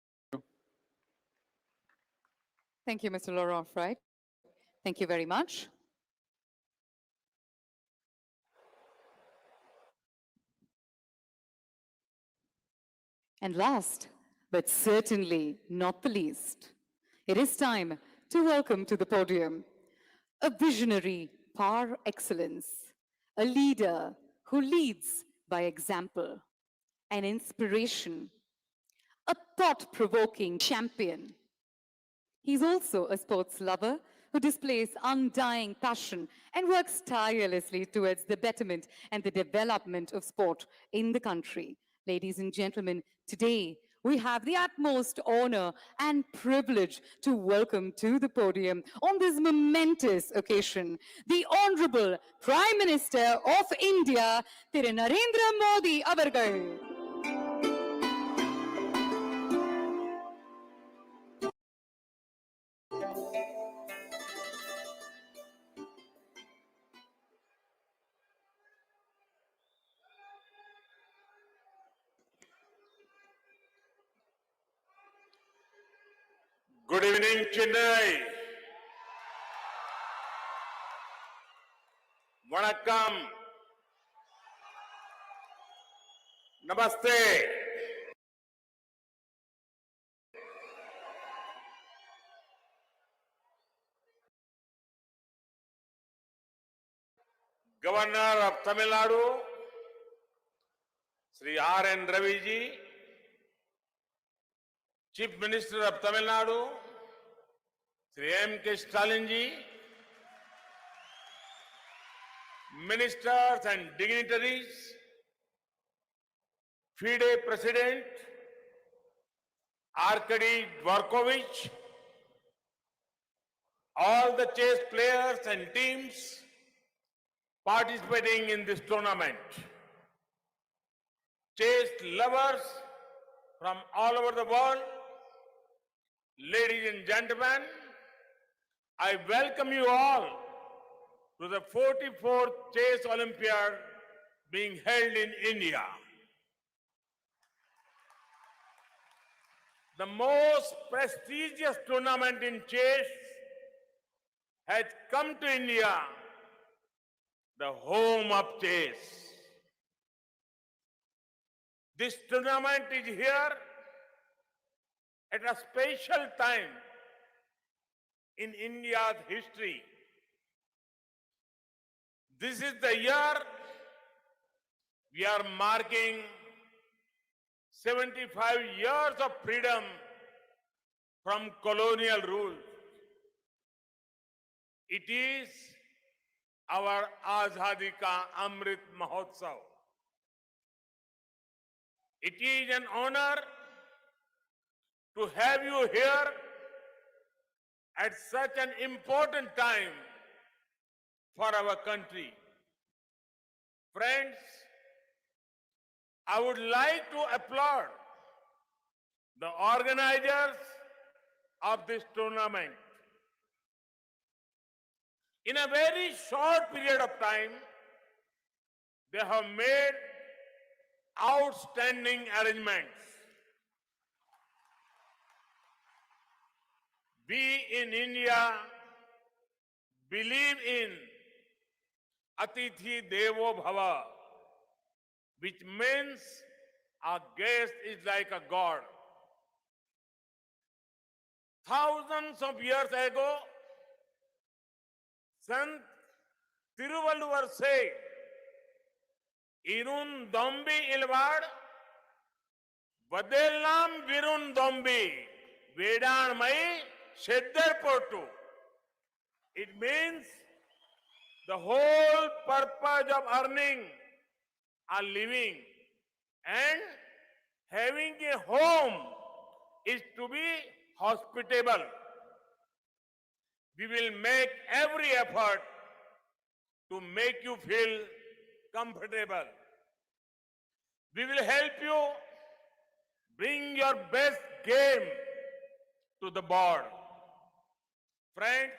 Thank you, Mr. Laurent Fried. Thank you very much. And last, but certainly not the least, it is time to welcome to the podium a visionary par excellence, a leader who leads by example, an inspiration, a thought-provoking champion. He's also a sports lover who displays undying passion and works tirelessly towards the betterment and the development of sport in the country. Ladies and gentlemen, today we have the utmost honor and privilege to welcome to the podium on this momentous occasion, the Honorable Prime Minister of India, Thiru Narendra Modi avargal. Good evening, Chennai. Vanakkam. Namaste. Governor of Tamil Nadu, Sri R.N. Ravi ji, Chief Minister of Tamil Nadu, Sri M.K. Stalin ji, ministers and dignitaries, FIDE President, Arkady Dvorkovich, all the chess players and teams participating in this tournament, chess lovers from all over the world, ladies and gentlemen, I welcome you all to the 44th Chess Olympiad being held in India. The most prestigious tournament in chess has come to India, the home of chess. This tournament is here at a special time in India's history. This is the year we are marking 75 years of freedom from colonial rule. It is our Azadi Ka Amrit Mahotsav. It is an honor to have you here at such an important time for our country. Friends, I would like to applaud the organizers of this tournament. In a very short period of time, they have made outstanding arrangements. We in India believe in Atithi Devo Bhava, which means our guest is like a god. Thousands of years ago, Sant Tiruvalluvar said, Irun Dombi Ilvad, Vadellam Virun Dombi, Vedan Mai Sheddar Portu. It means the whole purpose of earning a living and having a home is to be hospitable. We will make every effort to make you feel comfortable. We will help you bring your best game to the board. Friends,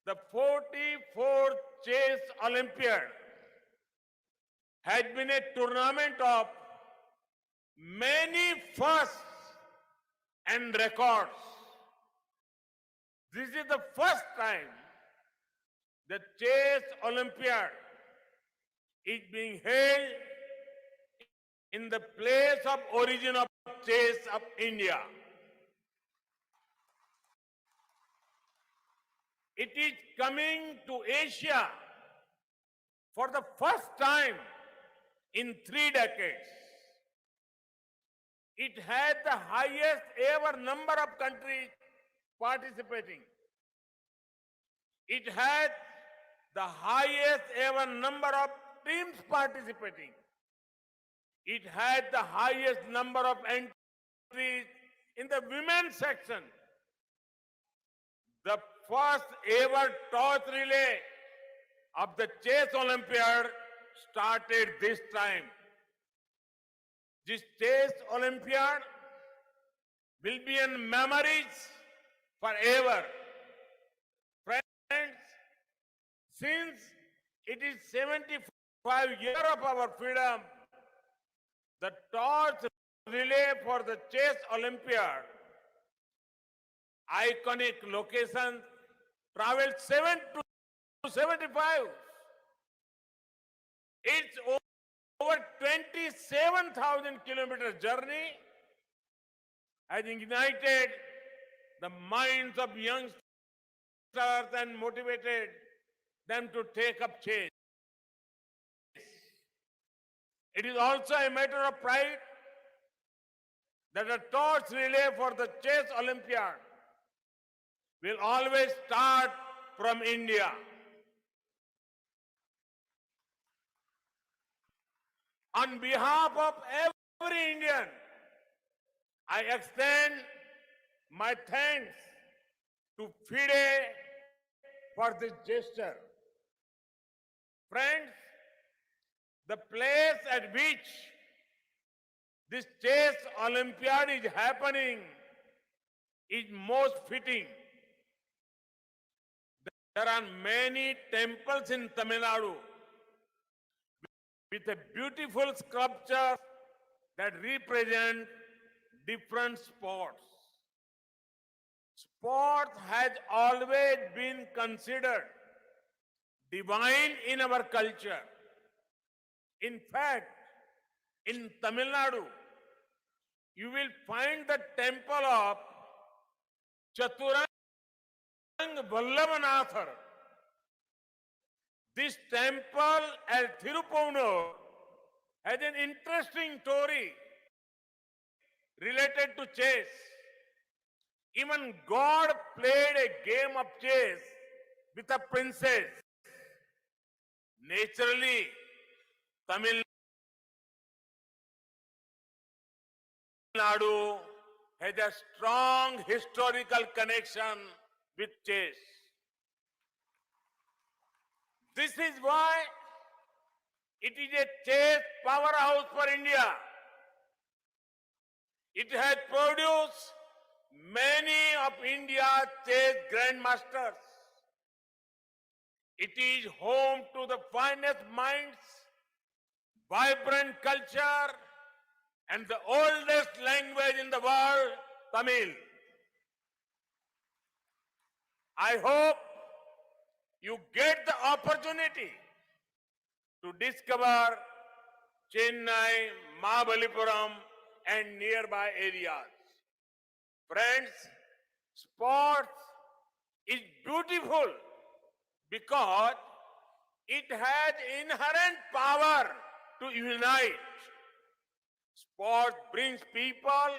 the 44th Chess Olympiad has been a tournament of many firsts and records. This is the first time the Chess Olympiad is being held in the place of origin of chess of India. It is coming to Asia for the first time in 3 decades. It had the highest ever number of countries participating. It had the highest ever number of teams participating. It had the highest number of entries in the women's section. The first ever toss relay of the Chess Olympiad started this time. This Chess Olympiad will be in memories forever. Friends, since it is 75 years of our freedom, the torch relay for the Chess Olympiad, iconic location, traveled 7 to 75. It's over 27,000 kilometer journey has ignited the minds of youngsters and motivated them to take up chess. It is also a matter of pride that a torch relay for the Chess Olympiad will always start from India. On behalf of every Indian, I extend my thanks to FIDE for this gesture. Friends, the place at which this Chess Olympiad is happening is most fitting. There are many temples in Tamil Nadu with a beautiful sculpture that represent different sports. Sport has always been considered divine in our culture. In fact, in Tamil Nadu, you will find the temple of Chaturanga Vallabhanathar. This temple at Tirupavur has an interesting story related to chess. Even God played a game of chess with a princess. Naturally, Tamil Nadu has a strong historical connection with chess. This is why it is a chess powerhouse for India. It has produced many of India's chess grandmasters. It is home to the finest minds, vibrant culture, and the oldest language in the world, Tamil. I hope you get the opportunity to discover Chennai, Mahabalipuram, and nearby areas. Friends, sports is beautiful because it has inherent power to unite. Sport brings people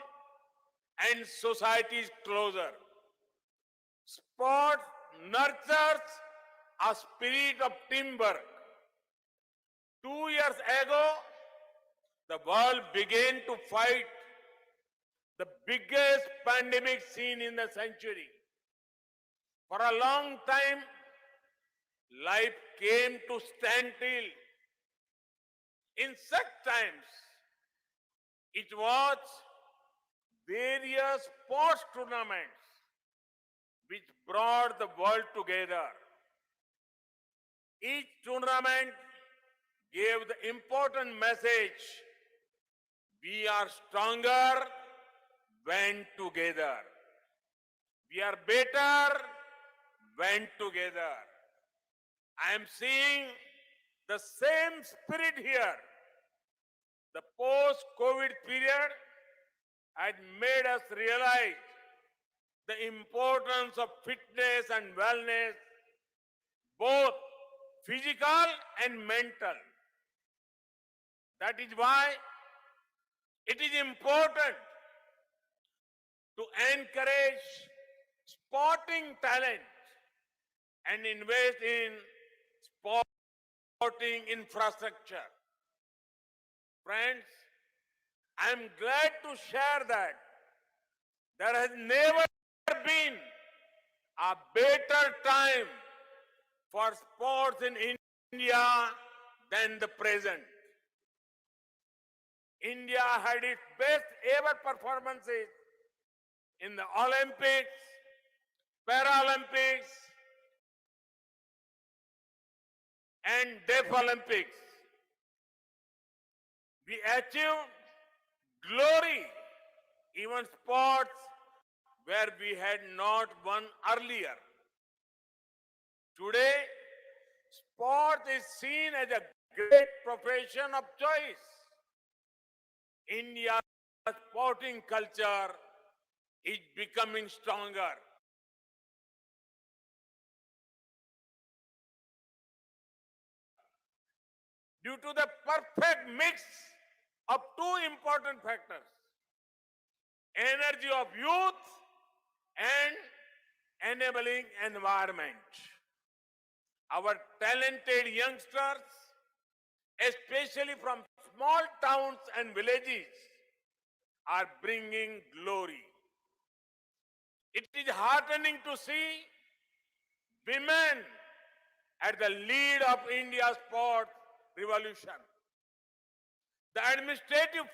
and societies closer. Sport nurtures a spirit of teamwork. 2 years ago, the world began to fight the biggest pandemic seen in the century. For a long time, life came to standstill. In such times, it was various sports tournaments which brought the world together. Each tournament gave the important message: we are stronger when together. We are better when together. I am seeing the same spirit here. The post-COVID period had made us realize the importance of fitness and wellness, both physical and mental. That is why it is important to encourage sporting talent and invest in sporting infrastructure. Friends, I am glad to share that there has never been a better time for sports in India than the present. India had its best ever performances in the Olympics, Paralympics, and Deaflympics. We achieved glory, even sports where we had not won earlier. Today, sport is seen as a great profession of choice. India's sporting culture is becoming stronger. Due to the perfect mix of two important factors: energy of youth and enabling environment. Our talented youngsters, especially from small towns and villages, are bringing glory. It is heartening to see women at the lead of India's sport revolution. The administrative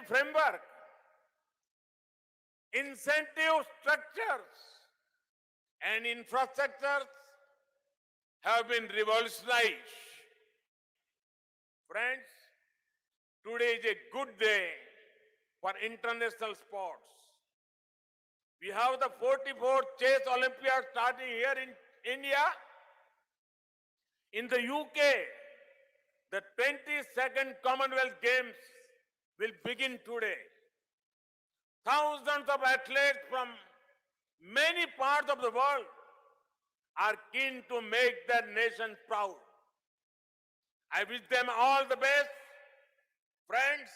framework, incentive structures, and infrastructures have been revolutionized. Friends, today is a good day for international sports. We have the 44th Chess Olympiad starting here in India. In the UK, the 22nd Commonwealth Games will begin today. Thousands of athletes from many parts of the world are keen to make their nation proud. I wish them all the best. Friends,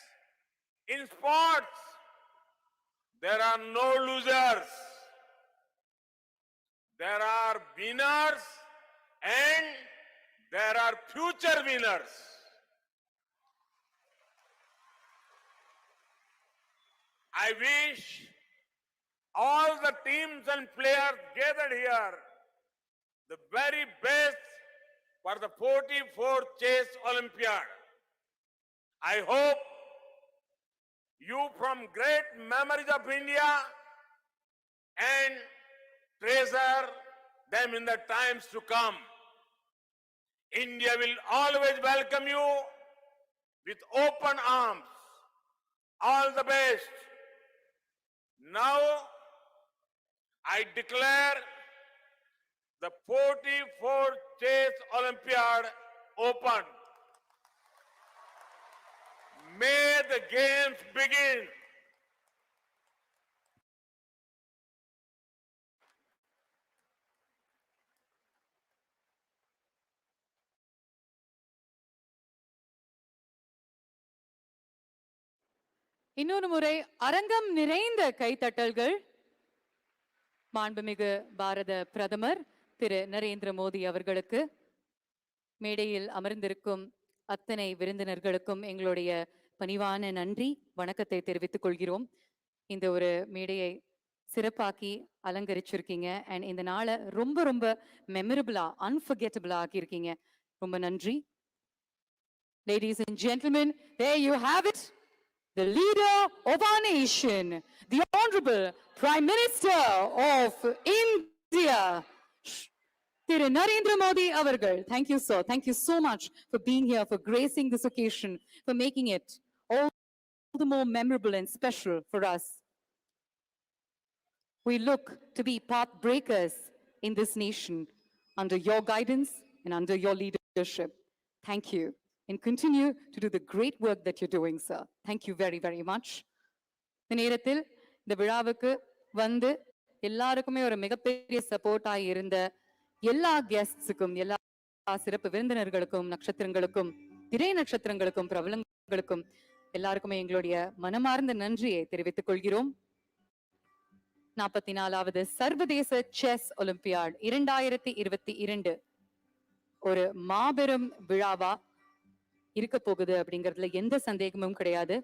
in sports, there are no losers. There are winners and there are future winners. I wish all the teams and players gathered here the very best for the 44th Chess Olympiad. I hope you from great memories of India and treasure them in the times to come. India will always welcome you with open arms. All the best. Now, I declare the 44th Chess Olympiad open. May the games begin. இன்னொரு முறை அரங்கம் நிறைந்த கைத்தட்டல்கள் மாண்புமிகு பாரத பிரதமர் திரு நரேந்திர மோடி அவர்களுக்கு. மேடையில் அமர்ந்திருக்கும் அத்தனை விருந்தினர்களுக்கும் எங்களுடைய பணிவான நன்றி வணக்கத்தை தெரிவித்துக் கொள்கிறோம். இந்த ஒரு மேடையை சிறப்பாக்கி அலங்கரிச்சிருக்கீங்க அண்ட் இந்த நாளை ரொம்ப ரொம்ப மெமரபிளா அன்ஃபர்கெட்டபிளா ஆக்கியிருக்கீங்க. ரொம்ப நன்றி. Ladies and gentlemen, there you have it. The leader of our nation, the Honorable Prime Minister of India, Thiru Narendra Modi avargal. Thank you, sir. Thank you so much for being here, for gracing this occasion, for making it all the more memorable and special for us. We look to be path breakers in this nation under your guidance and under your leadership. Thank you. And continue to do the great work that you're doing, sir. Thank you very, very much. இந்த நேரத்தில் இந்த விழாவுக்கு வந்து எல்லாருக்குமே ஒரு மிகப்பெரிய சப்போர்ட்டா இருந்த எல்லா கெஸ்ட்ஸுக்கும், எல்லா சிறப்பு விருந்தினர்களுக்கும், நட்சத்திரங்களுக்கும், திரை நட்சத்திரங்களுக்கும், பிரபலங்களுக்கும் எல்லாருக்குமே எங்களுடைய மனமார்ந்த நன்றியை தெரிவித்துக் கொள்கிறோம். 44வது சர்வதேச செஸ் ஒலிம்பியாட் 2022 ஒரு மாபெரும் விழாவா இருக்க போகுது அப்படிங்கிறதுல எந்த சந்தேகமும் கிடையாது.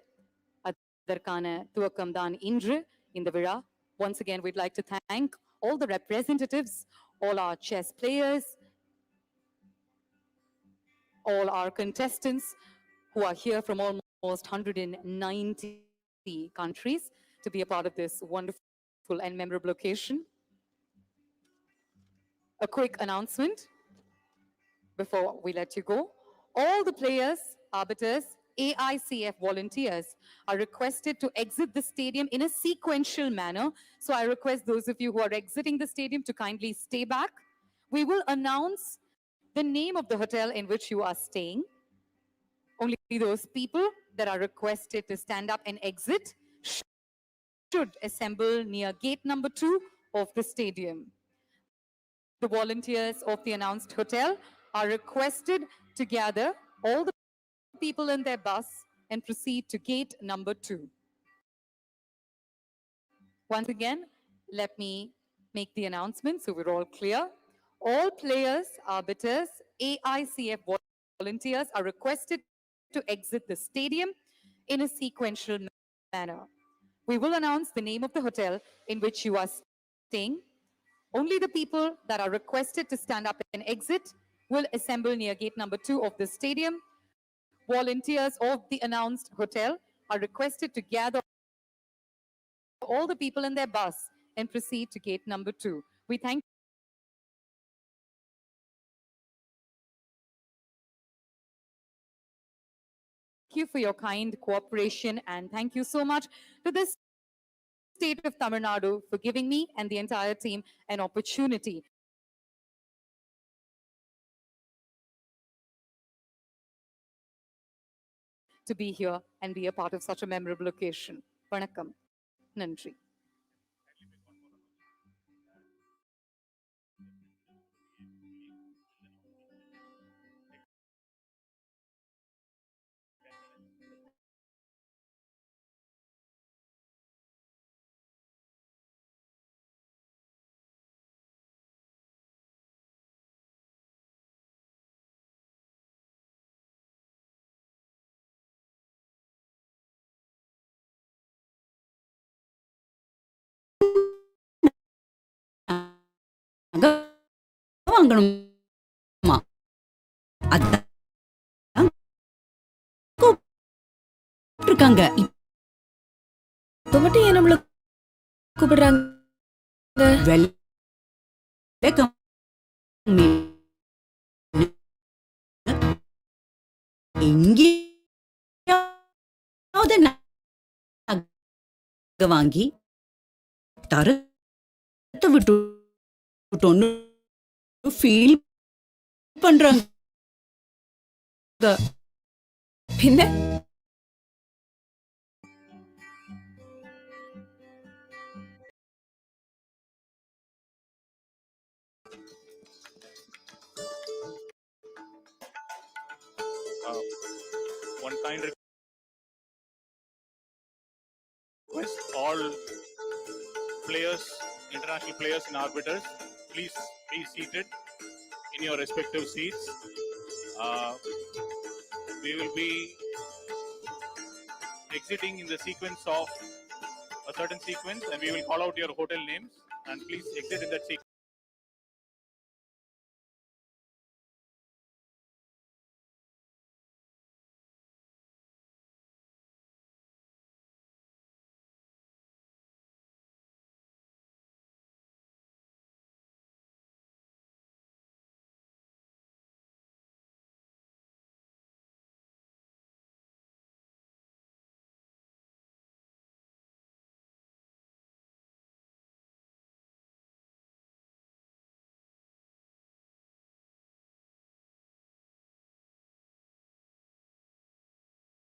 அதற்கான துவக்கம் தான் இன்று இந்த விழா. Once again, we'd like to thank all the representatives, all our chess players, all our contestants who are here from almost 190 countries to be a part of this wonderful and memorable occasion. A quick announcement before we let you go. All the players, arbiters, AICF volunteers are requested to exit the stadium in a sequential manner. So I request those of you who are exiting the stadium to kindly stay back. We will announce the name of the hotel in which you are staying. Only those people that are requested to stand up and exit should assemble near gate number 2 of the stadium. The volunteers of the announced hotel are requested to gather all the people in their bus and proceed to gate number 2. Once again, let me make the announcement so we're all clear. All players, arbiters, AICF volunteers are requested to exit the stadium in a sequential manner. We will announce the name of the hotel in which you are staying. Only the people that are requested to stand up and exit will assemble near gate number 2 of the stadium. Volunteers of the announced hotel are requested to gather all the people in their bus and proceed to gate number 2. We thank you for your kind cooperation and thank you so much to the state of Tamil Nadu for giving me and the entire team an opportunity to be here and be a part of such a memorable occasion. Vanakkam. Nandri. வாங்கணுமா அதான் கூப்பிட்டிருக்காங்க. இப்ப மட்டும் ஏன் நம்மள கூப்பிடுறாங்க? எங்கேயாவது நகை வாங்கி தரத்தை விட்டோன்னு ஃபீல் பண்றாங்க. பின்ன One kind request, all players, international players and arbiters, please be seated in your respective seats. We will be exiting in the sequence of a certain sequence, and we will call out your hotel names, and please exit in that sequence.